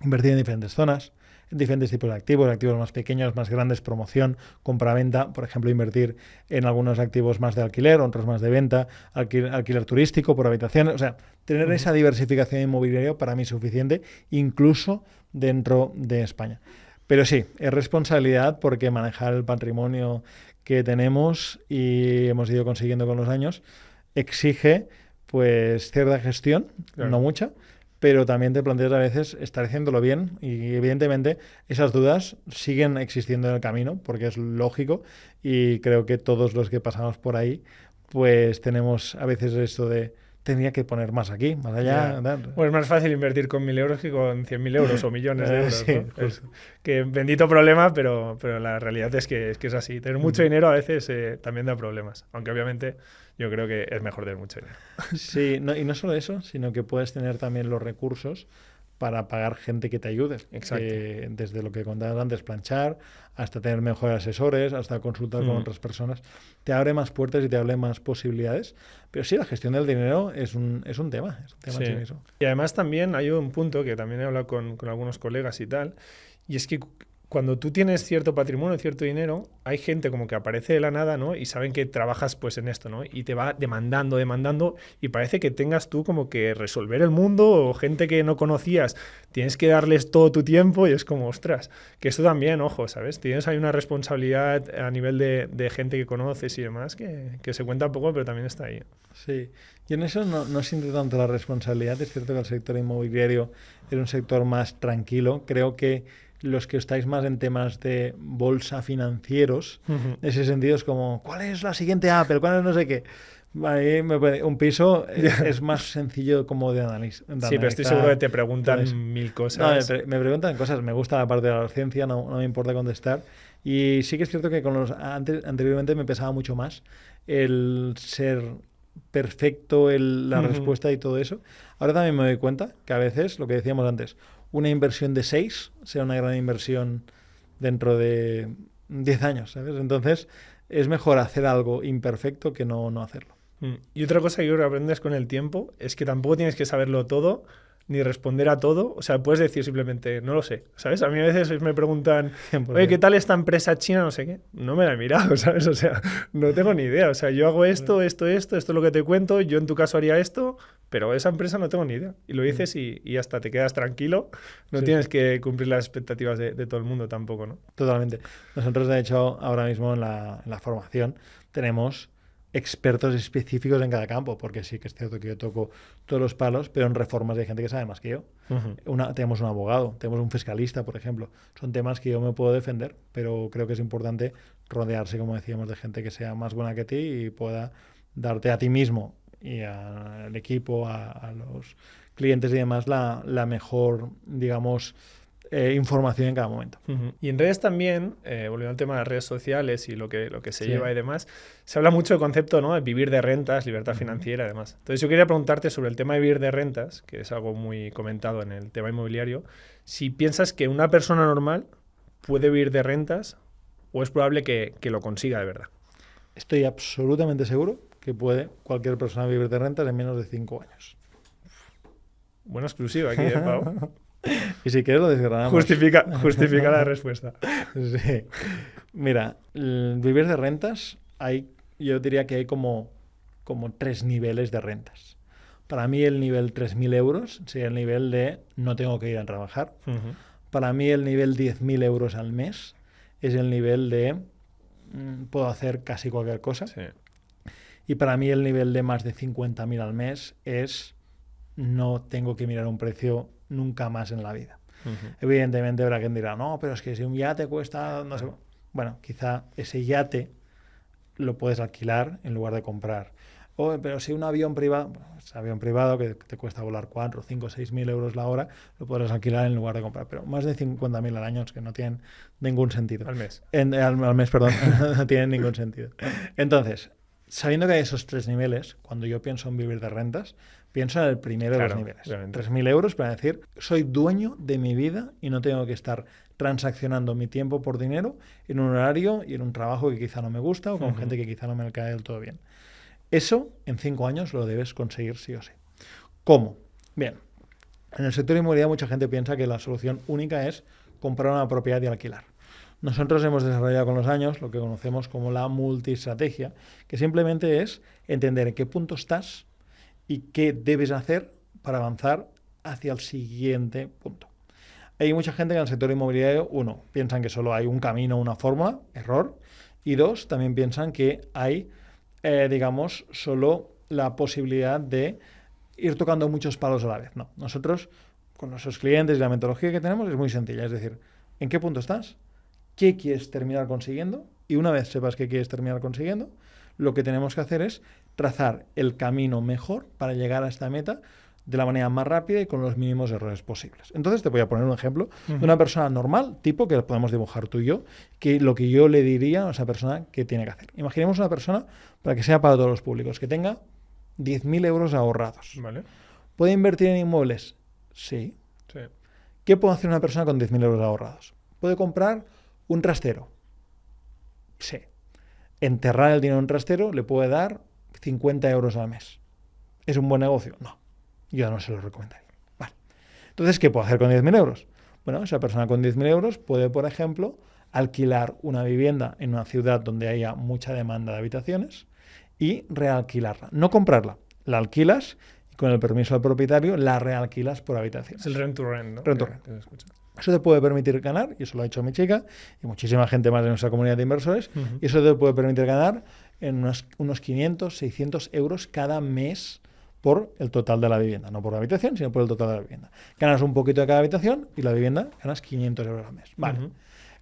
invertir en diferentes zonas, en diferentes tipos de activos más pequeños, más grandes, promoción, compra-venta, por ejemplo, invertir en algunos activos más de alquiler, otros más de venta, alquiler turístico por habitaciones, o sea, tener esa diversificación inmobiliaria para mí es suficiente, incluso dentro de España. Pero sí, es responsabilidad porque manejar el patrimonio que tenemos y hemos ido consiguiendo con los años exige pues cierta gestión, claro, no mucha, pero también te planteas a veces estar haciéndolo bien y evidentemente esas dudas siguen existiendo en el camino porque es lógico y creo que todos los que pasamos por ahí pues tenemos a veces esto de tendría que poner más aquí, más allá. Pues es más fácil invertir con 1.000 euros que con 100.000 euros o millones de euros. Sí, ¿no? Que bendito problema, pero la realidad es que es así. Tener mucho dinero a veces también da problemas, aunque obviamente yo creo que es mejor tener mucho dinero. Sí, y no solo eso, sino que puedes tener también los recursos para pagar gente que te ayude. Exacto. Desde lo que contabas antes, planchar, hasta tener mejores asesores, hasta consultar con otras personas. Te abre más puertas y te abre más posibilidades. Pero sí, la gestión del dinero es un tema. Sí. En sí mismo. Y además también hay un punto que también he hablado con algunos colegas y tal, y es que cuando tú tienes cierto patrimonio, cierto dinero, hay gente como que aparece de la nada, ¿no? Y saben que trabajas pues en esto, ¿no? Y te va demandando, y parece que tengas tú como que resolver el mundo, o gente que no conocías, tienes que darles todo tu tiempo y es como, ostras, que esto también, ojo, ¿sabes? Tienes ahí una responsabilidad a nivel de gente que conoces y demás que se cuenta poco, pero también está ahí. Sí, yo en eso no siento tanto la responsabilidad. Es cierto que el sector inmobiliario es un sector más tranquilo. Creo que los que estáis más en temas de bolsa financieros, en ese sentido es como, ¿cuál es la siguiente Apple? ¿Cuál es no sé qué? Ahí un piso es más sencillo como de analizar. Sí, pero estoy seguro que te preguntan mil cosas. No, me preguntan cosas, me gusta la parte de la ciencia, no me importa contestar. Y sí que es cierto que anteriormente me pesaba mucho más el ser perfecto, la respuesta y todo eso. Ahora también me doy cuenta que a veces, lo que decíamos antes, una inversión de 6 sea una gran inversión dentro de 10 años, ¿sabes? Entonces, es mejor hacer algo imperfecto que no hacerlo. Y otra cosa que creo que aprendes con el tiempo es que tampoco tienes que saberlo todo ni responder a todo. O sea, puedes decir simplemente, no lo sé, ¿sabes? A mí a veces me preguntan, oye, ¿qué tal esta empresa china? No sé qué. No me la he mirado, ¿sabes? O sea, no tengo ni idea. O sea, yo hago esto es lo que te cuento, yo en tu caso haría esto, pero esa empresa no tengo ni idea. Y lo dices y hasta te quedas tranquilo. No tienes que cumplir las expectativas de todo el mundo tampoco, ¿no? Totalmente. Nosotros, de hecho, ahora mismo en la formación tenemos expertos específicos en cada campo, porque sí que es cierto que yo toco todos los palos, pero en reformas hay gente que sabe más que yo. Tenemos un abogado, tenemos un fiscalista, por ejemplo. Son temas que yo me puedo defender, pero creo que es importante rodearse, como decíamos, de gente que sea más buena que ti y pueda darte a ti mismo y al equipo, a los clientes y demás la mejor, digamos, información en cada momento. Y en redes también, volviendo al tema de las redes sociales y lo que se lleva y demás, se habla mucho del concepto, ¿no?, de vivir de rentas, libertad financiera y demás. Entonces yo quería preguntarte sobre el tema de vivir de rentas, que es algo muy comentado en el tema inmobiliario, si piensas que una persona normal puede vivir de rentas o es probable que lo consiga de verdad. Estoy absolutamente seguro que puede cualquier persona vivir de rentas en menos de 5 años. Buena exclusiva aquí, Pau. Y si quieres lo desgranamos. Justifica la respuesta. Sí. Mira, vivir de rentas, yo diría que hay como 3 niveles de rentas. Para mí el nivel 3.000 euros sería el nivel de no tengo que ir a trabajar. Para mí el nivel 10.000 euros al mes es el nivel de puedo hacer casi cualquier cosa. Sí. Y para mí el nivel de más de 50.000 al mes es no tengo que mirar un precio nunca más en la vida. Evidentemente habrá quien dirá, no, pero es que si un yate cuesta, no sé. Bueno, quizá ese yate lo puedes alquilar en lugar de comprar. Pero si un avión privado, ese avión privado que te cuesta volar 4, 5, 6.000 euros la hora, lo podrás alquilar en lugar de comprar. Pero más de 50.000 al año es que no tienen ningún sentido. Al mes. Al mes, perdón. No tienen ningún sentido. Entonces, sabiendo que hay esos 3 niveles, cuando yo pienso en vivir de rentas, pienso en el primero de los niveles. 3.000 euros para decir, soy dueño de mi vida y no tengo que estar transaccionando mi tiempo por dinero en un horario y en un trabajo que quizá no me gusta o con gente que quizá no me cae del todo bien. Eso en 5 años lo debes conseguir sí o sí. ¿Cómo? Bien, en el sector inmobiliario mucha gente piensa que la solución única es comprar una propiedad y alquilar. Nosotros hemos desarrollado con los años lo que conocemos como la multiestrategia, que simplemente es entender en qué punto estás y qué debes hacer para avanzar hacia el siguiente punto. Hay mucha gente que en el sector inmobiliario, 1, piensan que solo hay un camino, una fórmula, error, y 2, también piensan que hay, digamos, solo la posibilidad de ir tocando muchos palos a la vez. No, nosotros, con nuestros clientes y la metodología que tenemos es muy sencilla, es decir, ¿en qué punto estás? ¿Qué quieres terminar consiguiendo? Y una vez sepas qué quieres terminar consiguiendo, lo que tenemos que hacer es trazar el camino mejor para llegar a esta meta de la manera más rápida y con los mínimos errores posibles. Entonces te voy a poner un ejemplo de una persona normal, tipo que podemos dibujar tú y yo, que lo que yo le diría a esa persona que tiene que hacer. Imaginemos una persona, para que sea para todos los públicos, que tenga 10.000 euros ahorrados. Vale. ¿Puede invertir en inmuebles? Sí. ¿Qué puede hacer una persona con 10.000 euros ahorrados? ¿Puede comprar un trastero? Sí. Enterrar el dinero en un trastero le puede dar 50 euros al mes. ¿Es un buen negocio? No. Yo no se lo recomendaría. Vale. Entonces, ¿qué puedo hacer con 10.000 euros? Bueno, esa persona con 10.000 euros puede, por ejemplo, alquilar una vivienda en una ciudad donde haya mucha demanda de habitaciones y realquilarla. No comprarla, la alquilas y con el permiso del propietario la realquilas por habitaciones. Es el rent to rent, ¿no? Rent to rent. Eso te puede permitir ganar, y eso lo ha hecho mi chica y muchísima gente más de nuestra comunidad de inversores, y eso te puede permitir ganar en unos 500, 600 euros cada mes por el total de la vivienda. No por la habitación, sino por el total de la vivienda. Ganas un poquito de cada habitación y la vivienda ganas 500 euros al mes. Vale.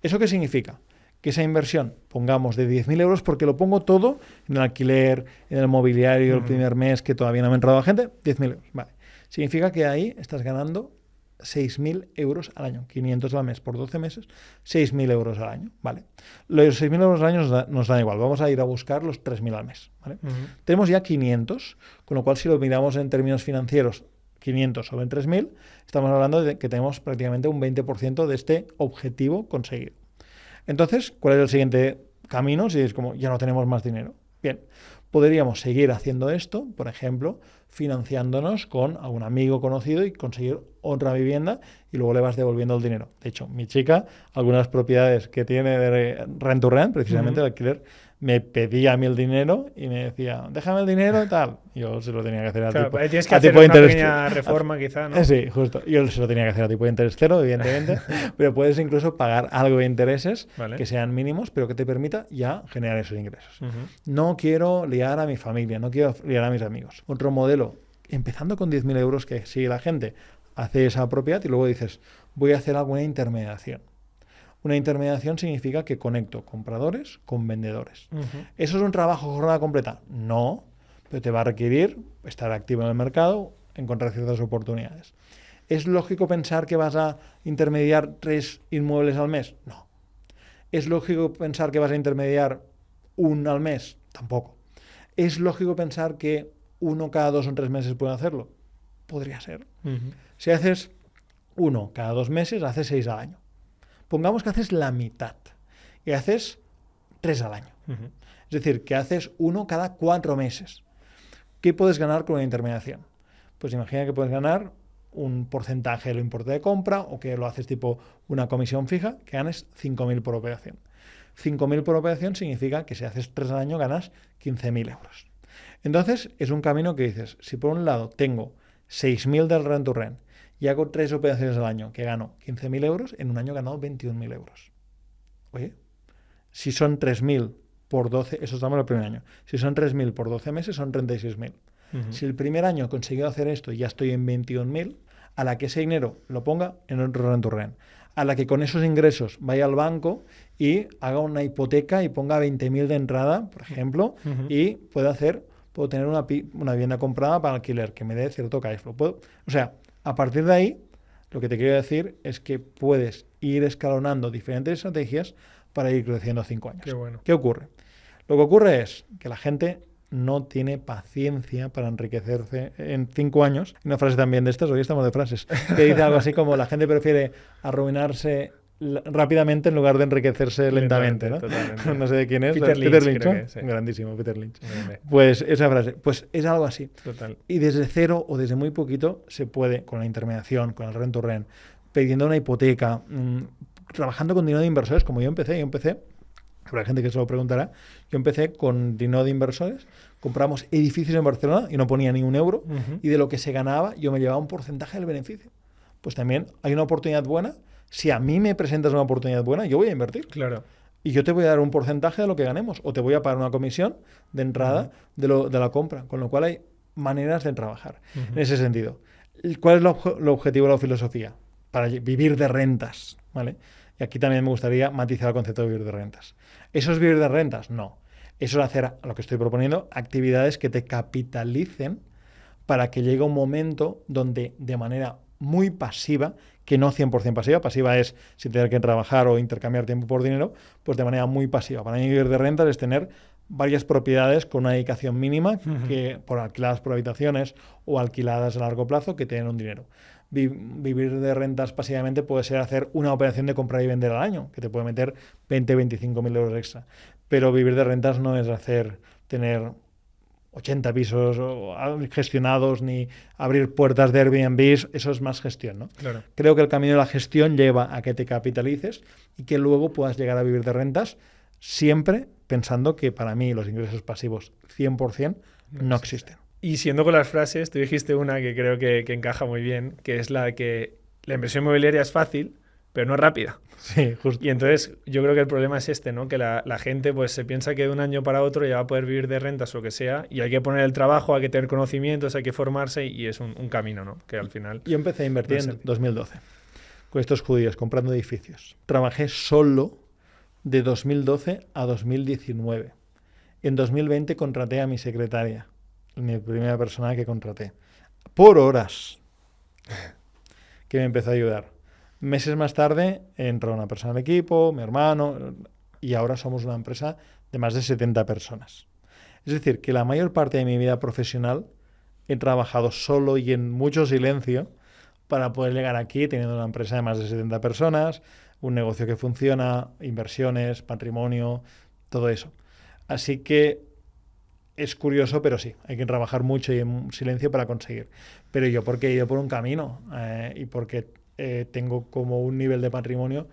¿Eso qué significa? Que esa inversión, pongamos de 10.000 euros, porque lo pongo todo en el alquiler, en el mobiliario, el primer mes, que todavía no me ha entrado gente, 10.000 euros. Vale. Significa que ahí estás ganando 6.000 euros al año. 500 al mes por 12 meses, 6.000 euros al año. Vale. Los 6.000 euros al año nos dan igual. Vamos a ir a buscar los 3.000 al mes. ¿Vale? Tenemos ya 500, con lo cual si lo miramos en términos financieros, 500 sobre 3.000, estamos hablando de que tenemos prácticamente un 20% de este objetivo conseguido. Entonces, ¿cuál es el siguiente camino? Si es como ya no tenemos más dinero. Bien, podríamos seguir haciendo esto, por ejemplo, financiándonos con algún amigo conocido y conseguir otra vivienda y luego le vas devolviendo el dinero. De hecho, mi chica, algunas propiedades que tiene de rent to rent, precisamente el alquiler, me pedía a mí el dinero y me decía, déjame el dinero y tal. Yo se lo tenía que hacer a claro, tipo, tienes que a hacer tipo de una interés. pequeña reforma quizá, ¿no? Sí, justo. Yo se lo tenía que hacer a tipo de interés cero, evidentemente, pero puedes incluso pagar algo de intereses que sean mínimos, pero que te permita ya generar esos ingresos. No quiero liar a mi familia, no quiero liar a mis amigos. Otro modelo, empezando con 10.000 euros que sigue la gente, hace esa propiedad y luego dices, voy a hacer alguna intermediación. Una intermediación significa que conecto compradores con vendedores. ¿Eso es un trabajo jornada completa? No, pero te va a requerir estar activo en el mercado, encontrar ciertas oportunidades. ¿Es lógico pensar que vas a intermediar 3 inmuebles al mes? No. ¿Es lógico pensar que vas a intermediar 1 al mes? Tampoco. ¿Es lógico pensar que 1 cada 2 o 3 meses puede hacerlo? Podría ser. Si haces 1 cada 2 meses, haces 6 al año. Pongamos que haces la mitad y haces 3 al año. Es decir, que haces 1 cada 4 meses. ¿Qué puedes ganar con una intermediación? Pues imagina que puedes ganar un porcentaje del importe de compra o que lo haces tipo una comisión fija, que ganes 5.000 por operación. 5.000 por operación significa que si haces 3 al año ganas 15.000 euros. Entonces es un camino que dices, si por un lado tengo 6.000 del rent to rent y hago 3 operaciones al año que gano 15.000 euros, en un año he ganado 21.000 euros. Oye, si son 3.000 por 12, eso estamos en el primer año. Si son 3.000 por 12 meses, son 36.000. Si el primer año he conseguido hacer esto y ya estoy en 21.000, a la que ese dinero lo ponga en otro rent to rent, a la que con esos ingresos vaya al banco y haga una hipoteca y ponga 20.000 de entrada, por ejemplo, y puedo tener una vivienda comprada para alquiler que me dé cierto cash flow. O sea, a partir de ahí, lo que te quiero decir es que puedes ir escalonando diferentes estrategias para ir creciendo 5 años. Qué bueno. ¿Qué ocurre? Lo que ocurre es que la gente no tiene paciencia para enriquecerse en 5 años. Una frase también de estas, hoy estamos de frases, que dice algo así como la gente prefiere arruinarse rápidamente en lugar de enriquecerse lentamente, ¿no? Totalmente. No sé de quién es. Peter Lynch, creo que, sí. Grandísimo, Peter Lynch. Pues esa frase, pues es algo así. Total. Y desde cero o desde muy poquito se puede, con la intermediación, con el rent to rent, pidiendo una hipoteca, trabajando con dinero de inversores, como yo empecé, habrá gente que se lo preguntará, yo empecé con dinero de inversores, compramos edificios en Barcelona y no ponía ni un euro, y de lo que se ganaba yo me llevaba un porcentaje del beneficio. Pues también hay una oportunidad buena. Si a mí me presentas una oportunidad buena, yo voy a invertir. Claro. Y yo te voy a dar un porcentaje de lo que ganemos, o te voy a pagar una comisión de entrada de la compra, con lo cual hay maneras de trabajar en ese sentido. ¿Cuál es el objetivo de la filosofía? Para vivir de rentas, ¿vale? Y aquí también me gustaría matizar el concepto de vivir de rentas. ¿Eso es vivir de rentas? No. Eso es hacer, lo que estoy proponiendo, actividades que te capitalicen para que llegue un momento donde de manera muy pasiva, que no 100% pasiva es sin tener que trabajar o intercambiar tiempo por dinero, pues de manera muy pasiva. Para mí vivir de rentas es tener varias propiedades con una dedicación mínima, que alquiladas por habitaciones o alquiladas a largo plazo, que tienen un dinero. Vivir de rentas pasivamente puede ser hacer una operación de comprar y vender al año, que te puede meter 20, 25.000 euros extra. Pero vivir de rentas no es tener 80 pisos gestionados ni abrir puertas de Airbnb, eso es más gestión, ¿no? Claro. Creo que el camino de la gestión lleva a que te capitalices y que luego puedas llegar a vivir de rentas, siempre pensando que para mí los ingresos pasivos 100% no existen. Y siendo con las frases, tú dijiste una que creo que encaja muy bien, que es la de que la inversión inmobiliaria es fácil, pero no es rápida. Sí, justo. Y entonces yo creo que el problema es este, ¿no? Que la gente pues se piensa que de un año para otro ya va a poder vivir de rentas o lo que sea, y hay que poner el trabajo, hay que tener conocimientos, hay que formarse, y es un camino, ¿no? Que al final... Yo empecé a invertir en 2012 con estos judíos, comprando edificios. Trabajé solo de 2012 a 2019. En 2020 contraté a mi secretaria, mi primera persona que contraté, por horas, que me empezó a ayudar. Meses más tarde entró una persona al equipo, mi hermano, y ahora somos una empresa de más de 70 personas. Es decir, que la mayor parte de mi vida profesional he trabajado solo y en mucho silencio para poder llegar aquí teniendo una empresa de más de 70 personas, un negocio que funciona, inversiones, patrimonio, todo eso. Así que es curioso, pero sí, hay que trabajar mucho y en silencio para conseguir. Pero yo porque he ido por un camino y porque tengo como un nivel de patrimonio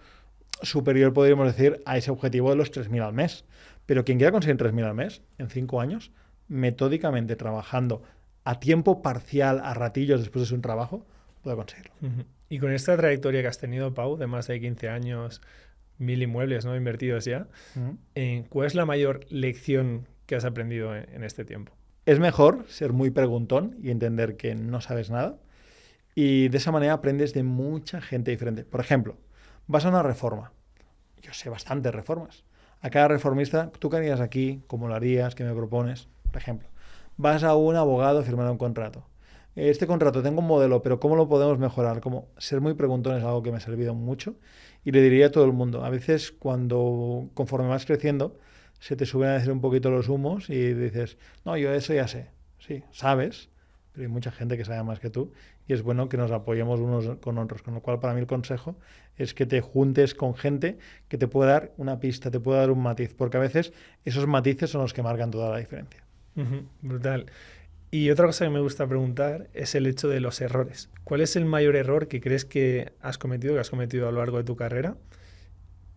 superior, podríamos decir, a ese objetivo de los 3.000 al mes. Pero quien quiera conseguir 3.000 al mes, en 5 años, metódicamente trabajando a tiempo parcial, a ratillos después de su trabajo, puede conseguirlo. Y con esta trayectoria que has tenido, Pau, de más de 15 años, 1.000 inmuebles, ¿no?, invertidos ya, ¿cuál es la mayor lección que has aprendido en este tiempo? Es mejor ser muy preguntón y entender que no sabes nada, y de esa manera aprendes de mucha gente diferente. Por ejemplo, vas a una reforma. Yo sé bastantes reformas. A cada reformista, ¿tú qué harías aquí? ¿Cómo lo harías? ¿Qué me propones? Por ejemplo, vas a un abogado a firmar un contrato. Este contrato, tengo un modelo, pero ¿cómo lo podemos mejorar? Como ser muy preguntón es algo que me ha servido mucho y le diría a todo el mundo. A veces conforme vas creciendo, se te suben a decir un poquito los humos y dices, no, yo eso ya sé. Sí, sabes, pero hay mucha gente que sabe más que tú y es bueno que nos apoyemos unos con otros. Con lo cual, para mí el consejo es que te juntes con gente que te pueda dar una pista, te pueda dar un matiz, porque a veces esos matices son los que marcan toda la diferencia. Brutal. Y otra cosa que me gusta preguntar es el hecho de los errores. ¿Cuál es el mayor error que crees que has cometido a lo largo de tu carrera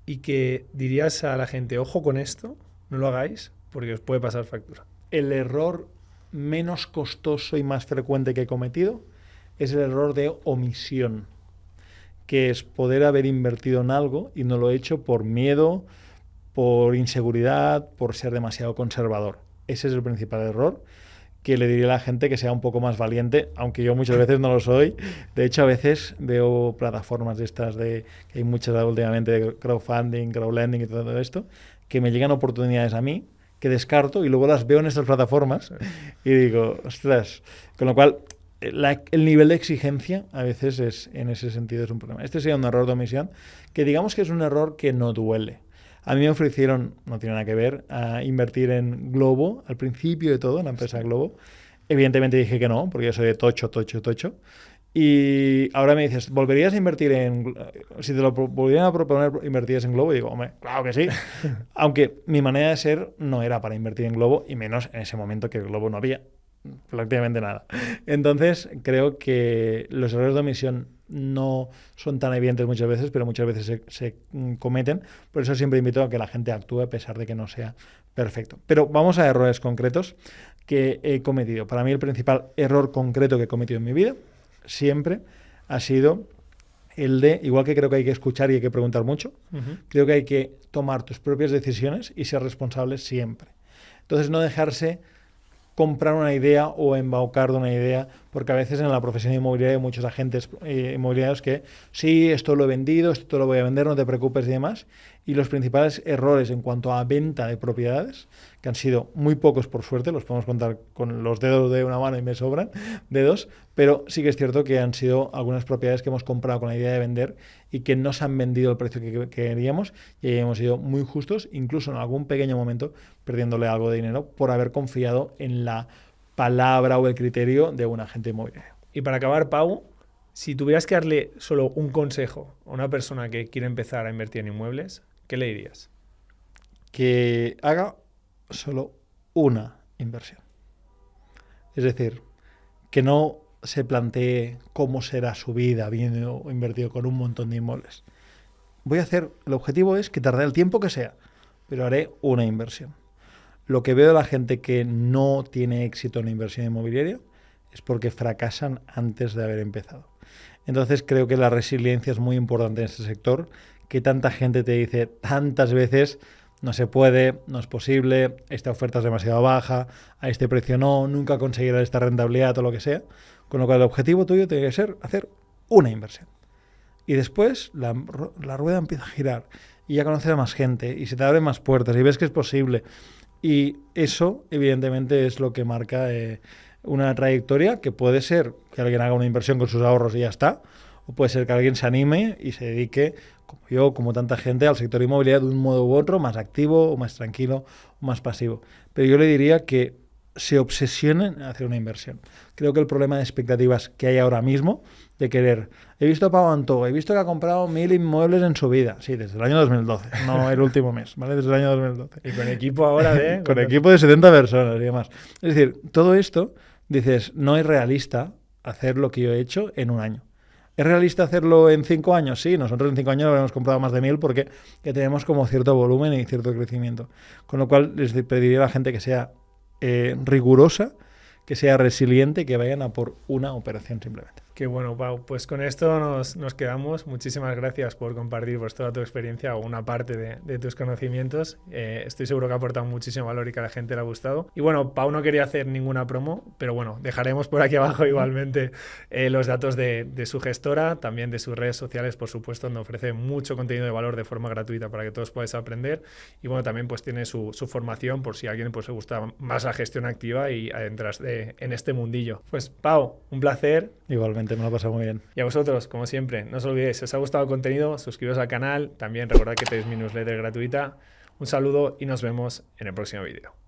y que dirías a la gente, ojo con esto, no lo hagáis porque os puede pasar factura? El error menos costoso y más frecuente que he cometido es el error de omisión, que es poder haber invertido en algo y no lo he hecho por miedo, por inseguridad, por ser demasiado conservador. Ese es el principal error, que le diría a la gente que sea un poco más valiente, aunque yo muchas veces no lo soy. De hecho, a veces veo plataformas de estas, que hay muchas últimamente de crowdfunding, crowdlending y todo esto, que me llegan oportunidades a mí, que descarto y luego las veo en estas plataformas y digo, ostras, con lo cual el nivel de exigencia a veces en ese sentido es un problema. Este sería un error de omisión, que digamos que es un error que no duele. A mí me ofrecieron, no tiene nada que ver, a invertir en Globo, al principio de todo, en la empresa Globo. Evidentemente dije que no, porque yo soy de tocho. Y ahora me dices, ¿volverías a invertir si te lo volvieran a proponer, invertirías en Globo? Y digo, hombre, claro que sí. Aunque mi manera de ser no era para invertir en Globo, y menos en ese momento que Globo no había prácticamente nada. Entonces, creo que los errores de omisión no son tan evidentes muchas veces, pero muchas veces se cometen. Por eso siempre invito a que la gente actúe a pesar de que no sea perfecto. Pero vamos a errores concretos que he cometido. Para mí el principal error concreto que he cometido en mi vida siempre ha sido el de, igual que creo que hay que escuchar y hay que preguntar mucho, creo que hay que tomar tus propias decisiones y ser responsable siempre. Entonces, no dejarse comprar una idea o embaucar de una idea, porque a veces en la profesión inmobiliaria hay muchos agentes inmobiliarios que sí, esto lo he vendido, esto lo voy a vender, no te preocupes y demás. Y los principales errores en cuanto a venta de propiedades, que han sido muy pocos por suerte, los podemos contar con los dedos de una mano y me sobran dedos, pero sí que es cierto que han sido algunas propiedades que hemos comprado con la idea de vender y que no se han vendido al precio que queríamos y ahí hemos sido muy justos, incluso en algún pequeño momento perdiéndole algo de dinero por haber confiado en la palabra o el criterio de un agente inmobiliario. Y para acabar, Pau, si tuvieras que darle solo un consejo a una persona que quiere empezar a invertir en inmuebles, ¿qué le dirías? Que haga solo una inversión. Es decir, que no se plantee cómo será su vida habiendo invertido con un montón de inmuebles. El objetivo es que tarde el tiempo que sea, pero haré una inversión. Lo que veo de la gente que no tiene éxito en la inversión inmobiliaria es porque fracasan antes de haber empezado. Entonces creo que la resiliencia es muy importante en este sector, que tanta gente te dice tantas veces: no se puede, no es posible, esta oferta es demasiado baja, a este precio no, nunca conseguirás esta rentabilidad o lo que sea. Con lo cual el objetivo tuyo tiene que ser hacer una inversión. Y después la rueda empieza a girar y ya conoces a más gente y se te abren más puertas y ves que es posible. Y eso, evidentemente, es lo que marca una trayectoria, que puede ser que alguien haga una inversión con sus ahorros y ya está, o puede ser que alguien se anime y se dedique, como yo, como tanta gente, al sector inmobiliario de un modo u otro, más activo o más tranquilo o más pasivo. Pero yo le diría que se obsesionen en hacer una inversión. Creo que el problema de expectativas que hay ahora mismo, de querer, he visto a Pau Antó, he visto que ha comprado 1000 inmuebles en su vida, sí, desde el año 2012, no el último mes, ¿vale? Desde el año 2012. Y con equipo ahora de... con equipo de 70 personas y demás. Es decir, todo esto, dices, no es realista hacer lo que yo he hecho en un año. ¿Es realista hacerlo en 5 años? Sí, nosotros en 5 años hemos comprado más de 1000 porque ya tenemos como cierto volumen y cierto crecimiento. Con lo cual les pediría a la gente que sea rigurosa, que sea resiliente, que vayan a por una operación simplemente. Qué bueno, Pau. Pues con esto nos quedamos. Muchísimas gracias por compartir pues, toda tu experiencia o una parte de tus conocimientos. Estoy seguro que ha aportado muchísimo valor y que a la gente le ha gustado. Y bueno, Pau no quería hacer ninguna promo, pero bueno, dejaremos por aquí abajo igualmente los datos de su gestora, también de sus redes sociales, por supuesto, donde ofrece mucho contenido de valor de forma gratuita para que todos podáis aprender. Y bueno, también pues tiene su formación por si a alguien pues, le gusta más la gestión activa y adentrarse en este mundillo. Pues Pau, un placer. Igualmente, me lo he pasado muy bien. Y a vosotros, como siempre, no os olvidéis, si os ha gustado el contenido, suscribiros al canal. También recordad que tenéis mi newsletter gratuita. Un saludo y nos vemos en el próximo vídeo.